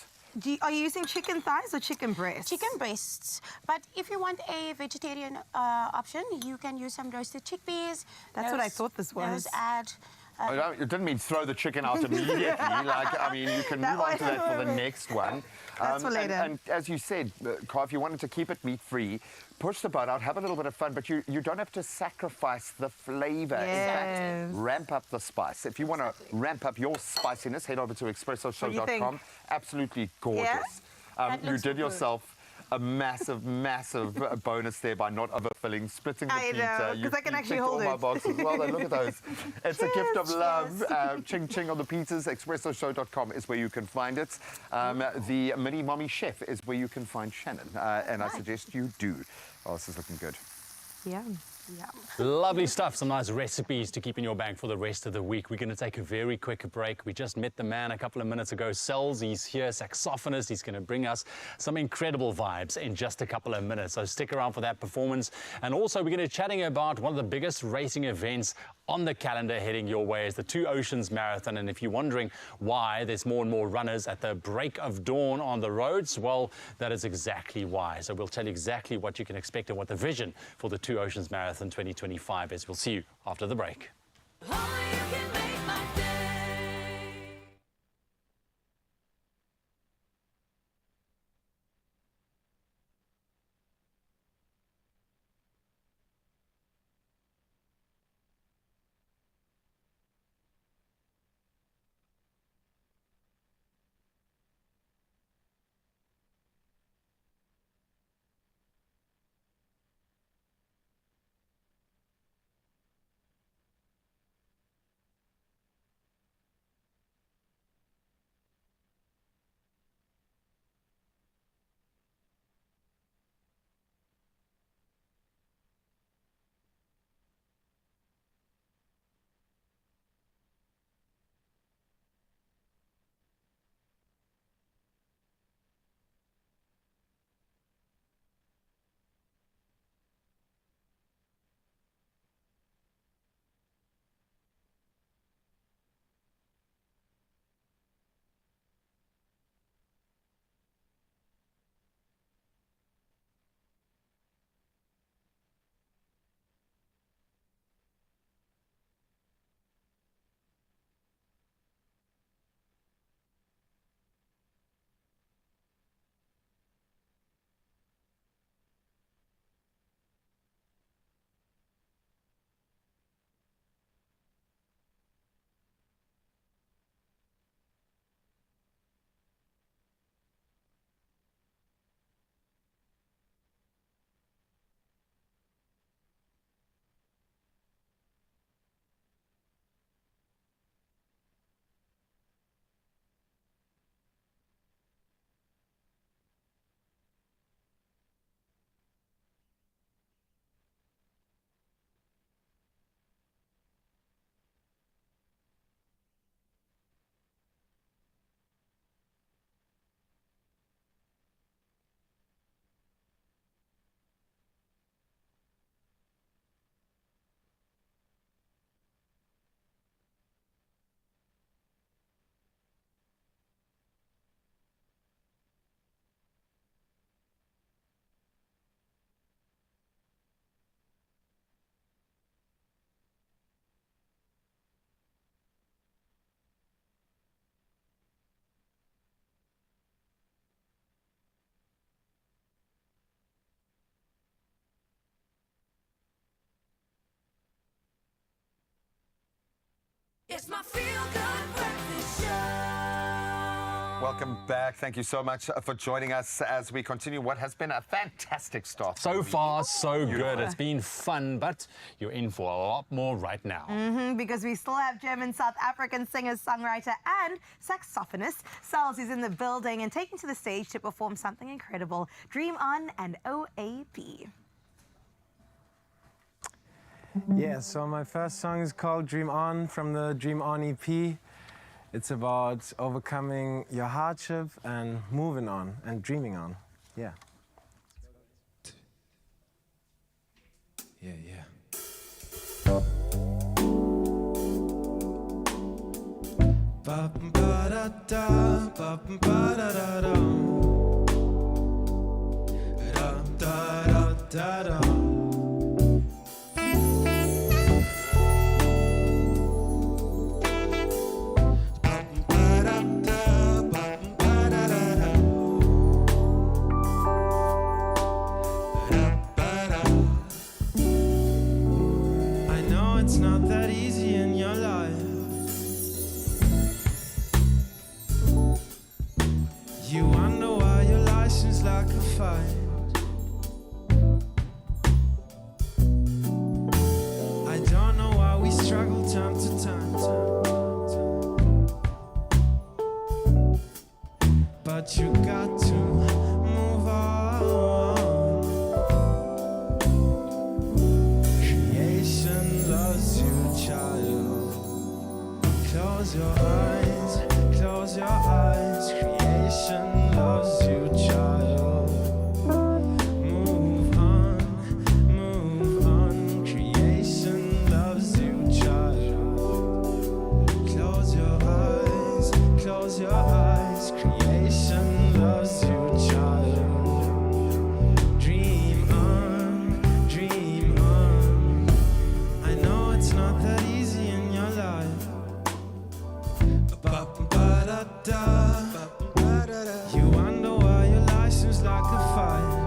Speaker 3: Are you using chicken thighs or chicken breasts?
Speaker 9: Chicken breasts. But if you want a vegetarian option, you can use some roasted chickpeas.
Speaker 3: That's what I thought this was.
Speaker 9: Those add...
Speaker 1: It didn't mean throw the chicken out immediately. Like, I mean, you can
Speaker 3: That
Speaker 1: move on to
Speaker 3: one.
Speaker 1: that for the next one.
Speaker 3: That's for later.
Speaker 1: And as you said, Kai, if you wanted to keep it meat-free, push the boat out, have a little bit of fun, but you don't have to sacrifice the flavor. In
Speaker 3: Yes.
Speaker 1: fact, ramp up the spice. If you want to ramp up your spiciness, head over to expressoshow.com. Absolutely gorgeous.
Speaker 9: That
Speaker 1: You
Speaker 9: looks
Speaker 1: did
Speaker 9: good.
Speaker 1: yourself a massive, massive bonus there by not overfilling, splitting the
Speaker 3: I
Speaker 1: pizza.
Speaker 3: know, 'cause
Speaker 1: You-
Speaker 3: I can
Speaker 1: you
Speaker 3: actually
Speaker 1: ticked
Speaker 3: hold
Speaker 1: all my
Speaker 3: it.
Speaker 1: boxes. Well done, look at those. It's a gift of
Speaker 3: Cheers,
Speaker 1: love. Ching ching on the pizzas. Expressoshow.com is where you can find it. The Mini Mommy Chef is where you can find Shannon, and I suggest you do. Oh, this is looking good.
Speaker 3: Yeah.
Speaker 2: Lovely stuff. Some nice recipes to keep in your bag for the rest of the week. We're going to take a very quick break. We just met the man a couple of minutes ago, Sells. He's here, saxophonist. He's going to bring us some incredible vibes in just a couple of minutes. So stick around for that performance. And also, we're going to be chatting about one of the biggest racing events on the calendar heading your way is the Two Oceans Marathon. And if you're wondering why there's more and more runners at the break of dawn on the roads, well, that is exactly why. So we'll tell you exactly what you can expect and what the vision for the Two Oceans Marathon 2025 is. We'll see you after the break.
Speaker 4: It's my feel-good breakfast show.
Speaker 1: Welcome back. Thank you so much for joining us as we continue what has been a fantastic start.
Speaker 2: So far, so good. It's been fun, but you're in for a lot more right now.
Speaker 3: Because we still have German South African singer, songwriter, and saxophonist Sals is in the building and taking to the stage to perform something incredible. Dream On and OAP.
Speaker 16: Yeah, so my first song is called Dream On from the Dream On EP. It's about overcoming your hardship and moving on and dreaming on. Yeah. I know it's not that easy in your life. You wonder why your license like a fight. I don't know why we struggle time to time. But you got to move on. Creation loves you, child. Close your eyes, close your eyes. Creation loves you, child. Move on, move on. Creation loves you, child. Close your eyes, close your eyes. Creation loves you, child. Dream on, dream on. I know it's not that easy in your life. You wonder why your license like a fire.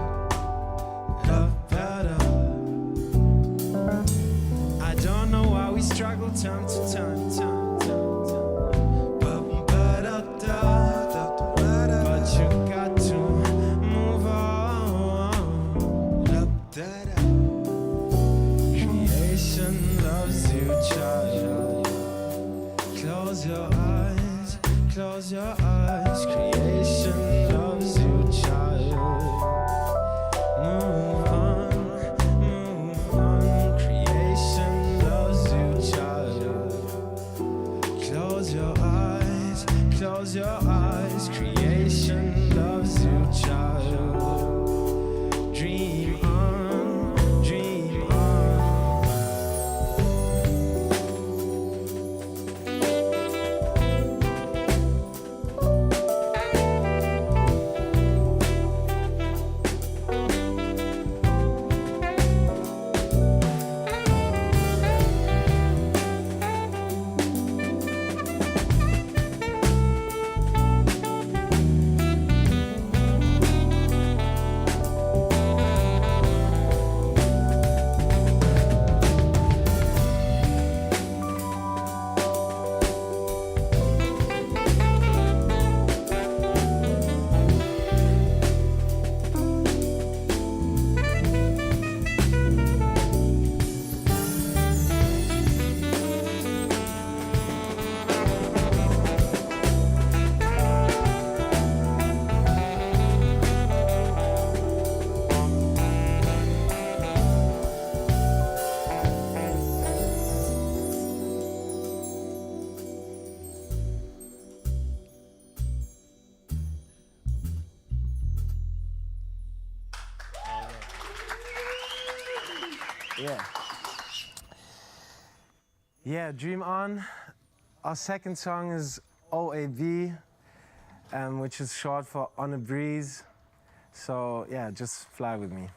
Speaker 16: I don't know why we struggle time to time. But you got to move on. Creation loves you, child. Close your eyes, close your eyes. Creation loves you, child. Move on. Creation loves you, child. Close your eyes, close your eyes. Creation loves you, child. Dream on, dream on. Yeah, Dream On. Our second song is OAV, which is short for On a Breeze. So yeah, just fly with me.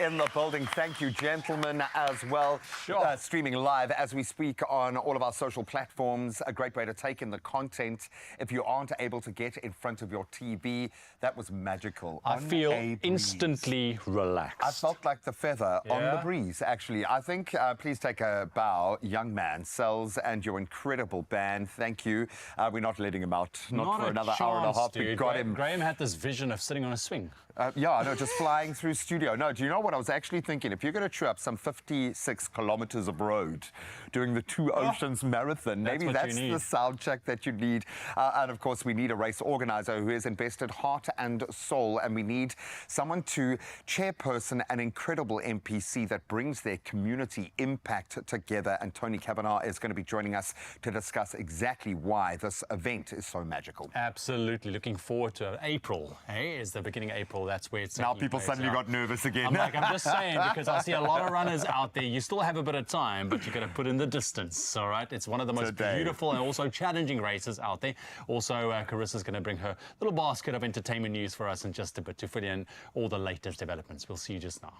Speaker 1: in the building. Thank you, gentlemen, as well.
Speaker 2: Sure.
Speaker 1: Streaming live as we speak on all of our social platforms. A great way to take in the content. If you aren't able to get in front of your TV, that was magical.
Speaker 2: I
Speaker 1: On
Speaker 2: feel
Speaker 1: a breeze.
Speaker 2: instantly relaxed.
Speaker 1: I felt like the feather on the
Speaker 2: Yeah?
Speaker 1: breeze, actually. I think, please take a bow, young man, Cells, and your incredible band. Thank you. We're not letting him out. Not for
Speaker 2: a
Speaker 1: another
Speaker 2: chance,
Speaker 1: hour and a half.
Speaker 2: Dude.
Speaker 1: We got him.
Speaker 2: Graham had this vision of sitting on a swing.
Speaker 1: Yeah, no, just flying through studio. No, do you know what I was actually thinking? If you're going to chew up some 56 kilometers of road doing the Two Oceans Marathon,
Speaker 2: That's
Speaker 1: maybe
Speaker 2: what you
Speaker 1: that's
Speaker 2: need.
Speaker 1: the sound check that you need. And of course, we need a race organizer who has invested heart and soul, and we need someone to chairperson an incredible NPC that brings their community impact together. And Tony Kavanagh is going to be joining us to discuss exactly why this event is so magical.
Speaker 2: Absolutely. Looking forward to it. April, hey, is the beginning of April. That's where it's
Speaker 1: Now
Speaker 2: taking
Speaker 1: people
Speaker 2: place
Speaker 1: suddenly
Speaker 2: now.
Speaker 1: got nervous again.
Speaker 2: I'm just saying, because I see a lot of runners out there. You still have a bit of time, but you've got to put in the distance, all right? It's one of the most beautiful and also challenging races out there. Also, Carissa's going to bring her little basket of entertainment news for us in just a bit to fill in all the latest developments. We'll see you just now.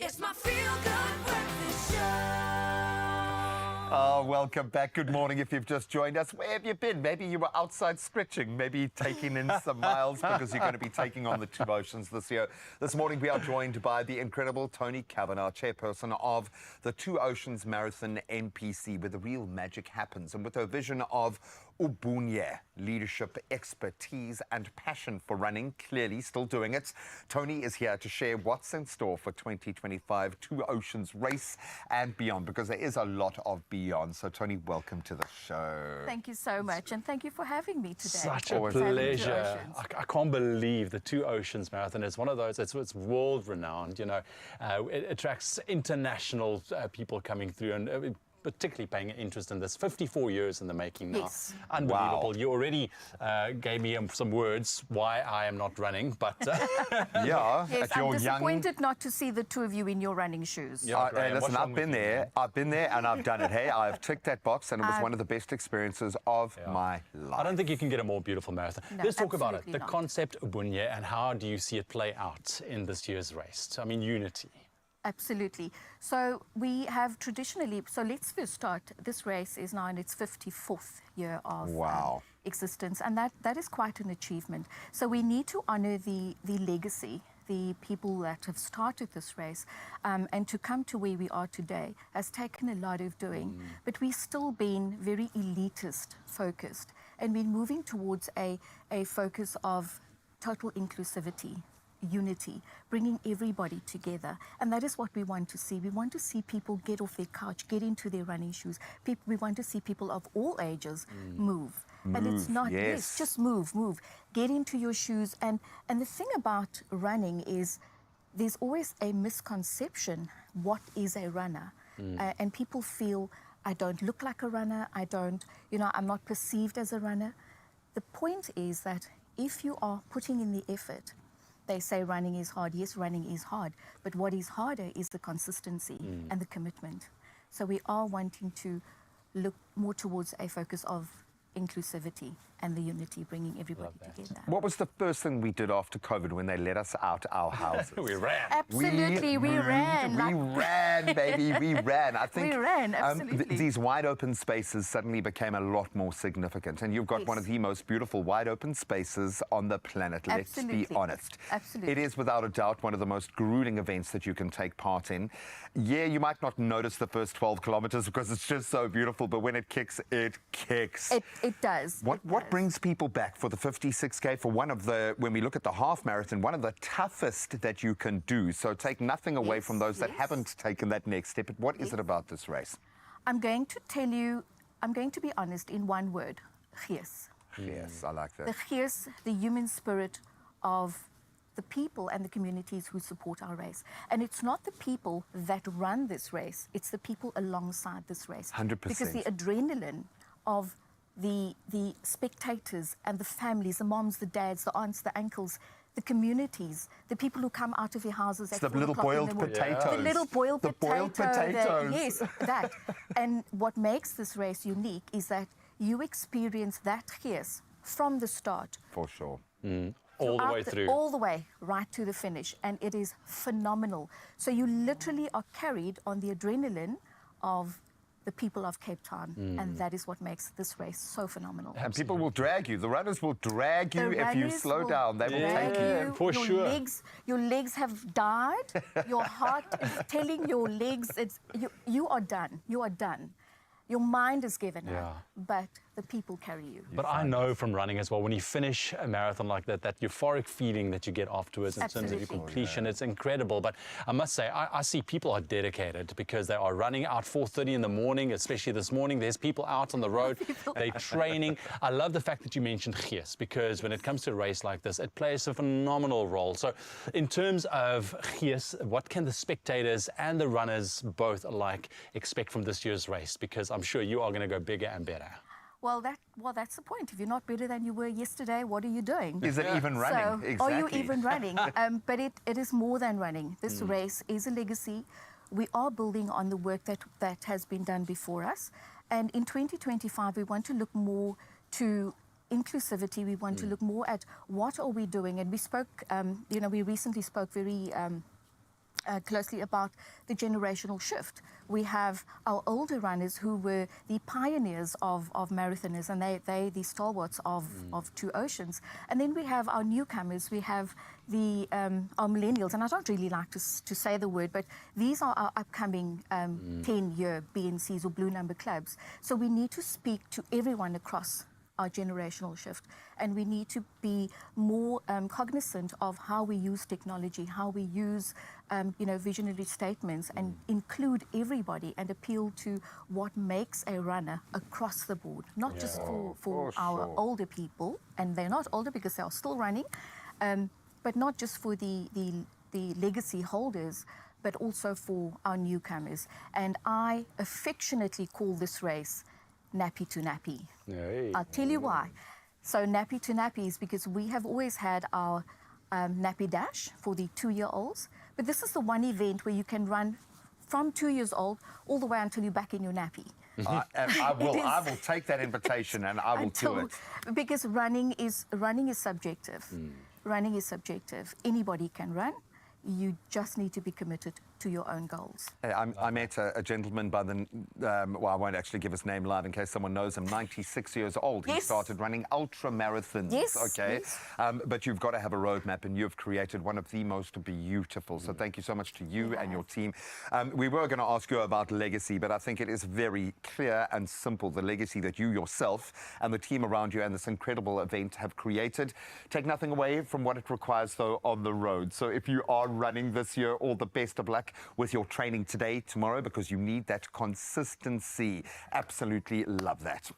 Speaker 4: It's my feel-good breakfast show.
Speaker 1: Oh, welcome back. Good morning if you've just joined us. Where have you been? Maybe you were outside scritching, maybe taking in some miles because you're going to be taking on the Two Oceans this year. This morning we are joined by the incredible Tony Kavanagh, chairperson of the Two Oceans Marathon NPC, where the real magic happens, and with a vision of ubunye, leadership, expertise and passion for running, clearly still doing it. Tony is here to share what's in store for 2025 Two Oceans race and beyond, because there is a lot of beyond. So Tony, welcome to the show.
Speaker 17: Thank you so much, and thank you for having me today.
Speaker 2: Such a pleasure. I can't believe the Two Oceans Marathon is one of those, it's world renowned, you know. It attracts international people coming through, and particularly paying interest in this. 54 years in the making now.
Speaker 17: Yes.
Speaker 2: Unbelievable.
Speaker 1: Wow.
Speaker 2: You already gave me some words why I am not running, but
Speaker 1: yeah,
Speaker 17: Yes,
Speaker 1: at
Speaker 17: I'm
Speaker 1: your
Speaker 17: disappointed not to see the two of you in your running shoes.
Speaker 2: Yeah,
Speaker 1: hey, listen, I've been there and I've done it. Hey, I've ticked that box, and it was one of the best experiences of my life.
Speaker 2: I don't think you can get a more beautiful marathon.
Speaker 17: No,
Speaker 2: Let's talk about it.
Speaker 17: absolutely
Speaker 2: The
Speaker 17: not.
Speaker 2: concept ubunye, and how do you see it play out in this year's race? I mean, unity.
Speaker 17: Absolutely. So we have traditionally, so let's first start. This race is now in its 54th year of existence, and that is quite an achievement. So we need to honor the legacy, the people that have started this race, and to come to where we are today has taken a lot of doing. But we've still been very elitist focused, and we're moving towards a focus of total inclusivity unity, bringing everybody together. And that is what we want to see. We want to see people get off their couch, get into their running shoes. We want to see people of all ages move. And it's not,
Speaker 1: yes.
Speaker 17: just move. Get into your shoes. And the thing about running is there's always a misconception, what is a runner? And people feel, I don't look like a runner, I'm not perceived as a runner. The point is that if you are putting in the effort, they say running is hard. Yes, running is hard. But what is harder is the consistency and the commitment. So we are wanting to look more towards a focus of inclusivity and the unity, bringing everybody together.
Speaker 1: What was the first thing we did after COVID when they let us out our houses?
Speaker 2: We ran.
Speaker 17: Absolutely, we ran.
Speaker 1: We ran, baby, we ran. I think
Speaker 17: we ran, absolutely.
Speaker 1: These wide open spaces suddenly became a lot more significant. And you've got one of the most beautiful wide open spaces on the planet, let's be honest.
Speaker 17: Absolutely.
Speaker 1: It is without a doubt one of the most grueling events that you can take part in. Yeah, you might not notice the first 12 kilometers because it's just so beautiful, but when it kicks, it kicks.
Speaker 17: It does.
Speaker 1: What brings people back for the 56K, for one of the, when we look at the half marathon, one of the toughest that you can do? So take nothing away from those that haven't taken that next step. But what is it about this race?
Speaker 17: I'm going to tell you, I'm going to be honest in one word, gees.
Speaker 1: Yes, I like that.
Speaker 17: The gees, the human spirit of the people and the communities who support our race. And it's not the people that run this race, it's the people alongside this race.
Speaker 1: 100%.
Speaker 17: Because the adrenaline of the spectators and the families, the moms, the dads, the aunts, the uncles, the communities, the people who come out of their houses at 4
Speaker 1: little
Speaker 17: o'clock in
Speaker 1: boiled
Speaker 17: the morning.
Speaker 1: potatoes.
Speaker 17: The little boiled
Speaker 1: The boiled potatoes.
Speaker 17: Yes, that. And what makes this race unique is that you experience that gees from the start.
Speaker 1: For sure.
Speaker 2: All the way through.
Speaker 17: All the way right to the finish. And it is phenomenal. So you literally are carried on the adrenaline of the people of Cape Town. And that is what makes this race so phenomenal.
Speaker 1: And people will drag you. The runners will drag you if you slow down. They will take you.
Speaker 2: For sure.
Speaker 17: Your legs have died. Your heart is telling your legs, you are done. You are done. Your mind is given up, but the people carry you.
Speaker 2: But I know from running as well, when you finish a marathon like that, that euphoric feeling that you get afterwards in terms of your completion, it's incredible. But I must say, I see people are dedicated because they are running out 4:30 in the morning, especially this morning. There's people out on the road, they're training. I love the fact that you mentioned gees, because when it comes to a race like this, it plays a phenomenal role. So in terms of gees, what can the spectators and the runners both alike expect from this year's race? Because I'm sure you are going to go bigger and better.
Speaker 17: Well, that's the point. If you're not better than you were yesterday, what are you doing?
Speaker 1: Is it even running?
Speaker 17: So,
Speaker 1: exactly.
Speaker 17: Are you even running? But it is more than running. This race is a legacy. We are building on the work that has been done before us. And in 2025, we want to look more to inclusivity. We want to look more at what are we doing. And we spoke, we recently spoke very closely about the generational shift. We have our older runners who were the pioneers of marathoners, and they the stalwarts of two oceans. And then we have our newcomers. We have the our millennials, and I don't really like to say the word, but these are our upcoming 10-year BNCs or blue number clubs. So we need to speak to everyone across our generational shift, and we need to be more cognizant of how we use technology, how we use visionary statements, and include everybody and appeal to what makes a runner across the board, not just for our older people, and they're not older because they are still running, but not just for the legacy holders, but also for our newcomers. And I affectionately call this race nappy to nappy. I'll tell you why. So nappy to nappy is because we have always had our nappy dash for the 2-year-olds, but this is the one event where you can run from 2 years old all the way until you're back in your nappy.
Speaker 1: And I will take that invitation and I will do it.
Speaker 17: Because running is subjective. Running is subjective. Anybody can run. You just need to be committed to your own goals.
Speaker 1: I met a gentleman by the, well, I won't actually give his name live in case someone knows him, 96 years old. He started running ultra marathons. Okay. But you've got to have a roadmap, and you've created one of the most beautiful. So thank you so much to you and your team. We were going to ask you about legacy, but I think it is very clear and simple, the legacy that you yourself and the team around you and this incredible event have created. Take nothing away from what it requires, though, on the road. So if you are running this year, all the best of luck with your training today, tomorrow, because you need that consistency. Absolutely love that.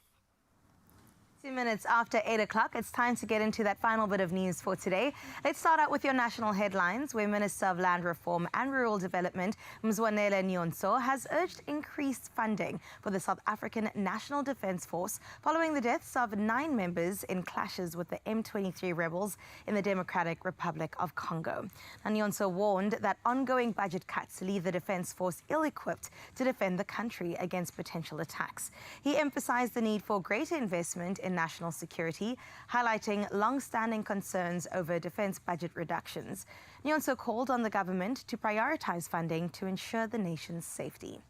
Speaker 3: 2 minutes after 8 o'clock, it's time to get into that final bit of news for today. Let's start out with your national headlines, where Minister of Land Reform and Rural Development, Mzwanele Nyonso, has urged increased funding for the South African National Defence Force following the deaths of 9 members in clashes with the M23 rebels in the Democratic Republic of Congo. Nyonso warned that ongoing budget cuts leave the Defence Force ill-equipped to defend the country against potential attacks. He emphasized the need for greater investment in national security, highlighting long-standing concerns over defense budget reductions. Nyonso called on the government to prioritize funding to ensure the nation's safety.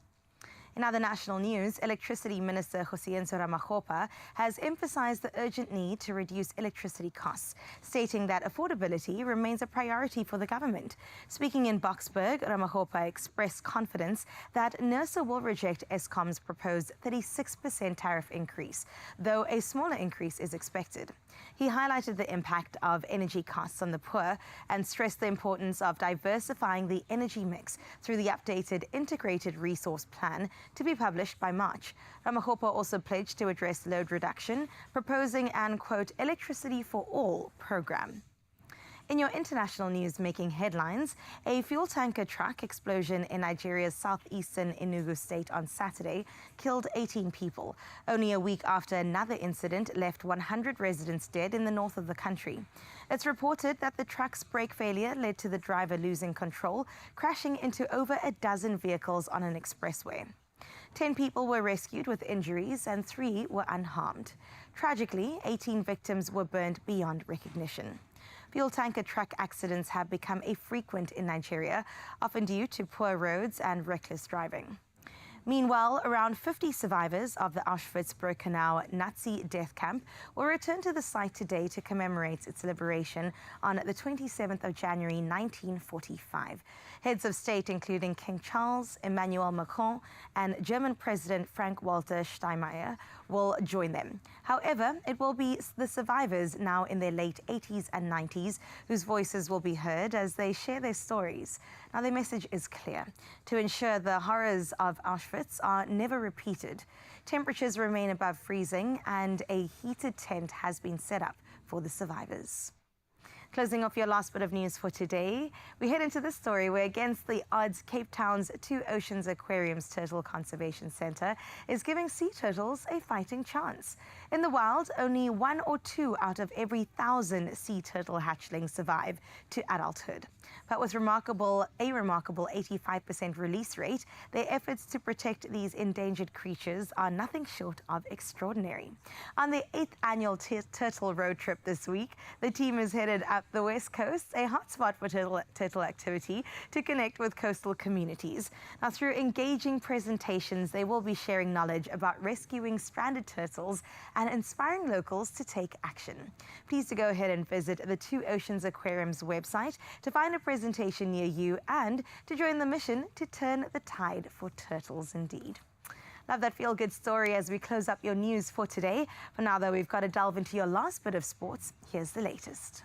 Speaker 3: In other national news, Electricity Minister Josienzo Ramokgopa has emphasized the urgent need to reduce electricity costs, stating that affordability remains a priority for the government. Speaking in Boksburg, Ramokgopa expressed confidence that NERSA will reject Eskom's proposed 36% tariff increase, though a smaller increase is expected. He highlighted the impact of energy costs on the poor and stressed the importance of diversifying the energy mix through the updated Integrated Resource Plan to be published by March. Ramokgopa also pledged to address load reduction, proposing an, quote, electricity for all program. In your international news making headlines, a fuel tanker truck explosion in Nigeria's southeastern Enugu state on Saturday killed 18 people, only a week after another incident left 100 residents dead in the north of the country. It's reported that the truck's brake failure led to the driver losing control, crashing into over a dozen vehicles on an expressway. 10 people were rescued with injuries and 3 were unharmed. Tragically, 18 victims were burned beyond recognition. Fuel tanker truck accidents have become a frequent in Nigeria, often due to poor roads and reckless driving. Meanwhile, around 50 survivors of the Auschwitz-Birkenau Nazi death camp will return to the site today to commemorate its liberation on the 27th of January 1945. Heads of state, including King Charles, Emmanuel Macron, and German President Frank-Walter Steinmeier, will join them. However, it will be the survivors now in their late 80s and 90s whose voices will be heard as they share their stories. Now, their message is clear: to ensure the horrors of Auschwitz are never repeated. Temperatures remain above freezing, and a heated tent has been set up for the survivors. Closing off your last bit of news for today, we head into this story where, against the odds, Cape Town's Two Oceans Aquarium's Turtle Conservation Centre is giving sea turtles a fighting chance. In the wild, only 1 or 2 out of every 1,000 sea turtle hatchlings survive to adulthood. But with a remarkable 85% release rate, their efforts to protect these endangered creatures are nothing short of extraordinary. On their 8th annual turtle road trip this week, the team is headed up the West Coast, a hotspot for turtle activity, to connect with coastal communities. Now, through engaging presentations, they will be sharing knowledge about rescuing stranded turtles and inspiring locals to take action. Please to go ahead and visit the Two Oceans Aquarium's website to find a presentation near you and to join the mission to turn the tide for turtles indeed. Love that feel-good story as we close up your news for today. For now, though, we've got to delve into your last bit of sports. Here's the latest.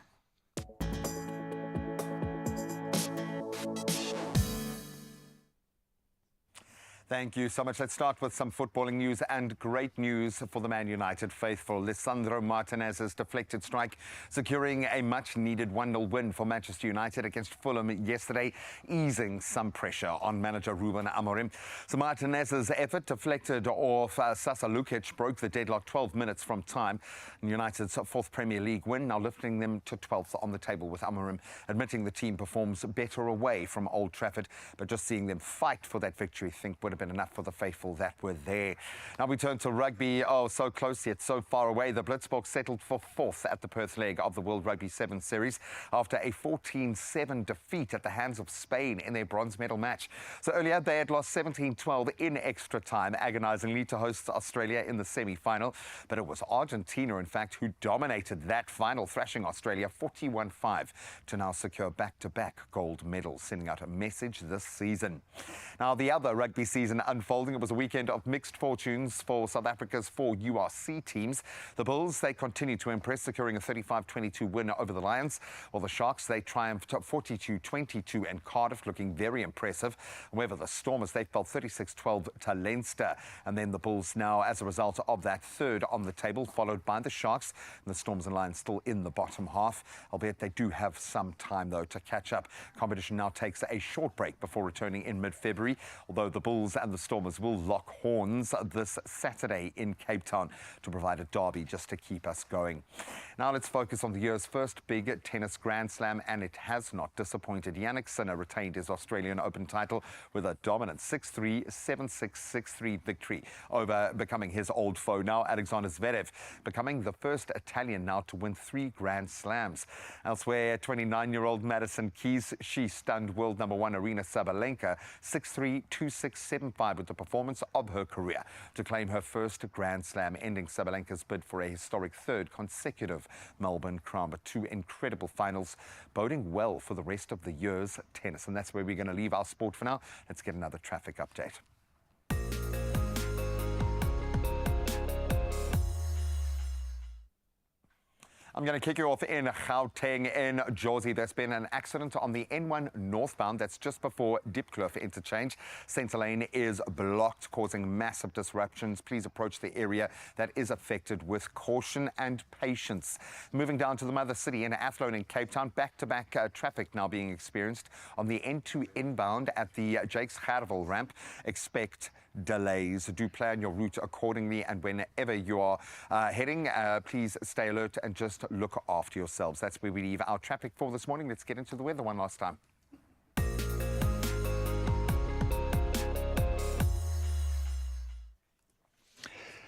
Speaker 1: Thank you so much. Let's start with some footballing news, and great news for the Man United faithful. Lisandro Martinez's deflected strike securing a much-needed 1-0 win for Manchester United against Fulham yesterday, easing some pressure on manager Ruben Amorim. So Martinez's effort deflected off Sasa Lukic broke the deadlock 12 minutes from time. United's 4th Premier League win, now lifting them to 12th on the table, with Amorim admitting the team performs better away from Old Trafford. But just seeing them fight for that victory, I think, would have have been enough for the faithful that were there. Now we turn to rugby. Oh, so close yet so far away. The Blitzboks settled for 4th at the Perth leg of the World Rugby 7 Series after a 14-7 defeat at the hands of Spain in their bronze medal match. So earlier they had lost 17-12 in extra time, agonisingly, to host Australia in the semi-final. But it was Argentina, in fact, who dominated that final, thrashing Australia 41-5 to now secure back-to-back gold medals, sending out a message this season. Now, the other rugby season unfolding, it was a weekend of mixed fortunes for South Africa's 4 URC teams. The Bulls, they continue to impress, securing a 35-22 win over the Lions, while the Sharks, they triumphed 42-22, and Cardiff looking very impressive. However, the Stormers, they fell 36-12 to Leinster, and then the Bulls now, as a result of that, third on the table, followed by the Sharks, and the Stormers and Lions still in the bottom half, albeit they do have some time, though, to catch up. Competition now takes a short break before returning in mid-February, although the Bulls and the Stormers will lock horns this Saturday in Cape Town to provide a derby just to keep us going. Now let's focus on the year's first big tennis Grand Slam, and it has not disappointed. Jannik Sinner retained his Australian Open title with a dominant 6-3, 7-6, 6-3 victory over becoming his old foe, now Alexander Zverev, becoming the first Italian now to win 3 Grand Slams. Elsewhere, 29-year-old Madison Keys, she stunned world number 1 Aryna Sabalenka 6-3, 2-6, 7-5 with the performance of her career to claim her first Grand Slam, ending Sabalenka's bid for a historic 3rd consecutive Melbourne crown. But 2 incredible finals boding well for the rest of the year's tennis. And that's where we're going to leave our sport for now. Let's get another traffic update. I'm going to kick you off in Gauteng in Jersey. There's been an accident on the N1 northbound. That's just before Diepkloof interchange. Centre lane is blocked, causing massive disruptions. Please approach the area that is affected with caution and patience. Moving down to the mother city in Athlone in Cape Town, back-to-back traffic now being experienced on the N2 inbound at the Jakes Gerwel ramp. Expect delays. Do plan your route accordingly, and whenever you are heading, please stay alert and just look after yourselves. That's where we leave our traffic for this morning. Let's get into the weather one last time.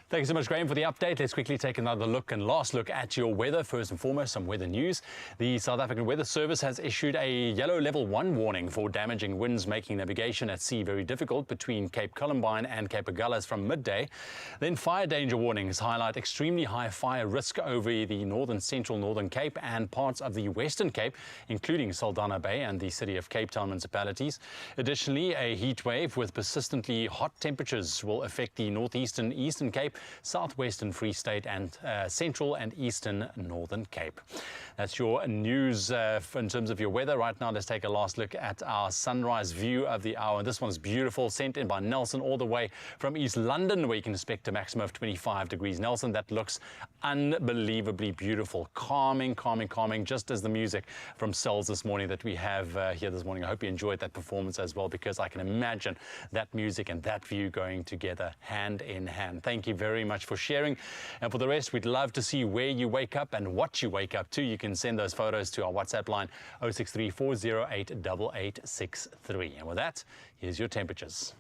Speaker 2: Thank you so much, Graham, for the update. Let's quickly take another look and last look at your weather. First and foremost, some weather news. The South African Weather Service has issued a yellow level 1 warning for damaging winds, making navigation at sea very difficult between Cape Columbine and Cape Agulhas from midday. Then fire danger warnings highlight extremely high fire risk over the central northern Cape and parts of the Western Cape, including Saldanha Bay and the City of Cape Town municipalities. Additionally, a heat wave with persistently hot temperatures will affect the northeastern Eastern Cape, southwestern Free State and central and eastern Northern Cape. That's your news in terms of your weather. Right now, let's take a last look at our sunrise view of the hour. And this one's beautiful, sent in by Nelson all the way from East London, where you can expect a maximum of 25 degrees. Nelson, that looks unbelievably beautiful. Calming, calming, calming, just as the music from Cells this morning that we have here this morning. I hope you enjoyed that performance as well, because I can imagine that music and that view going together hand in hand. Thank you very much for sharing. And for the rest, we'd love to see where you wake up and what you wake up to. You can send those photos to our WhatsApp line 063 408 8863. And with that, here's your temperatures.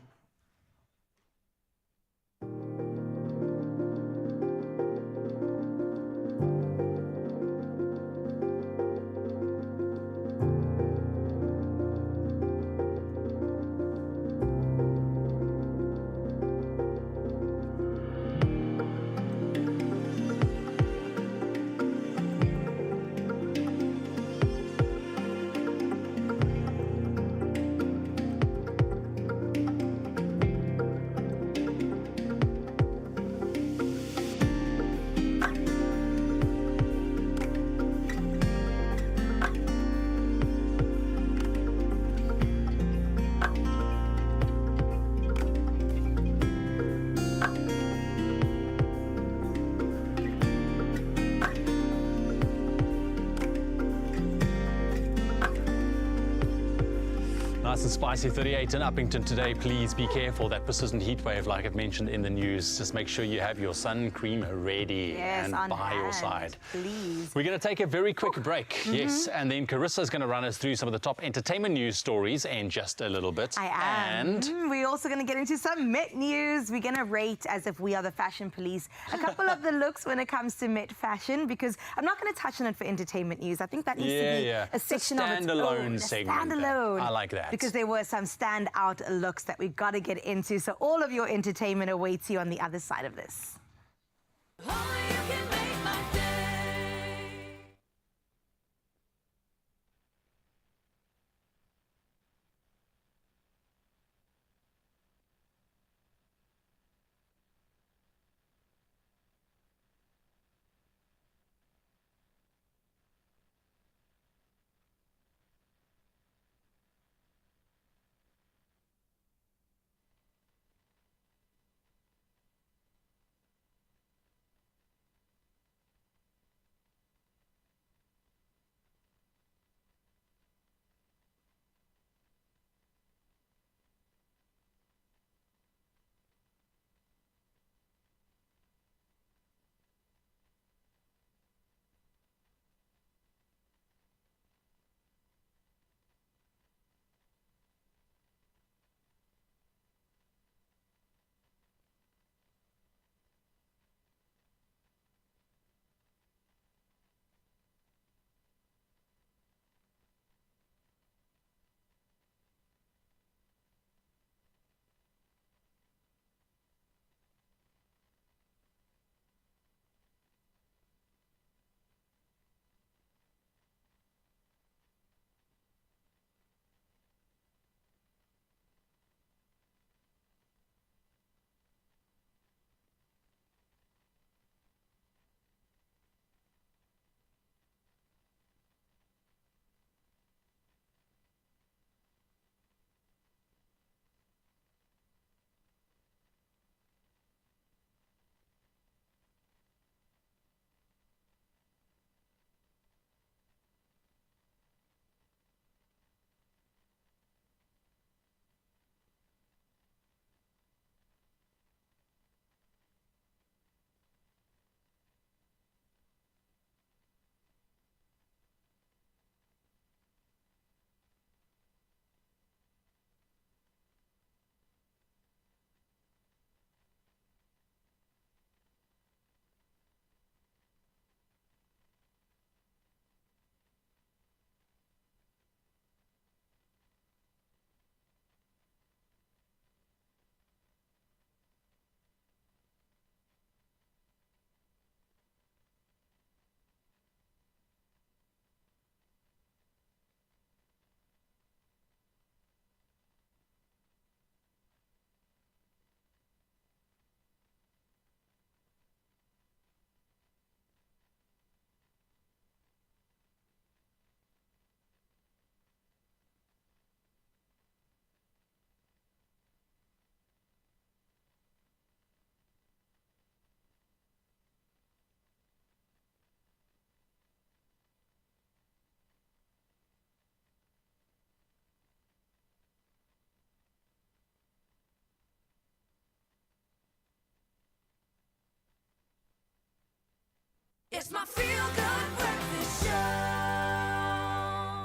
Speaker 2: Nice and spicy, 38 in Uppington today. Please be careful. That persistent heat wave, like I've mentioned in the news, just make sure you have your sun cream ready and by your side.
Speaker 3: Please.
Speaker 2: We're going to take a very quick break, yes, and then Carissa's going to run us through some of the top entertainment news stories in just a little bit.
Speaker 3: I am.
Speaker 2: And
Speaker 3: we're also going to get into some Met news. We're going to rate, as if we are the fashion police, a couple of the looks when it comes to Met fashion, because I'm not going to touch on it for entertainment news. I think that needs to be a section of its own.
Speaker 2: Standalone segment.
Speaker 3: Standalone.
Speaker 2: I like that.
Speaker 3: Because there were some standout looks that we've got to get into. So all of your entertainment awaits you on the other side of this.
Speaker 4: It's my feel-good breakfast show.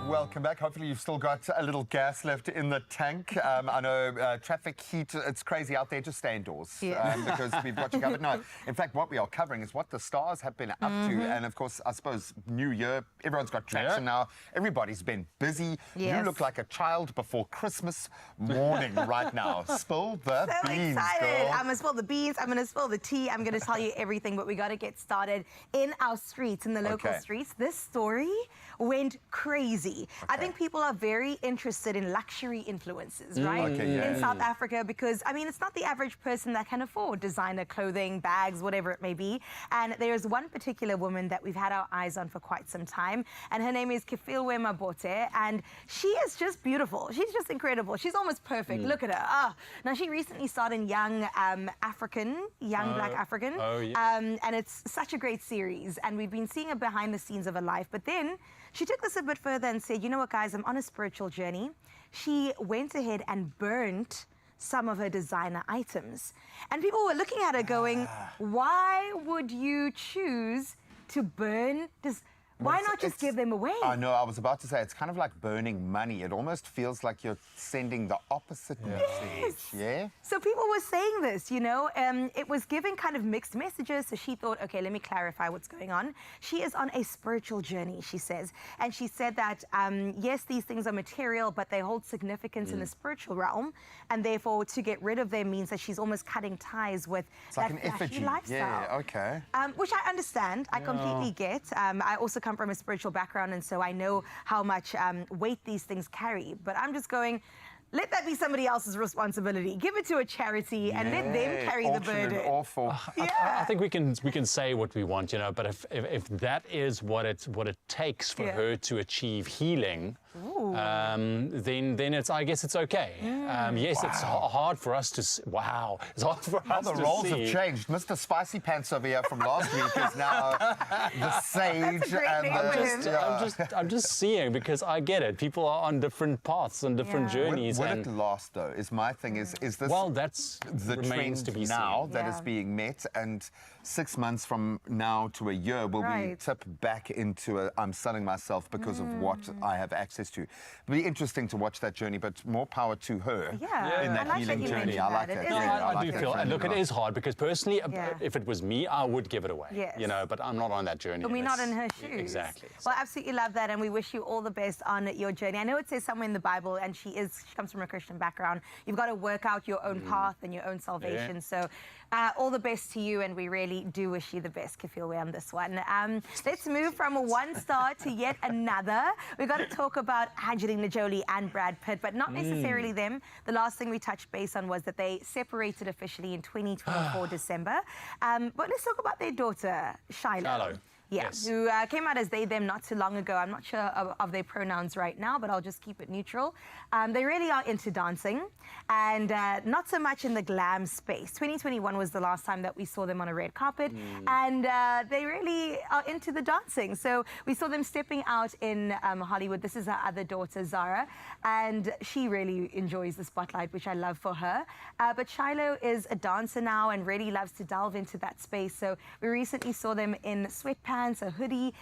Speaker 1: Welcome back. Hopefully you've still got a little gas left in the tank. I know traffic, heat, it's crazy out there. Just stay indoors because we've got you covered. No, in fact, what we are covering is what the stars have been up to. And, of course, I suppose New Year, everyone's got traction now. Everybody's been busy. You look like a child before Christmas morning right now. Spill the beans, girl.
Speaker 3: I'm going to spill the beans. I'm going to spill the tea. I'm going to tell you everything, but we got to get started in our streets, in the local streets. This story went crazy. I think people are very interested in luxury influences, right? In South Africa, because, I mean, it's not the average person that can afford designer clothing, bags, whatever it may be. And there's one particular woman that we've had our eyes on for quite some time, and her name is Kefilwe Mabote, and she is just beautiful. She's just incredible. She's almost perfect. Look at her. Now, she recently starred in Young Black African. And it's such a great series, and we've been seeing her behind the scenes of her life, but then she took this a bit further and said, you know what, guys, I'm on a spiritual journey. She went ahead and burnt some of her designer items. And people were looking at her going, why would you choose to burn this? Why not just give them away?
Speaker 1: I know, I was about to say, it's kind of like burning money. It almost feels like you're sending the opposite message. Yeah?
Speaker 3: So people were saying this, you know, it was giving kind of mixed messages. So she thought, okay, let me clarify what's going on. She is on a spiritual journey, she says. And she said that, yes, these things are material, but they hold significance in the spiritual realm. And therefore, to get rid of them means that she's almost cutting ties with
Speaker 1: It's like
Speaker 3: that
Speaker 1: an
Speaker 3: flashy
Speaker 1: effigy.
Speaker 3: lifestyle.
Speaker 1: Yeah, okay.
Speaker 3: Which I understand, I completely get. I also come from a spiritual background, and so I know how much weight these things carry. But I'm just going, let that be somebody else's responsibility. Give it to a charity and let them carry the burden.
Speaker 1: Awful.
Speaker 2: I think we can say what we want, you know, but if that is what it takes for her to achieve healing, then it's, I guess it's okay. Yes, it's hard for us to wow. It's hard for
Speaker 1: How
Speaker 2: us
Speaker 1: the
Speaker 2: to
Speaker 1: roles
Speaker 2: see.
Speaker 1: have changed. Mr. Spicy Pants over here from last week is now the sage.
Speaker 2: I'm just seeing, because I get it. People are on different paths and different journeys.
Speaker 1: Will it last, though, is my thing. Is this
Speaker 2: that's
Speaker 1: the
Speaker 2: remains
Speaker 1: trend
Speaker 2: to be
Speaker 1: now
Speaker 2: seen.
Speaker 1: that is being met? And 6 months from now to a year, will we tip back into I'm selling myself because of what I have access to? It'll be interesting to watch that journey, but more power to her in that healing journey. I like that.
Speaker 2: I do feel, look, it is hard, because personally, if it was me, I would give it away.
Speaker 3: Yes.
Speaker 2: You know, but I'm not on that journey.
Speaker 3: But we're not in her shoes.
Speaker 2: Exactly.
Speaker 3: Well, absolutely love that, and we wish you all the best on your journey. I know it says somewhere in the Bible, and she comes from a Christian background. You've got to work out your own path and your own salvation. So all the best to you, and we really do wish you the best, Kafilwe, on this one. Let's move from a one-star to yet another. We've got to talk about Angelina Jolie and Brad Pitt, but not necessarily them. The last thing we touched base on was that they separated officially in 2024 December. But let's talk about their daughter, Shiloh. Yeah,
Speaker 2: yes.
Speaker 3: Who came out as they, them not too long ago. I'm not sure of their pronouns right now, but I'll just keep it neutral. They really are into dancing, and not so much in the glam space. 2021 was the last time that we saw them on a red carpet, and they really are into the dancing. So we saw them stepping out in Hollywood. This is her other daughter, Zara, and she really enjoys the spotlight, which I love for her. But Shiloh is a dancer now and really loves to delve into that space. So we recently saw them in sweatpants, a hoodie,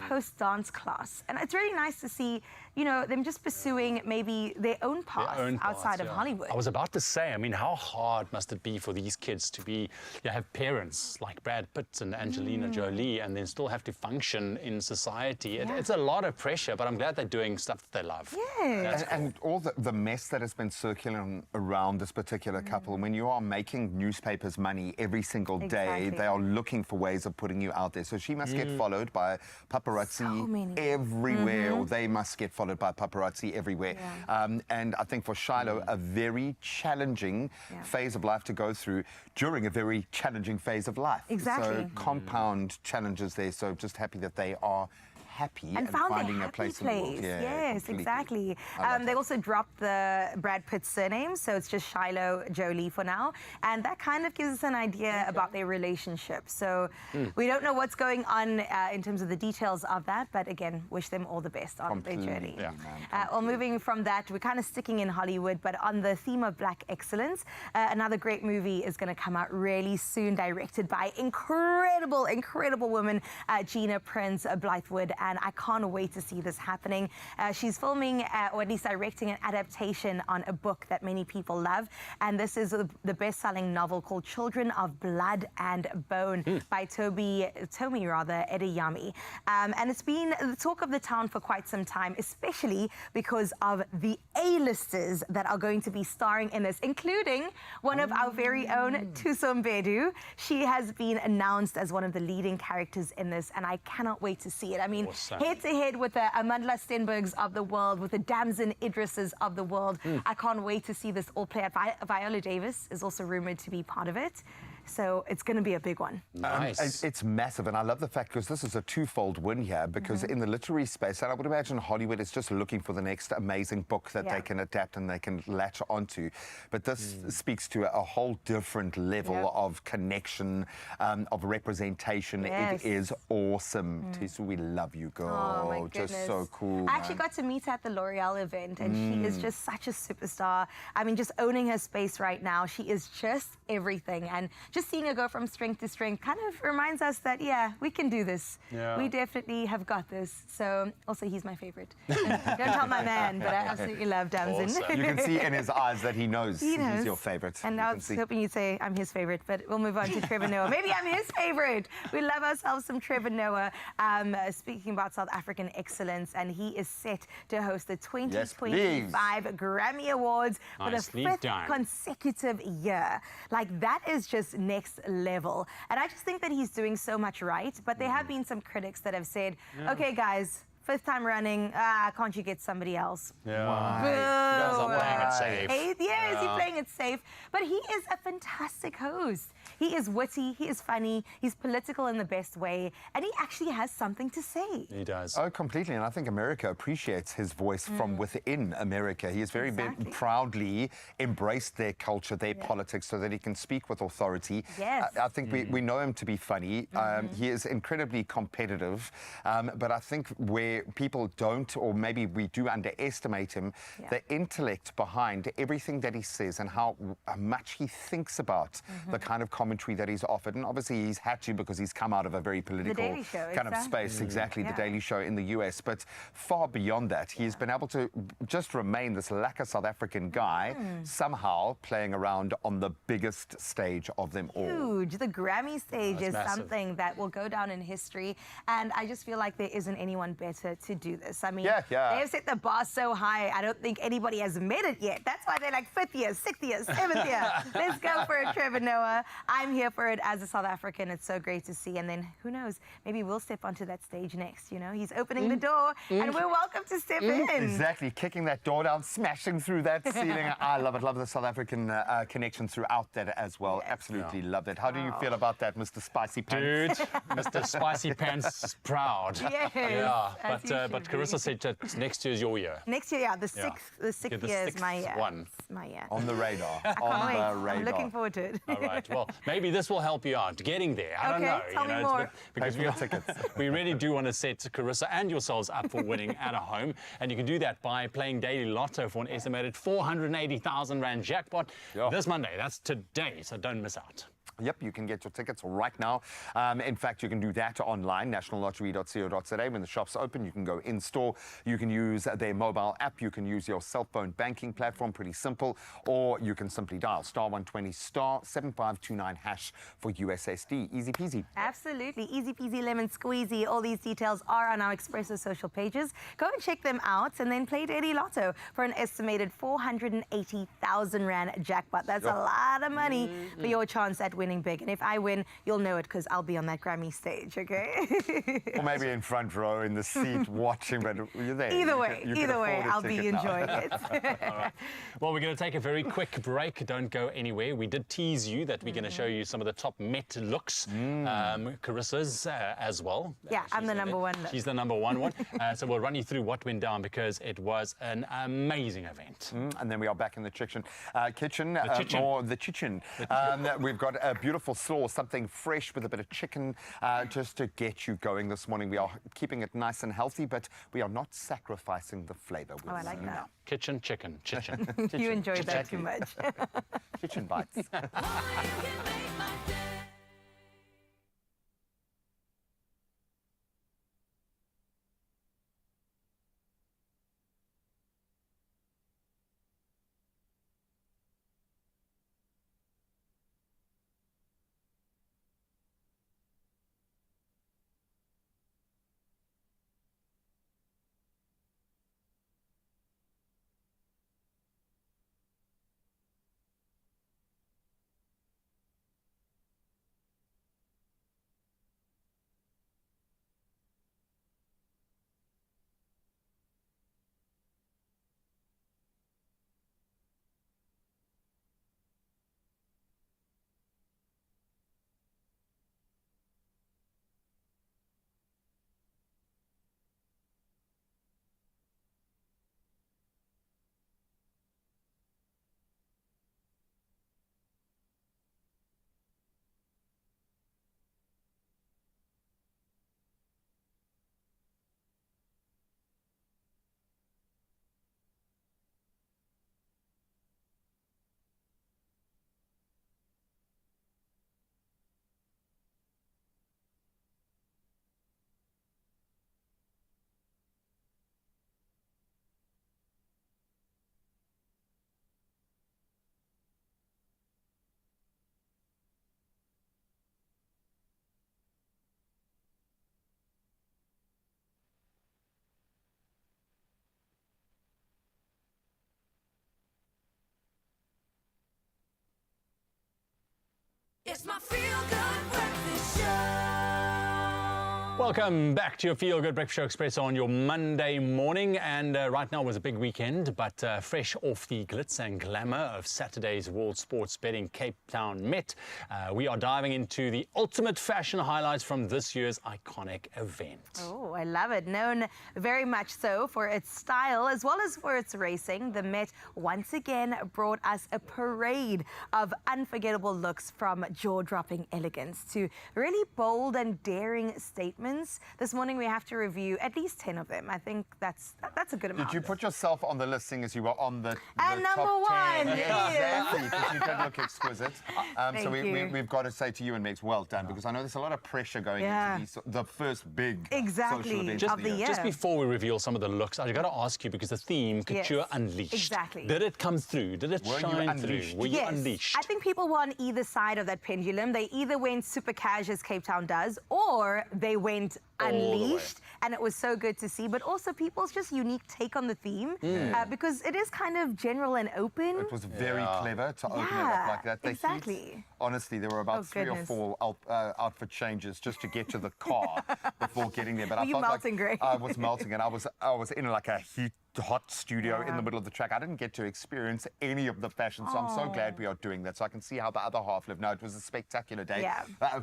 Speaker 3: post-dance class. And it's really nice to see, you know, them just pursuing maybe their own path outside of Hollywood.
Speaker 2: I was about to say, I mean, how hard must it be for these kids to have parents like Brad Pitt and Angelina Jolie, and then still have to function in society? It's a lot of pressure, but I'm glad they're doing stuff that they love.
Speaker 3: Yeah.
Speaker 1: And all the mess that has been circulating around this particular couple, when you are making newspapers money every single day, they are looking for ways of putting you out there. So she must get followed by paparazzi everywhere, or they must get followed by paparazzi everywhere. And I think for Shiloh, a very challenging phase of life to go through during a very challenging phase of life.
Speaker 3: Exactly.
Speaker 1: So compound challenges there. So just happy that they are happy and finding a place in the world.
Speaker 3: Yes,
Speaker 1: completely.
Speaker 3: exactly.
Speaker 1: I love
Speaker 3: They also dropped the Brad Pitt surname, so it's just Shiloh Jolie for now. And that kind of gives us an idea about their relationship. So we don't know what's going on in terms of the details of that, but again, wish them all the best on their journey. Well, moving from that, we're kind of sticking in Hollywood, but on the theme of Black excellence, another great movie is going to come out really soon, directed by incredible woman, Gina Prince Blythewood. And I can't wait to see this happening. She's filming, or at least directing, an adaptation on a book that many people love. And this is the best-selling novel called Children of Blood and Bone by Tomi Adeyemi. And it's been the talk of the town for quite some time, especially because of the A-listers that are going to be starring in this, including one of our very own, Thuso Mbedu. She has been announced as one of the leading characters in this, and I cannot wait to see it. I mean, head-to-head with the Amandla Stenbergs of the world, with the Damson Idrises of the world. I can't wait to see this all play out. Viola Davis is also rumored to be part of it. So it's going to be a big one.
Speaker 1: It's massive, and I love the fact because this is a twofold win here because in the literary space, and I would imagine Hollywood is just looking for the next amazing book that they can adapt and they can latch onto. But this speaks to a whole different level of connection, of representation. It is awesome. Tisu, we love you, girl.
Speaker 3: Oh, my goodness.
Speaker 1: Just so cool.
Speaker 3: I actually got to meet her at the L'Oreal event, and she is just such a superstar. I mean, just owning her space right now. She is just everything. And just seeing her go from strength to strength kind of reminds us that, yeah, we can do this.
Speaker 2: Yeah.
Speaker 3: We definitely have got this. So, also, he's my favorite. Don't tell my man, but I absolutely love Damson.
Speaker 1: Awesome. You can see in his eyes that he knows he's your favorite.
Speaker 3: And I was hoping you'd say I'm his favorite, but we'll move on to Trevor Noah. Maybe I'm his favorite. We love ourselves some Trevor Noah. Speaking about South African excellence, and he is set to host the 2025 Grammy Awards for the 5th consecutive year. Like, that is just next level. And I just think that he's doing so much right, but there have been some critics that have said, okay, guys, 5th time running, can't you get somebody else?
Speaker 2: Yeah.
Speaker 3: Boo.
Speaker 2: You guys are playing it safe.
Speaker 3: Yes, he's playing it safe. But he is a fantastic host. He is witty, he is funny, he's political in the best way, and he actually has something to say.
Speaker 2: He does.
Speaker 1: Oh, completely. And I think America appreciates his voice from within America. He has very proudly embraced their culture, their politics, so that he can speak with authority.
Speaker 3: Yes.
Speaker 1: I think we know him to be funny. He is incredibly competitive. But I think where people don't, or maybe we do underestimate him, the intellect behind everything that he says and how much he thinks about the kind of commentary that he's offered. And obviously he's had to because he's come out of a very political kind of space, the Daily Show in the US. But far beyond that, he's been able to just remain this lacquer South African guy, somehow playing around on the biggest stage of them all.
Speaker 3: Huge. The Grammy stage is something that will go down in history, and I just feel like there isn't anyone better to do this. I mean, they have set the bar so high, I don't think anybody has made it yet. That's why they're like 5th year, 6th year, 7th year. Let's go for it, Trevor Noah. I'm here for it as a South African. It's so great to see. And then, who knows, maybe we'll step onto that stage next, you know? He's opening the door, and we're welcome to step in.
Speaker 1: Exactly, kicking that door down, smashing through that ceiling. I love it. Love the South African connection throughout that as well. Absolutely love it. How do you feel about that, Mr. Spicy Pants?
Speaker 2: Dude, Mr. Spicy Pants is proud.
Speaker 3: Yes,
Speaker 2: yeah, but Carissa said that next year is your year.
Speaker 3: Next year, the sixth year is my year. It's my year.
Speaker 1: On the radar.
Speaker 3: On the radar. I'm looking forward to it.
Speaker 2: All right. Well, maybe this will help you out getting there. I don't know.
Speaker 3: Tell me more.
Speaker 2: Because we really do want to set Carissa and yourselves up for winning at a home, and you can do that by playing daily Lotto for an estimated 480,000 Rand jackpot this Monday. That's today, so don't miss out.
Speaker 1: Yep, you can get your tickets right now. In fact, you can do that online, nationallottery.co.za. When the shops open, you can go in-store. You can use their mobile app. You can use your cell phone banking platform, pretty simple. Or you can simply dial *120 *7529# for USSD. Easy peasy.
Speaker 3: Absolutely. Easy peasy lemon squeezy. All these details are on our Expresso social pages. Go and check them out and then play Daily Lotto for an estimated 480,000 Rand jackpot. That's a lot of money for your chance at winning big. And if I win, you'll know it because I'll be on that Grammy stage, okay?
Speaker 1: Or maybe in front row in the seat watching, but you're there.
Speaker 3: Either way, I'll be enjoying it.
Speaker 2: All right. Well, we're going to take a very quick break. Don't go anywhere. We did tease you that we're going to show you some of the top Met looks. Carissa's as well.
Speaker 3: Yeah, I'm the number one look.
Speaker 2: She's the number one. So we'll run you through what went down because it was an amazing event.
Speaker 1: And then we are back in the kitchen. We've got a beautiful slaw, something fresh with a bit of chicken just to get you going this morning. We are keeping it nice and healthy, but we are not sacrificing the flavor.
Speaker 3: Oh, I like that.
Speaker 2: Kitchen, chicken.
Speaker 3: You enjoyed that too much.
Speaker 1: Kitchen bites.
Speaker 4: It's my feel-good breakfast show.
Speaker 2: Welcome back to your Feel Good Breakfast Show Expresso on your Monday morning. And right now was a big weekend, but fresh off the glitz and glamour of Saturday's World Sports Betting Cape Town Met, we are diving into the ultimate fashion highlights from this year's iconic event.
Speaker 3: Oh, I love it. Known very much so for its style as well as for its racing, the Met once again brought us a parade of unforgettable looks, from jaw-dropping elegance to really bold and daring statements. This morning we have to review at least 10 of them. I think that's a good amount.
Speaker 1: Did you put yourself on the listing as you were on the
Speaker 3: And
Speaker 1: top
Speaker 3: number
Speaker 1: 10?
Speaker 3: one,
Speaker 1: Exactly, because you did look exquisite. So
Speaker 3: you.
Speaker 1: we've got to say to you and Megs, well done, because I know there's a lot of pressure going into the first big social event
Speaker 3: of the year.
Speaker 2: Just before we reveal some of the looks, I've got to ask you, because the theme, Couture Unleashed.
Speaker 3: Exactly.
Speaker 2: Did it come through? Did it shine through? Were you unleashed?
Speaker 3: I think people were on either side of that pendulum. They either went super cash, as Cape Town does, or they went unleashed, and it was so good to see. But also people's just unique take on the theme, because it is kind of general and open.
Speaker 1: It was very clever to open it up like that.
Speaker 3: Exactly.
Speaker 1: Honestly, there were about 3 or 4 outfit changes just to get to the car before getting there. But
Speaker 3: Were
Speaker 1: I
Speaker 3: you
Speaker 1: felt
Speaker 3: melting,
Speaker 1: like
Speaker 3: Greg?
Speaker 1: I was melting, and I was in like a hot studio in the middle of the track. I didn't get to experience any of the fashion, so I'm so glad we are doing that, so I can see how the other half lived. No, it was a spectacular day.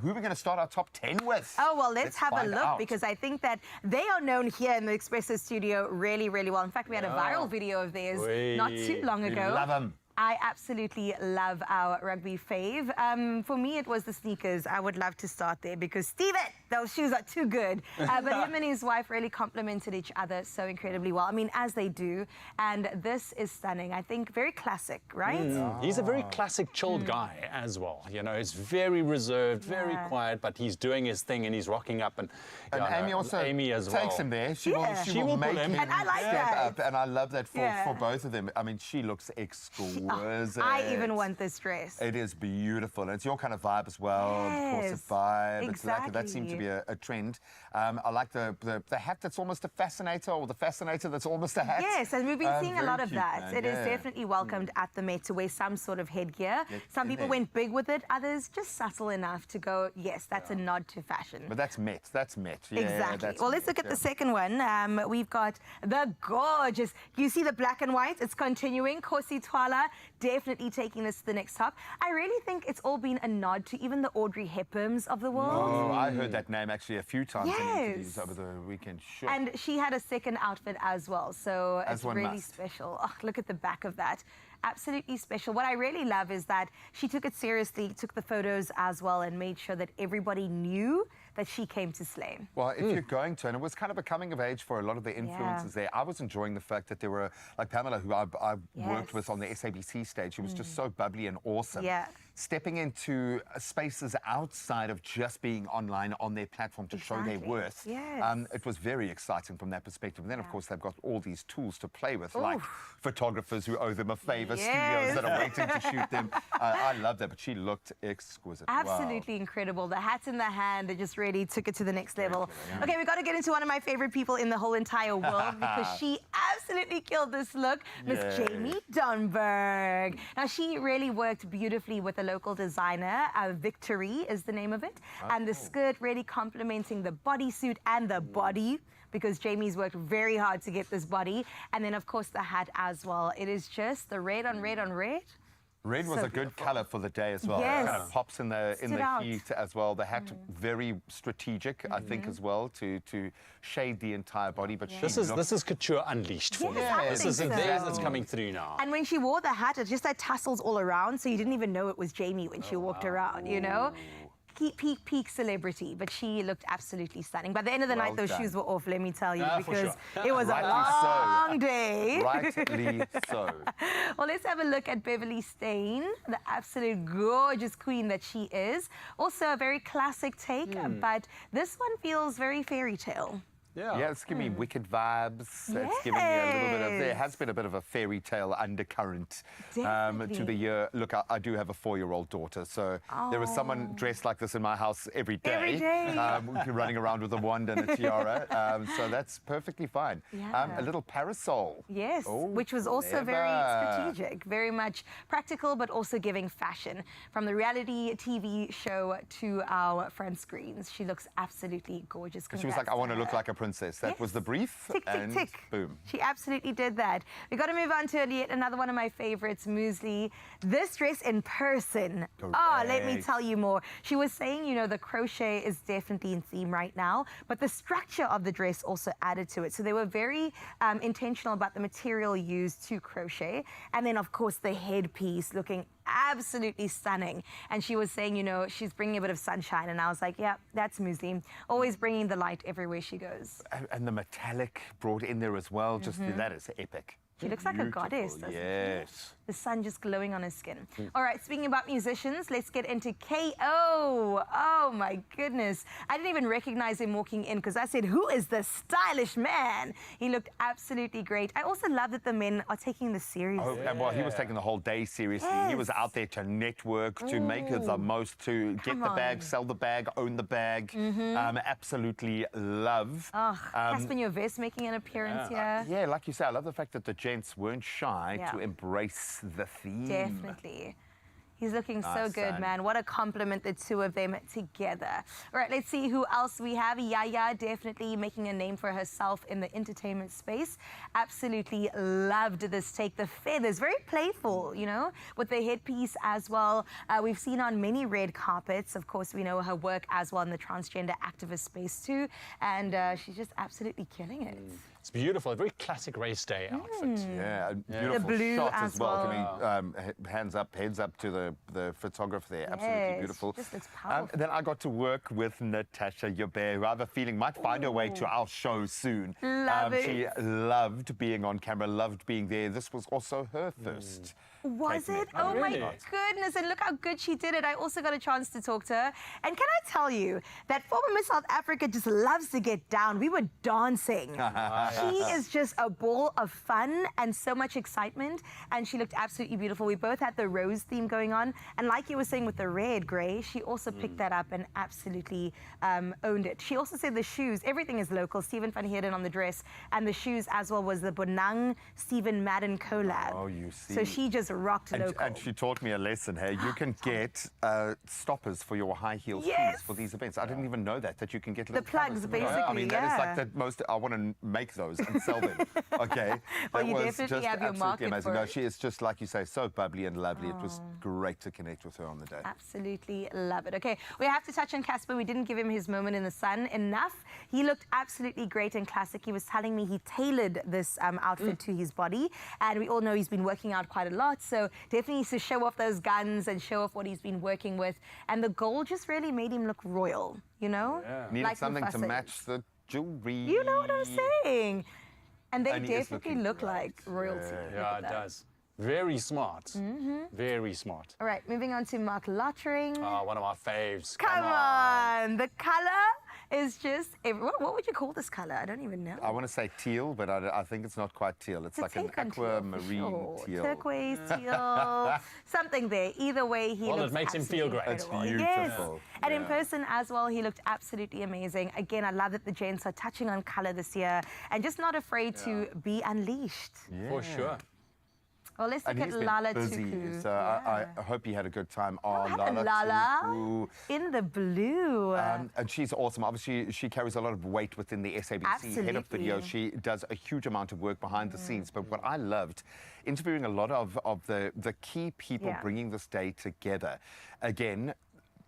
Speaker 1: Who are we going to start our top 10 with?
Speaker 3: Oh, well, let's have a
Speaker 1: find
Speaker 3: look,
Speaker 1: out.
Speaker 3: because I think that they are known here in the Expresso studio really, really well. In fact, we had a viral video of theirs not too long ago.
Speaker 1: We love them.
Speaker 3: I absolutely love our rugby fave. For me, it was the sneakers. I would love to start there, because Steven, those shoes are too good. But him and his wife really complemented each other so incredibly well. I mean, as they do. And this is stunning. I think very classic, right?
Speaker 2: He's a very classic, chilled guy as well. You know, he's very reserved, very quiet, but he's doing his thing and he's rocking up. And
Speaker 1: Amy also
Speaker 2: as well.
Speaker 1: takes him there. She will make him
Speaker 3: And I like
Speaker 1: step
Speaker 3: that.
Speaker 1: up. And I love that for both of them. I mean, she looks exquisite.
Speaker 3: I even want this dress.
Speaker 1: It is beautiful. And it's your kind of vibe as well. The corset vibe. It's like, that seemed to be a trend. I like the hat that's almost a fascinator, or the fascinator that's almost a hat.
Speaker 3: Yes, and we've been seeing a lot of
Speaker 1: cute,
Speaker 3: that.
Speaker 1: man.
Speaker 3: It is definitely welcomed at the Met to wear some sort of headgear. Some people went big with it, others just subtle enough to go, yes, that's a nod to fashion.
Speaker 1: But that's Met. That's Met. Yeah,
Speaker 3: Exactly.
Speaker 1: that's
Speaker 3: Well, let's look at the second one. We've got the gorgeous, you see the black and white, it's continuing. Kosi Twala definitely taking this to the next top. I really think it's all been a nod to even the Audrey Hepburns of the world.
Speaker 1: Oh, I heard that name actually a few times in interviews over the weekend. Sure.
Speaker 3: And she had a second outfit as well, so
Speaker 1: As
Speaker 3: it's
Speaker 1: one
Speaker 3: really
Speaker 1: must.
Speaker 3: special. Oh, look at the back of that. Absolutely special. What I really love is that she took it seriously, took the photos as well, and made sure that everybody knew that she came to slay.
Speaker 1: Well, if you're going to, and it was kind of a coming of age for a lot of the influencers there. I was enjoying the fact that there were, like Pamela, who I worked with on the SABC stage, who was just so bubbly and awesome.
Speaker 3: Yeah.
Speaker 1: Stepping into spaces outside of just being online on their platform to show their worth.
Speaker 3: Yes.
Speaker 1: It was very exciting from that perspective. And then, of course, they've got all these tools to play with, like photographers who owe them a favor, studios that are waiting to shoot them. I love that, but she looked exquisite.
Speaker 3: Absolutely incredible. The hat in the hand, it just really took it to the next level. Okay, we've got to get into one of my favorite people in the whole entire world, because she absolutely killed this look, Miss Jamie Dunberg. Now, she really worked beautifully with a local designer. Victory is the name of it. And the skirt really complementing the bodysuit and the body, because Jamie's worked very hard to get this body. And then, of course, the hat as well. It is just the red on red on red.
Speaker 1: Red was
Speaker 3: So
Speaker 1: a good colour for the day as well.
Speaker 3: Yes.
Speaker 1: It kind of pops in the
Speaker 3: Stood out.
Speaker 1: heat as well. The hat very strategic, I think, as well, to shade the entire body. But
Speaker 2: This is Couture Unleashed for me.
Speaker 3: I
Speaker 2: This
Speaker 3: think
Speaker 2: is
Speaker 3: so.
Speaker 2: that's coming through now.
Speaker 3: And when she wore the hat, it just had tassels all around, so you didn't even know it was Jamie when she walked around, you know? Peak celebrity, but she looked absolutely stunning. By the end of the night, those shoes were off, let me tell you, because it was a long day.
Speaker 1: Rightly so.
Speaker 3: Well, let's have a look at Beverly Stain, the absolute gorgeous queen that she is. Also a very classic take, but this one feels very fairy tale.
Speaker 1: Yeah, it's giving me Wicked vibes. It's giving me a little bit of... There has been a bit of a fairy tale undercurrent to the year. Look, I do have a 4-year-old daughter, so there is someone dressed like this in my house every day.
Speaker 3: Every day.
Speaker 1: Running around with a wand and a tiara. So that's perfectly fine. A little parasol.
Speaker 3: Yes,
Speaker 1: Oh,
Speaker 3: which was also very strategic, very much practical, but also giving fashion. From the reality TV show to our front screens, she looks absolutely gorgeous.
Speaker 1: She was like, I want to look like a princess. That was the brief.
Speaker 3: Tick, tick,
Speaker 1: and
Speaker 3: tick.
Speaker 1: Boom.
Speaker 3: She absolutely did that. We got to move on to yet another one of my favorites, Muesli. This dress in person. Oh, let me tell you more. She was saying, you know, the crochet is definitely in theme right now, but the structure of the dress also added to it. So they were very intentional about the material used to crochet. And then, of course, the headpiece looking absolutely stunning. And she was saying, you know, she's bringing a bit of sunshine. And I was like, yeah, that's Muesli. Always bringing the light everywhere she goes.
Speaker 1: And the metallic brought in there as well. Just that is epic.
Speaker 3: She looks like a goddess, doesn't she? The sun just glowing on her skin. All right, speaking about musicians, let's get into KO. Oh, my goodness. I didn't even recognize him walking in because I said, who is this stylish man? He looked absolutely great. I also love that the men are taking this seriously.
Speaker 1: Oh, and well, he was taking the whole day seriously. He was out there to network, to make the most, to get the bag, sell the bag, own the bag. Absolutely love.
Speaker 3: Oh, Casper Nyovest making an appearance here.
Speaker 1: Yeah, like you say, I love the fact that the gents weren't shy to embrace the theme.
Speaker 3: Definitely. He's looking so
Speaker 1: Nice,
Speaker 3: good,
Speaker 1: son.
Speaker 3: man. What a compliment, the two of them together. All right, let's see who else we have. Yaya definitely making a name for herself in the entertainment space. Absolutely loved this take. The feathers, very playful, you know, with the headpiece as well. We've seen on many red carpets. Of course, we know her work as well in the transgender activist space too. And she's just absolutely killing it.
Speaker 2: It's beautiful, a very classic race day outfit.
Speaker 1: Yeah, a beautiful
Speaker 3: The blue
Speaker 1: shot
Speaker 3: as
Speaker 1: as well.
Speaker 3: well.
Speaker 1: Can we, heads up to the photographer there. Absolutely
Speaker 3: Yes,
Speaker 1: beautiful.
Speaker 3: just looks powerful.
Speaker 1: Then I got to work with Natasha Yobert, who I have a feeling might find her way to our show soon.
Speaker 3: Love it.
Speaker 1: She loved being on camera, loved being there. This was also her first.
Speaker 3: Was
Speaker 1: taking
Speaker 3: it? Oh
Speaker 1: Really?
Speaker 3: my goodness, and look how good she did it. I also got a chance to talk to her. And can I tell you that former Miss South Africa just loves to get down. We were dancing. She is just a ball of fun and so much excitement. And she looked absolutely beautiful. We both had the rose theme going on. And like you were saying with the red, Gray, she also picked that up and absolutely owned it. She also said the shoes, everything is local. Stephen van Heerden on the dress. And the shoes as well was the Bonang Stephen Madden collab.
Speaker 1: Oh, you see.
Speaker 3: So she just rocked local.
Speaker 1: And she taught me a lesson here. You can get stoppers for your high heel shoes for these events. I didn't even know that you can get
Speaker 3: The
Speaker 1: little
Speaker 3: plugs,
Speaker 1: covers.
Speaker 3: basically,
Speaker 1: I mean, that is like the most, I want to make those and sell them. Okay.
Speaker 3: Well,
Speaker 1: That
Speaker 3: you
Speaker 1: was
Speaker 3: definitely
Speaker 1: just
Speaker 3: have your
Speaker 1: absolutely
Speaker 3: market
Speaker 1: amazing.
Speaker 3: for
Speaker 1: No,
Speaker 3: it.
Speaker 1: she is just, like you say, so bubbly and lovely. It was great to connect with her on the day.
Speaker 3: Absolutely love it. Okay, we have to touch on Casper. We didn't give him his moment in the sun enough. He looked absolutely great and classic. He was telling me he tailored this outfit to his body. And we all know he's been working out quite a lot. So definitely needs to show off those guns and show off what he's been working with. And the gold just really made him look royal, you know?
Speaker 1: Needed
Speaker 3: Like
Speaker 1: something to
Speaker 3: Mufasa
Speaker 1: match
Speaker 3: is.
Speaker 1: the jewelry.
Speaker 3: You know what I'm saying? And they
Speaker 1: And he is
Speaker 3: definitely
Speaker 1: looking
Speaker 3: look like royalty. Look
Speaker 2: Yeah,
Speaker 3: at
Speaker 2: it
Speaker 3: that.
Speaker 2: does. Very smart. Very smart.
Speaker 3: All right, moving on to Mark Lottering.
Speaker 2: One of my faves.
Speaker 3: Come on. The color is just, what would you call this color? I don't even know.
Speaker 1: I want to say teal, but I think it's not quite teal. It's like an
Speaker 3: take on teal for
Speaker 1: aquamarine
Speaker 3: sure.
Speaker 1: teal.
Speaker 3: Turquoise, teal, something there. Either way, he
Speaker 2: Well,
Speaker 3: looks
Speaker 2: it makes him feel great.
Speaker 1: It's
Speaker 3: incredible.
Speaker 1: beautiful.
Speaker 3: Yes. And in person as well, he looked absolutely amazing. Again, I love that the gents are touching on color this year and just not afraid to be unleashed.
Speaker 2: For sure.
Speaker 3: Well, let's
Speaker 1: And
Speaker 3: look
Speaker 1: he's
Speaker 3: at
Speaker 1: been
Speaker 3: Lala
Speaker 1: busy,
Speaker 3: Tuku.
Speaker 1: so I hope he had a good time on
Speaker 3: Lala
Speaker 1: Tuku.
Speaker 3: in the blue.
Speaker 1: And she's awesome. Obviously, she carries a lot of weight within the SABC head of video. She does a huge amount of work behind the scenes. But what I loved, interviewing a lot of the key people bringing this day together. Again,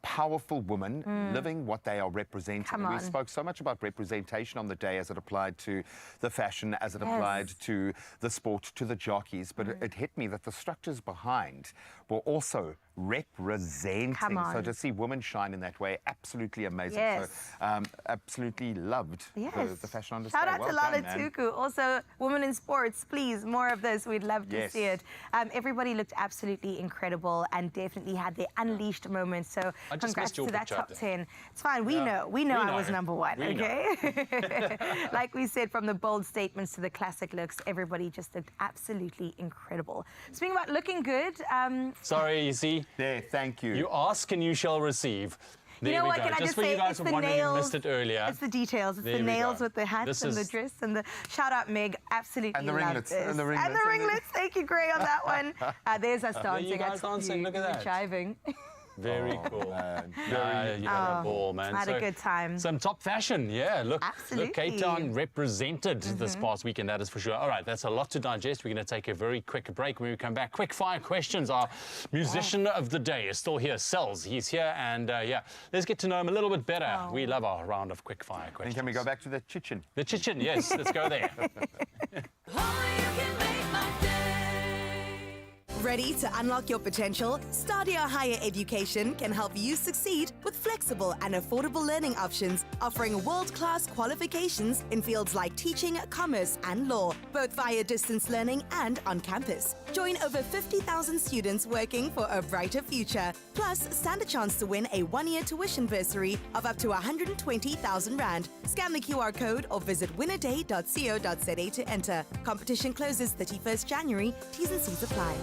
Speaker 1: powerful women living what they are representing.
Speaker 3: Come
Speaker 1: We
Speaker 3: on.
Speaker 1: spoke so much about representation on the day as it applied to the fashion, as it applied to the sport, to the jockeys. But it hit me that the structures behind were also representing.
Speaker 3: Come on.
Speaker 1: So to see women shine in that way, absolutely amazing.
Speaker 3: Yes.
Speaker 1: So absolutely loved the fashion on display.
Speaker 3: Shout out
Speaker 1: Well
Speaker 3: to Lala
Speaker 1: done, man.
Speaker 3: Tuku. Also, women in sports, please, more of this. We'd love to
Speaker 1: Yes.
Speaker 3: see it. Everybody looked absolutely incredible and definitely had their unleashed moments. So
Speaker 2: I just
Speaker 3: Congrats
Speaker 2: missed your
Speaker 3: to that
Speaker 2: picture
Speaker 3: top
Speaker 2: up there.
Speaker 3: 10. It's fine. We know I was number one,
Speaker 2: We
Speaker 3: okay? Like we said, from the bold statements to the classic looks, everybody just looked absolutely incredible. Speaking about looking good,
Speaker 2: Sorry, you see?
Speaker 1: There, thank you.
Speaker 2: You ask and you shall receive. There
Speaker 3: you know
Speaker 2: we
Speaker 3: what?
Speaker 2: go.
Speaker 3: Can I
Speaker 2: Just
Speaker 3: just
Speaker 2: for
Speaker 3: say,
Speaker 2: you guys
Speaker 3: it's
Speaker 2: who
Speaker 3: the
Speaker 2: wondering who
Speaker 3: nails.
Speaker 2: missed it earlier.
Speaker 3: It's the details. It's
Speaker 2: There
Speaker 3: the
Speaker 2: we
Speaker 3: nails
Speaker 2: go.
Speaker 3: with the hats
Speaker 2: This
Speaker 3: and the
Speaker 2: is-
Speaker 3: dress and the shout out Meg. Absolutely
Speaker 1: And the
Speaker 3: loved
Speaker 1: ringlets,
Speaker 3: this.
Speaker 1: and the ringlets,
Speaker 3: And the ringlets. Thank you, Gray, on that one. There's us
Speaker 2: There you
Speaker 3: dancing.
Speaker 2: guys dancing, look at that.
Speaker 3: Jiving.
Speaker 2: Very cool.
Speaker 1: Man.
Speaker 2: You had a ball, man.
Speaker 3: I had a good time.
Speaker 2: Some top fashion, yeah. Look, Cape Town represented this past weekend, that is for sure. All right, that's a lot to digest. We're going to take a very quick break. When we come back, quick fire questions. Our musician of the day is still here, Sells. He's here, and yeah, let's get to know him a little bit better. We love our round of quick fire questions.
Speaker 1: And can we go back to the kitchen?
Speaker 2: The kitchen, yes. Let's go there.
Speaker 3: Ready to unlock your potential? Stadia Higher Education can help you succeed with flexible and affordable learning options, offering world-class qualifications in fields like teaching, commerce, and law, both via distance learning and on campus. Join over 50,000 students working for a brighter future. Plus, stand a chance to win a one-year tuition bursary of up to 120,000 Rand. Scan the QR code or visit winnerday.co.za to enter. Competition closes 31st January. T's and C's apply.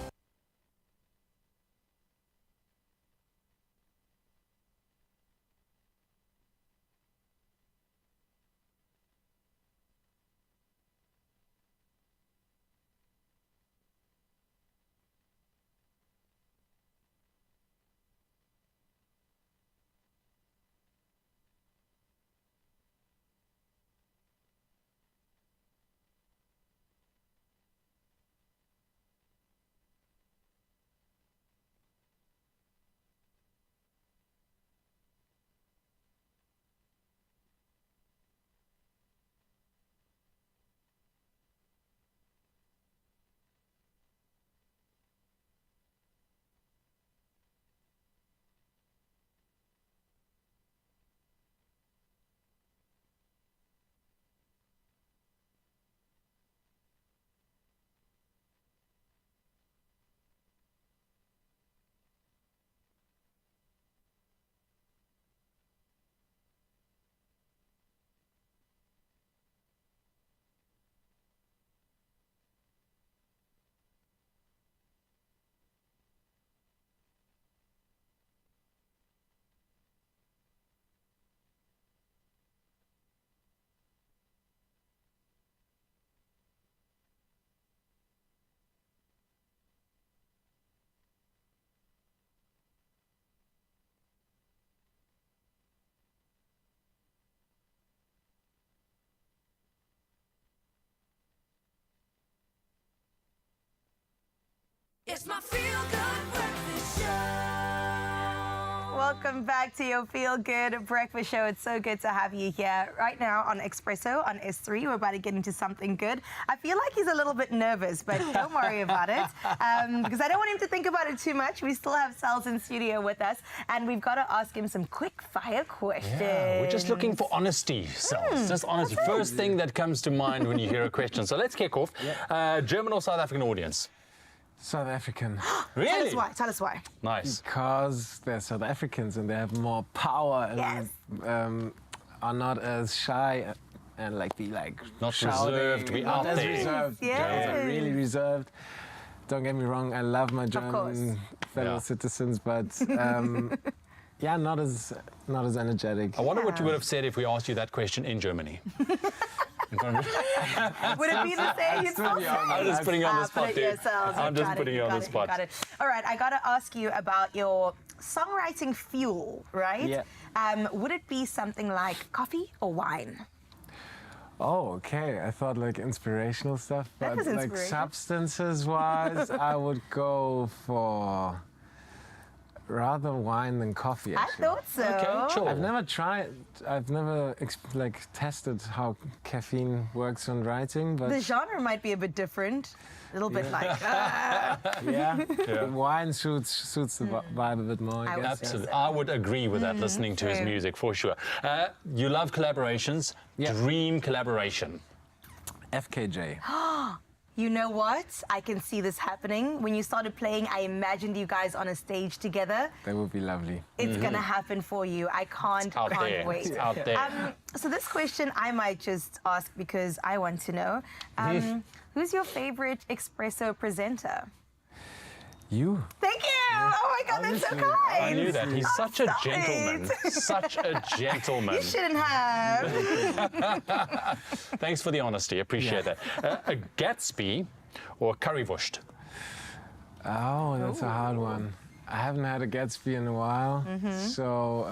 Speaker 4: It's my feel-good breakfast show.
Speaker 3: Welcome back to your Feel Good Breakfast Show. It's so good to have you here right now on Expresso on S3. We're about to get into something good. I feel like he's a little bit nervous, but don't worry about it because I don't want him to think about it too much. We still have Sells in studio with us, and we've got to ask him some quick fire questions.
Speaker 2: Yeah, we're just looking for honesty, Sells. Just honesty. First thing that comes to mind when you hear a question. So let's kick off. German or South African audience?
Speaker 16: South African.
Speaker 2: Really?
Speaker 3: Tell us why. Tell us why.
Speaker 2: Nice.
Speaker 16: Because they're South Africans and they have more power and are not as shy and like
Speaker 2: not
Speaker 16: shouting,
Speaker 2: reserved. We
Speaker 16: not
Speaker 2: out
Speaker 16: as
Speaker 2: there.
Speaker 16: reserved.
Speaker 3: Yes.
Speaker 16: Girls are really reserved. Don't get me wrong, I love my
Speaker 3: course.
Speaker 16: German fellow citizens, but yeah, not as energetic.
Speaker 2: I wonder what you would have said if we asked you that question in Germany.
Speaker 3: Would it be the same? You'd still say?
Speaker 2: I'm just putting you on the spot,
Speaker 3: Put it
Speaker 2: dude.
Speaker 3: yourselves.
Speaker 2: I'm just putting you on the
Speaker 3: got
Speaker 2: spot.
Speaker 3: it. All right, I got to ask you about your songwriting fuel, right?
Speaker 16: Yeah.
Speaker 3: Would it be something like coffee or wine?
Speaker 16: Oh, okay. I thought like inspirational stuff,
Speaker 3: That
Speaker 16: but
Speaker 3: was
Speaker 16: like
Speaker 3: inspirational.
Speaker 16: substances-wise, I would go for rather wine than coffee. Actually.
Speaker 3: I thought so.
Speaker 2: Okay, sure.
Speaker 16: I've never tried. I've never tested how caffeine works on writing, but
Speaker 3: The genre might be a bit different. A little bit like.
Speaker 16: wine suits the vibe a bit more. I guess.
Speaker 2: Absolutely. I would agree with that, listening to his
Speaker 3: true.
Speaker 2: music, for sure. You love collaborations.
Speaker 16: Yeah.
Speaker 2: Dream collaboration.
Speaker 16: FKJ.
Speaker 3: You know what? I can see this happening. When you started playing, I imagined you guys on a stage together.
Speaker 16: That would be lovely.
Speaker 3: It's gonna happen for you. I can't wait.
Speaker 2: It's out there.
Speaker 3: So this question I might just ask because I want to know. Who's your favorite Expresso presenter?
Speaker 16: You.
Speaker 3: Thank you! Oh my God, that's so kind.
Speaker 2: I knew that. He's such a gentleman. Such a gentleman.
Speaker 3: You shouldn't have.
Speaker 2: Thanks for the honesty. Appreciate that. A Gatsby or a currywurst?
Speaker 16: Oh, that's a hard one. I haven't had a Gatsby in a while, so,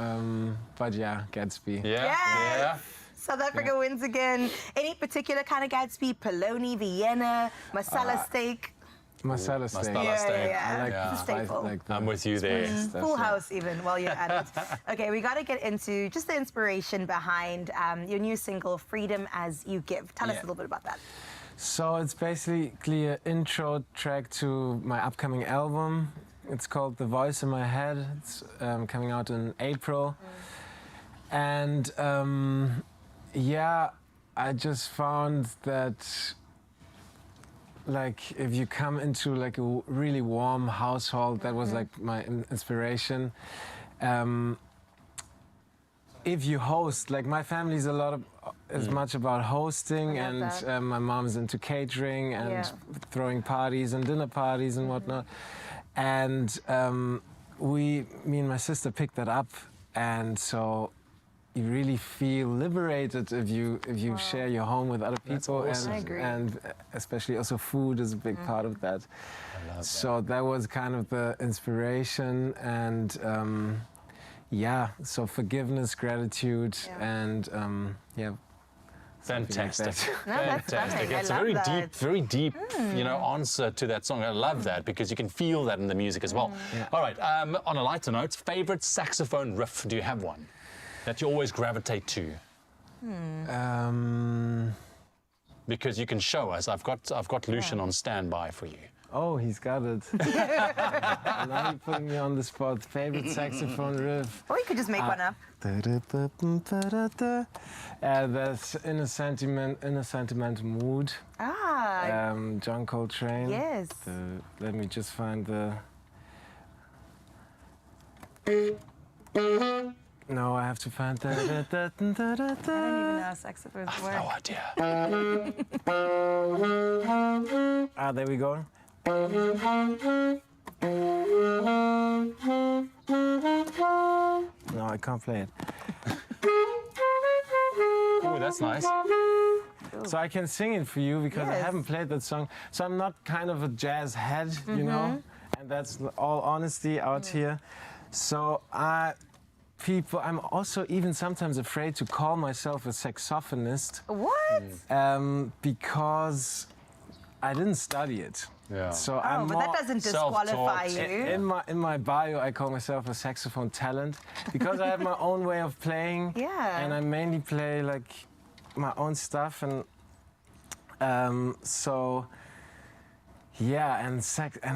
Speaker 16: but yeah, Gatsby.
Speaker 2: Yeah.
Speaker 3: South Africa wins again. Any particular kind of Gatsby? Polony, Vienna, masala steak?
Speaker 16: Masala steak.
Speaker 2: Masala steak.
Speaker 3: Yeah.
Speaker 16: I like
Speaker 3: Yeah.
Speaker 16: spice, like the
Speaker 2: I'm with you there.
Speaker 3: Full house even while you're at it. Okay, we got to get into just the inspiration behind your new single, Freedom As You Give. Tell us a little bit about that.
Speaker 16: So it's basically an intro track to my upcoming album. It's called The Voice in My Head. It's coming out in April. And yeah, I just found that like if you come into like a really warm household, that was like my inspiration. If you host, like my family's as much about hosting, and my mom's into catering and throwing parties and dinner parties and whatnot. And me and my sister picked that up, and so you really feel liberated if you share your home with other people.
Speaker 2: Awesome.
Speaker 3: I agree.
Speaker 16: And especially also food is a big part of that.
Speaker 2: I love
Speaker 16: So that was kind of the inspiration, and yeah, so forgiveness, gratitude, and yeah.
Speaker 2: Fantastic.
Speaker 3: No, that's
Speaker 2: Fantastic.
Speaker 3: stunning. I
Speaker 2: It's a
Speaker 3: love
Speaker 2: very
Speaker 3: that.
Speaker 2: deep, answer to that song. I love that because you can feel that in the music as well. All right, on a lighter note, favorite saxophone riff, do you have one that you always gravitate to? Because you can show us. I've got Lucian on standby for you.
Speaker 16: Oh, he's got it. Now you're putting me on the spot. Favorite saxophone riff?
Speaker 3: Or you could just make one up.
Speaker 16: That's in a sentimental mood. John Coltrane.
Speaker 3: Yes.
Speaker 16: Let me just find the. No, I have to find the.
Speaker 3: I don't even know how saxophones work.
Speaker 2: No idea.
Speaker 16: There we go. No, I can't play it.
Speaker 2: Oh, that's nice.
Speaker 16: So I can sing it for you because I haven't played that song. So I'm not kind of a jazz head, you know, and that's all honesty out here. So I'm also even sometimes afraid to call myself a saxophonist.
Speaker 3: What?
Speaker 16: Because I didn't study it.
Speaker 2: Yeah.
Speaker 16: So
Speaker 3: but that doesn't disqualify you.
Speaker 16: In my bio, I call myself a saxophone talent because I have my own way of playing.
Speaker 3: Yeah.
Speaker 16: And I mainly play like my own stuff, and so yeah, and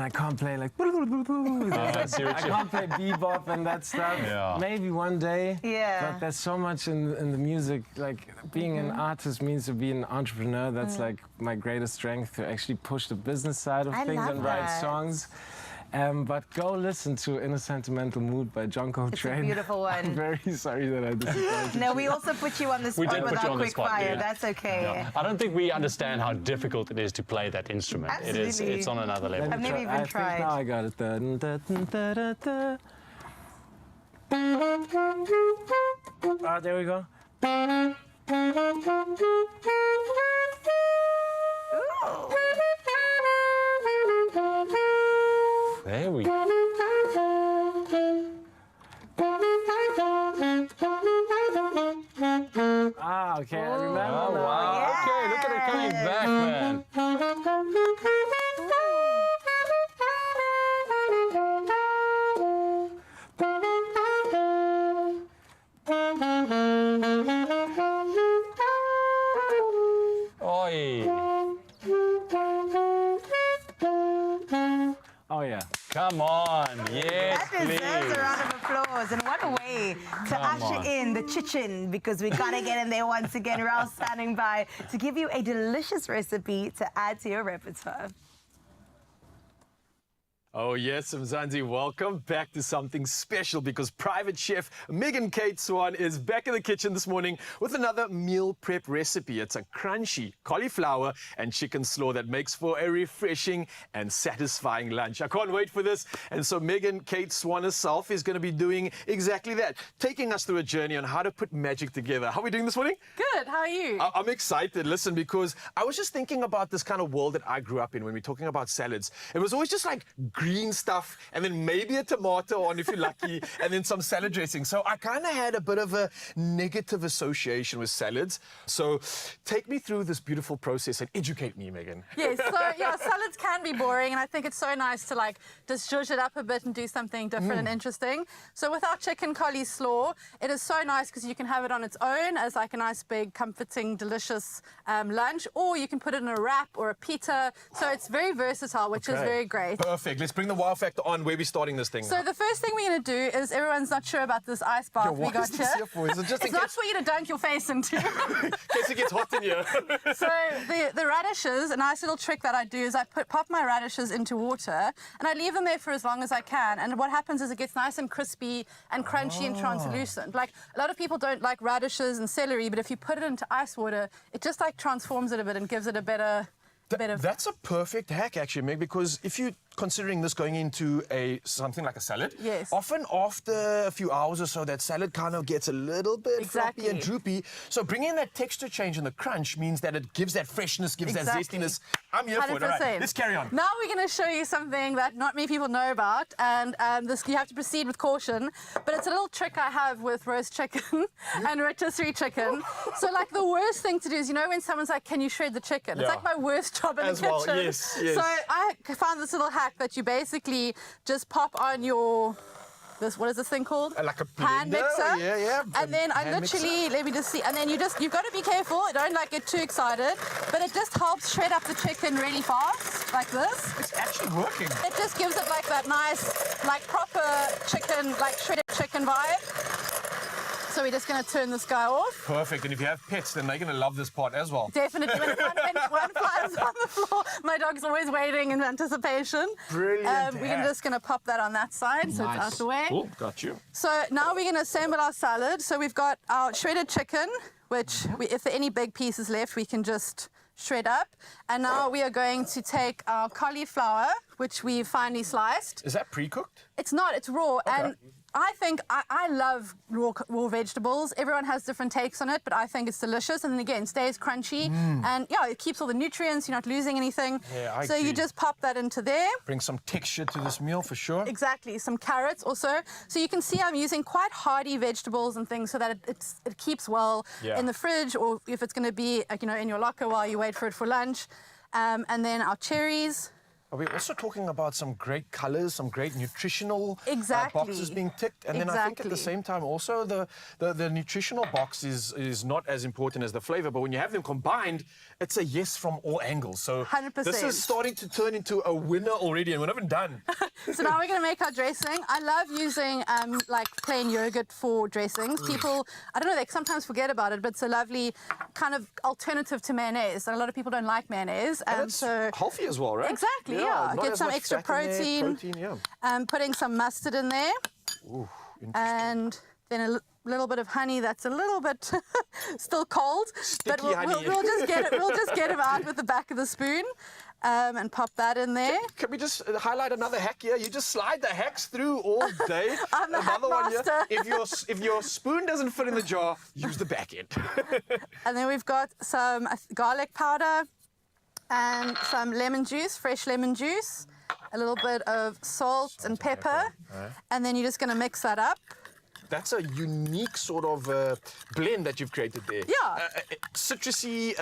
Speaker 16: I can't play like I can't play bebop and that stuff.
Speaker 2: Yeah.
Speaker 16: Maybe one day.
Speaker 3: Yeah.
Speaker 16: But there's so much in the music. Like being an artist means to be an entrepreneur. That's like my greatest strength, to actually push the business side of
Speaker 3: I
Speaker 16: things
Speaker 3: love
Speaker 16: and write
Speaker 3: that.
Speaker 16: songs. But go listen to In a Sentimental Mood by John Coltrane.
Speaker 3: It's a beautiful one.
Speaker 16: I'm very sorry that I disappointed
Speaker 3: No,
Speaker 16: you.
Speaker 3: we also put you on the
Speaker 2: We
Speaker 3: spot
Speaker 2: did
Speaker 3: with
Speaker 2: put you
Speaker 3: our
Speaker 2: on the
Speaker 3: quick
Speaker 2: spot.
Speaker 3: fire.
Speaker 2: Yeah.
Speaker 3: That's okay.
Speaker 2: Yeah. I don't think we understand how difficult it is to play that instrument.
Speaker 3: Absolutely.
Speaker 2: It's on another level.
Speaker 3: I've never even
Speaker 16: I
Speaker 3: tried.
Speaker 16: think now I got it. There we go.
Speaker 2: There we go.
Speaker 16: Okay, I remember
Speaker 2: Oh,
Speaker 16: now.
Speaker 2: wow. Okay, look at it coming back, man. Oi.
Speaker 16: Oh yeah.
Speaker 2: Come on. Yes,
Speaker 3: That deserves
Speaker 2: please.
Speaker 3: a round of applause. applause. And what a way to usher in the kitchen, because we got to get in there once again. Ralph standing by to give you a delicious recipe to add to your repertoire.
Speaker 18: Oh yes, Mzansi, welcome back to something special, because private chef Megan Kate Swan is back in the kitchen this morning with another meal prep recipe. It's a crunchy cauliflower and chicken slaw that makes for a refreshing and satisfying lunch. I can't wait for this. And so Megan Kate Swan herself is going to be doing exactly that, taking us through a journey on how to put magic together. How are we doing this morning?
Speaker 19: Good, how are you?
Speaker 18: I'm excited, listen, because I was just thinking about this kind of world that I grew up in when we're talking about salads. It was always just like green stuff and then maybe a tomato on if you're lucky and then some salad dressing. So I kind of had a bit of a negative association with salads. So take me through this beautiful process and educate me, Megan.
Speaker 19: Yes, so yeah, salads can be boring, and I think it's so nice to like just zhuzh it up a bit and do something different and interesting. So with our chicken cauli slaw, it is so nice because you can have it on its own as like a nice big comforting delicious lunch, or you can put it in a wrap or a pita. So it's very versatile, which is very great.
Speaker 18: Perfect. Let's bring the wow factor on. Where we're starting this thing.
Speaker 19: So the first thing we're going to do is, everyone's not sure about this ice bath we got here.
Speaker 18: Is it just
Speaker 19: it's not for you to dunk your face into.
Speaker 18: in case it gets hot in here?
Speaker 19: So the radishes, a nice little trick that I do is I pop my radishes into water and I leave them there for as long as I can. And what happens is it gets nice and crispy and crunchy and translucent. Like, a lot of people don't like radishes and celery, but if you put it into ice water, it just like transforms it a bit and gives it a better...
Speaker 18: That's a perfect hack, actually, Meg, because if you're considering this going into something like a salad,
Speaker 19: yes,
Speaker 18: often after a few hours or so, that salad kind of gets a little bit floppy and droopy. So bringing in that texture change and the crunch means that it gives that freshness, gives that zestiness. I'm here for it. All right, let's carry on.
Speaker 19: Now we're going to show you something that not many people know about, and this you have to proceed with caution, but it's a little trick I have with roast chicken and rotisserie chicken. So like the worst thing to do is, you know when someone's like, can you shred the chicken? It's like my worst job in the kitchen.
Speaker 18: Well, yes, yes.
Speaker 19: So I found this little hack that you basically just pop on your... what is this thing called?
Speaker 18: Like a
Speaker 19: hand mixer.
Speaker 18: Yeah.
Speaker 19: And then I literally, let me just see, and then you've got to be careful, don't like get too excited, but it just helps shred up the chicken really fast, like this.
Speaker 18: It's actually working.
Speaker 19: It just gives it like that nice, like proper chicken, like shredded chicken vibe. So we're just going to turn this guy off.
Speaker 18: Perfect. And if you have pets, then they're going to love this part as well.
Speaker 19: Definitely. When one flies on the floor, my dog's always waiting in anticipation.
Speaker 18: Brilliant.
Speaker 19: We're just going to pop that on that side, so it's out the way.
Speaker 18: Oh, got you.
Speaker 19: So now we're going to assemble our salad. So we've got our shredded chicken, which if there are any big pieces left, we can just shred up. And now we are going to take our cauliflower, which we've finely sliced.
Speaker 18: Is that pre-cooked?
Speaker 19: It's not, it's raw.
Speaker 18: Okay.
Speaker 19: And I think I love raw vegetables. Everyone has different takes on it, but I think it's delicious. And then again, stays crunchy. And yeah, it keeps all the nutrients. You're not losing anything.
Speaker 18: Yeah, I
Speaker 19: so
Speaker 18: agree.
Speaker 19: you just pop that into there.
Speaker 18: Bring some texture to this meal for sure.
Speaker 19: Exactly. Some carrots also. So you can see I'm using quite hearty vegetables and things so that it keeps well in the fridge, or if it's going to be in your locker while you wait for it for lunch. And then our cherries.
Speaker 18: We're also talking about some great colors, some great nutritional boxes being ticked. And then I think at the same time also the nutritional box is not as important as the flavor, but when you have them combined, it's a yes from all angles. So
Speaker 19: 100%.
Speaker 18: This is starting to turn into a winner already, and we're not even done.
Speaker 19: So now we're going to make our dressing. I love using like plain yogurt for dressings. People, I don't know, they sometimes forget about it, but it's a lovely kind of alternative to mayonnaise. A lot of people don't like mayonnaise.
Speaker 18: And it's healthy as well, right?
Speaker 19: Exactly, yeah. Get some extra protein. Putting some mustard in there.
Speaker 18: Ooh,
Speaker 19: and then a little bit of honey that's a little bit still cold.
Speaker 18: Sticky
Speaker 19: but we'll just get it. We'll just get it out with the back of the spoon. And pop that in there.
Speaker 18: Can we just highlight another hack here? You just slide the hacks through all day.
Speaker 19: I'm the
Speaker 18: another one here.
Speaker 19: hackmaster.
Speaker 18: If your spoon doesn't fit in the jar, use the back end.
Speaker 19: And then we've got some garlic powder and some lemon juice, fresh lemon juice, a little bit of salt and pepper. And then you're just going to mix that up.
Speaker 18: that's a unique sort of blend that you've created there.
Speaker 19: Yeah.
Speaker 18: Citrusy,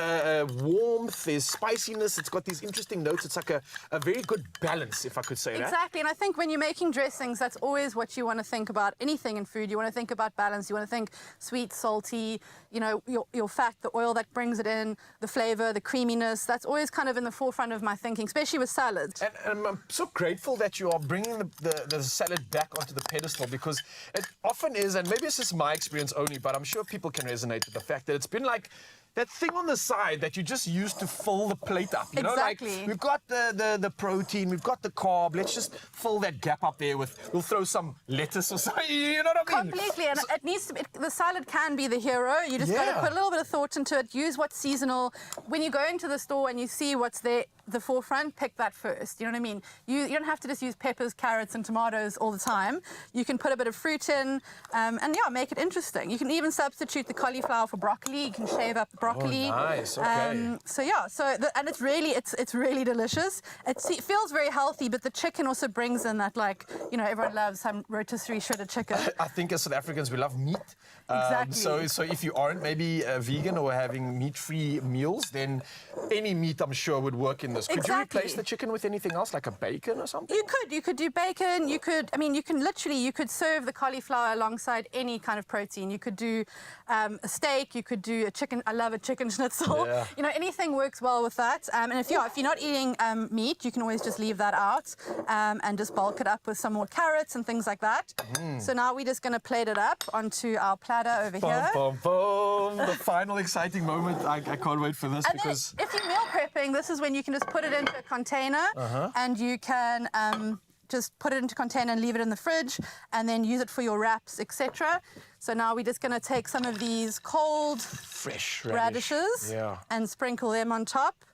Speaker 18: warmth, there's spiciness. It's got these interesting notes. It's like a very good balance, if I could say that.
Speaker 19: Exactly, and I think when you're making dressings, that's always what you want to think about. Anything in food, you want to think about balance. You want to think sweet, salty, you know, your fat, the oil that brings it in, the flavor, the creaminess. That's always kind of in the forefront of my thinking, especially with salads.
Speaker 18: And I'm so grateful that you are bringing the salad back onto the pedestal, because it often is, and maybe it's just my experience only, but I'm sure people can resonate with the fact that it's been like that thing on the side that you just use to fill the plate up. You know,
Speaker 19: Exactly.
Speaker 18: like we've got the protein, we've got the carb. Let's just fill that gap up there with. We'll throw some lettuce or something. You know what I mean?
Speaker 19: Completely, and it needs to be, the salad can be the hero. You just got to put a little bit of thought into it. Use what's seasonal. When you go into the store and you see what's there, the forefront, pick that first. You know what I mean? You don't have to just use peppers, carrots, and tomatoes all the time. You can put a bit of fruit in, and yeah, make it interesting. You can even substitute the cauliflower for broccoli. You can shave up the broccoli.
Speaker 18: Oh, nice. Okay.
Speaker 19: So yeah, and it's really delicious. It feels very healthy, but the chicken also brings in that, like, you know, everyone loves some rotisserie shredded chicken.
Speaker 18: I think as South Africans, we love meat.
Speaker 19: Exactly.
Speaker 18: So if you aren't maybe vegan or having meat-free meals, then any meat, I'm sure, would work in this. Could you replace the chicken with anything else, like a bacon or something?
Speaker 19: You could do bacon. You could serve the cauliflower alongside any kind of protein. You could do a steak. You could do a chicken. I love a chicken schnitzel.
Speaker 18: Yeah.
Speaker 19: You know, anything works well with that. And if you're not eating meat, you can always just leave that out and just bulk it up with some more carrots and things like that. So now we're just going to plate it up onto our platter over here.
Speaker 18: Boom, boom. The final exciting moment. I can't wait for this,
Speaker 19: And
Speaker 18: because
Speaker 19: then if you're meal prepping, this is when you can just put it into a container and you can just put it into a container and leave it in the fridge and then use it for your wraps, etc. So now we're just going to take some of these cold
Speaker 18: fresh
Speaker 19: radishes and sprinkle them on top.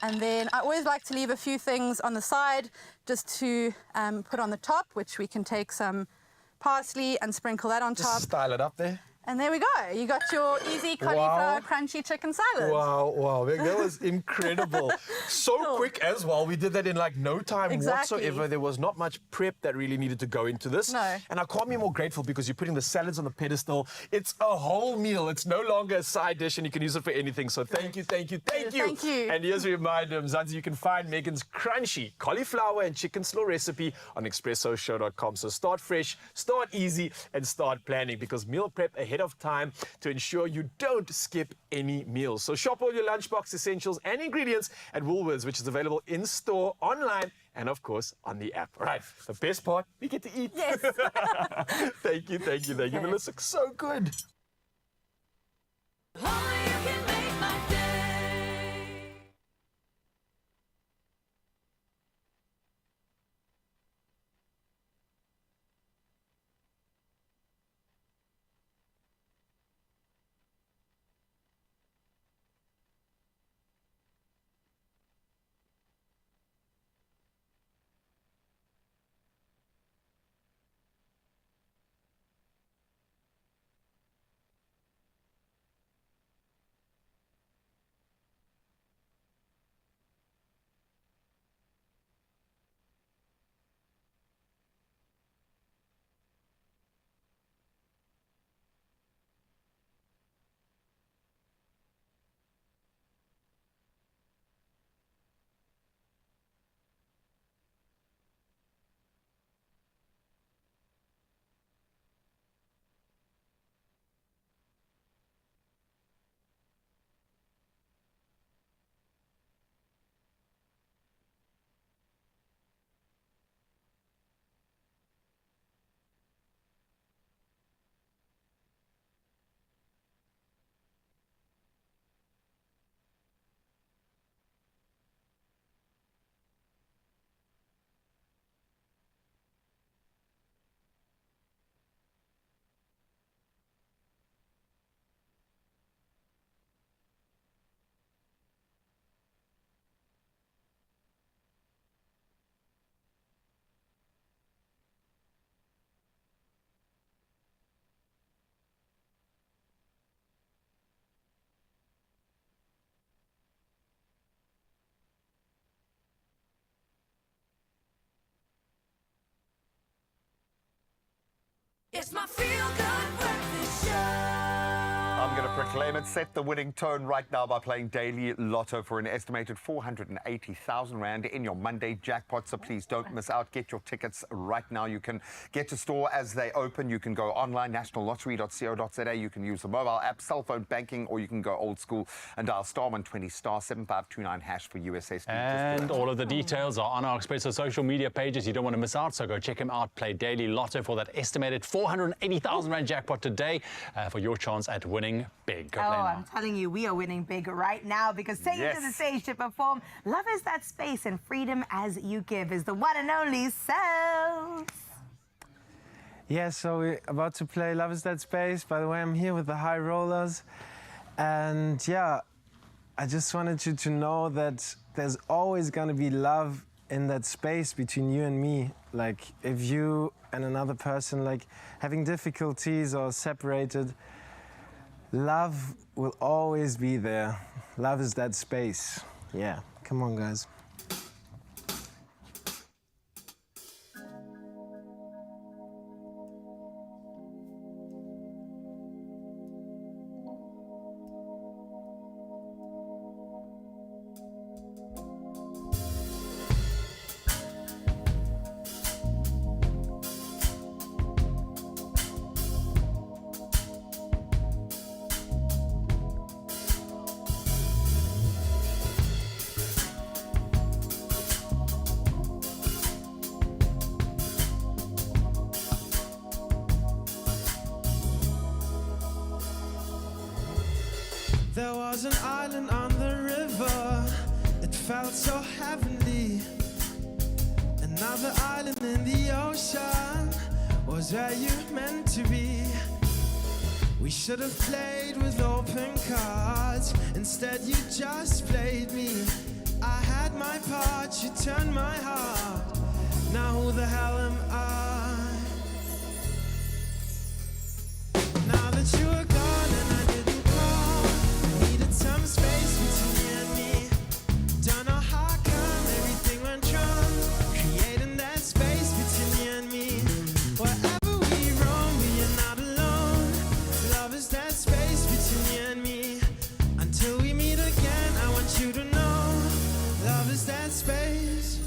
Speaker 19: And then I always like to leave a few things on the side just to put on the top, which we can take some parsley and sprinkle that on top.
Speaker 18: Just style it up there.
Speaker 19: And there we go. You got your easy cauliflower crunchy chicken salad.
Speaker 18: Wow. That was incredible. So quick as well. We did that in like no time whatsoever. There was not much prep that really needed to go into this.
Speaker 19: No.
Speaker 18: And I can't be more grateful because you're putting the salads on the pedestal. It's a whole meal. It's no longer a side dish and you can use it for anything. So thank you.
Speaker 19: Thank you.
Speaker 18: And here's a reminder, Mzansi, you can find Megan's crunchy cauliflower and chicken slaw recipe on expressoshow.com. So start fresh, start easy, and start planning, because meal prep ahead of time to ensure you don't skip any meals. So shop all your lunchbox essentials and ingredients at Woolworths, which is available in store, online, and of course on the app. All right, the best part, we get to eat.
Speaker 19: Yes.
Speaker 18: Thank you. This looks so good.
Speaker 4: It's my feel good.
Speaker 1: I'm going to proclaim it. Set the winning tone right now by playing daily Lotto for an estimated 480,000 Rand in your Monday jackpot. So please don't miss out. Get your tickets right now. You can get to store as they open. You can go online, nationallottery.co.za. You can use the mobile app, cell phone banking, or you can go old school and dial *120 *7529# for USSD.
Speaker 2: And all of the details are on our Expresso social media pages. You don't want to miss out, so go check them out. Play daily Lotto for that estimated 480,000 Rand jackpot today for your chance at winning big. Go
Speaker 3: Oh,
Speaker 2: play now.
Speaker 3: I'm telling you, we are winning big right now because taking to the stage to perform Love Is That Space and Freedom As You Give is the one and only self.
Speaker 16: Yeah, so we're about to play Love Is That Space. By the way, I'm here with the High Rollers. And yeah, I just wanted you to know that there's always going to be love in that space between you and me. Like, if you and another person, like, having difficulties or separated, love will always be there. Love is that space. Yeah, come on, guys.
Speaker 20: There was an island on the river, it felt so heavenly. Another island in the ocean was where you meant to be. We should have played with open cards, instead you just played me. I had my part, you turned my heart, now who the hell am I? Now that you are gone and I didn't call, needed some space between you and me. Don't know how come everything went wrong, creating that space between you and me. Wherever we roam, we are not alone. Love is that space between you and me. Until we meet again, I want you to know, love is that space.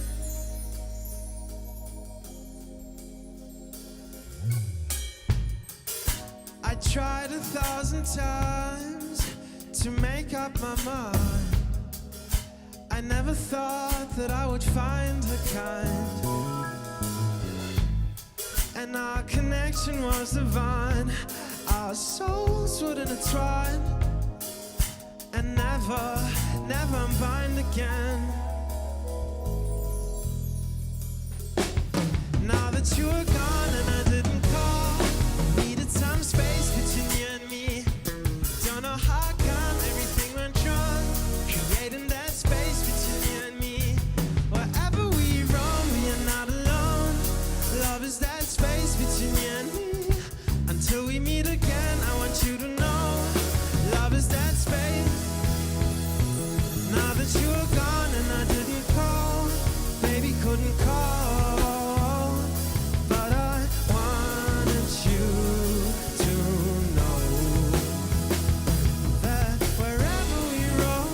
Speaker 20: I tried 1,000 times to make up my mind. I never thought that I would find her kind, and our connection was divine. Our souls would intertwine and never, never unbind again. Now that you are gone and I didn't call, needed some space between you and me. Don't know how come everything went wrong, creating that space between you and me. Wherever we roam, we are not alone. Love is that space between you and me. Until we meet again, I want you to know, love is that space. Now that you are gone and I didn't call, baby couldn't call, but I wanted you to know that wherever we roam,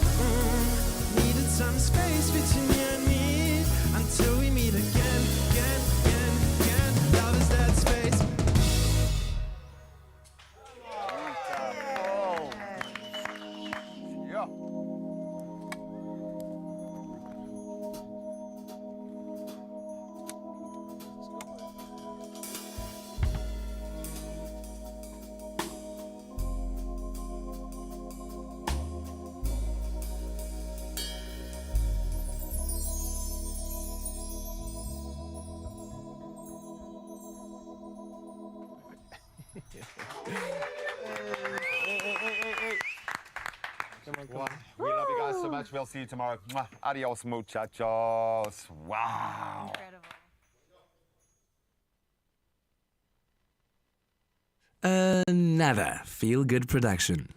Speaker 20: needed some space between you and me. Until we meet again, again, again, again. Love is that space.
Speaker 1: Yeah. Wow. We love you guys so much. We'll see you tomorrow. Mwah. Adios, muchachos. Wow.
Speaker 21: Another feel-good production.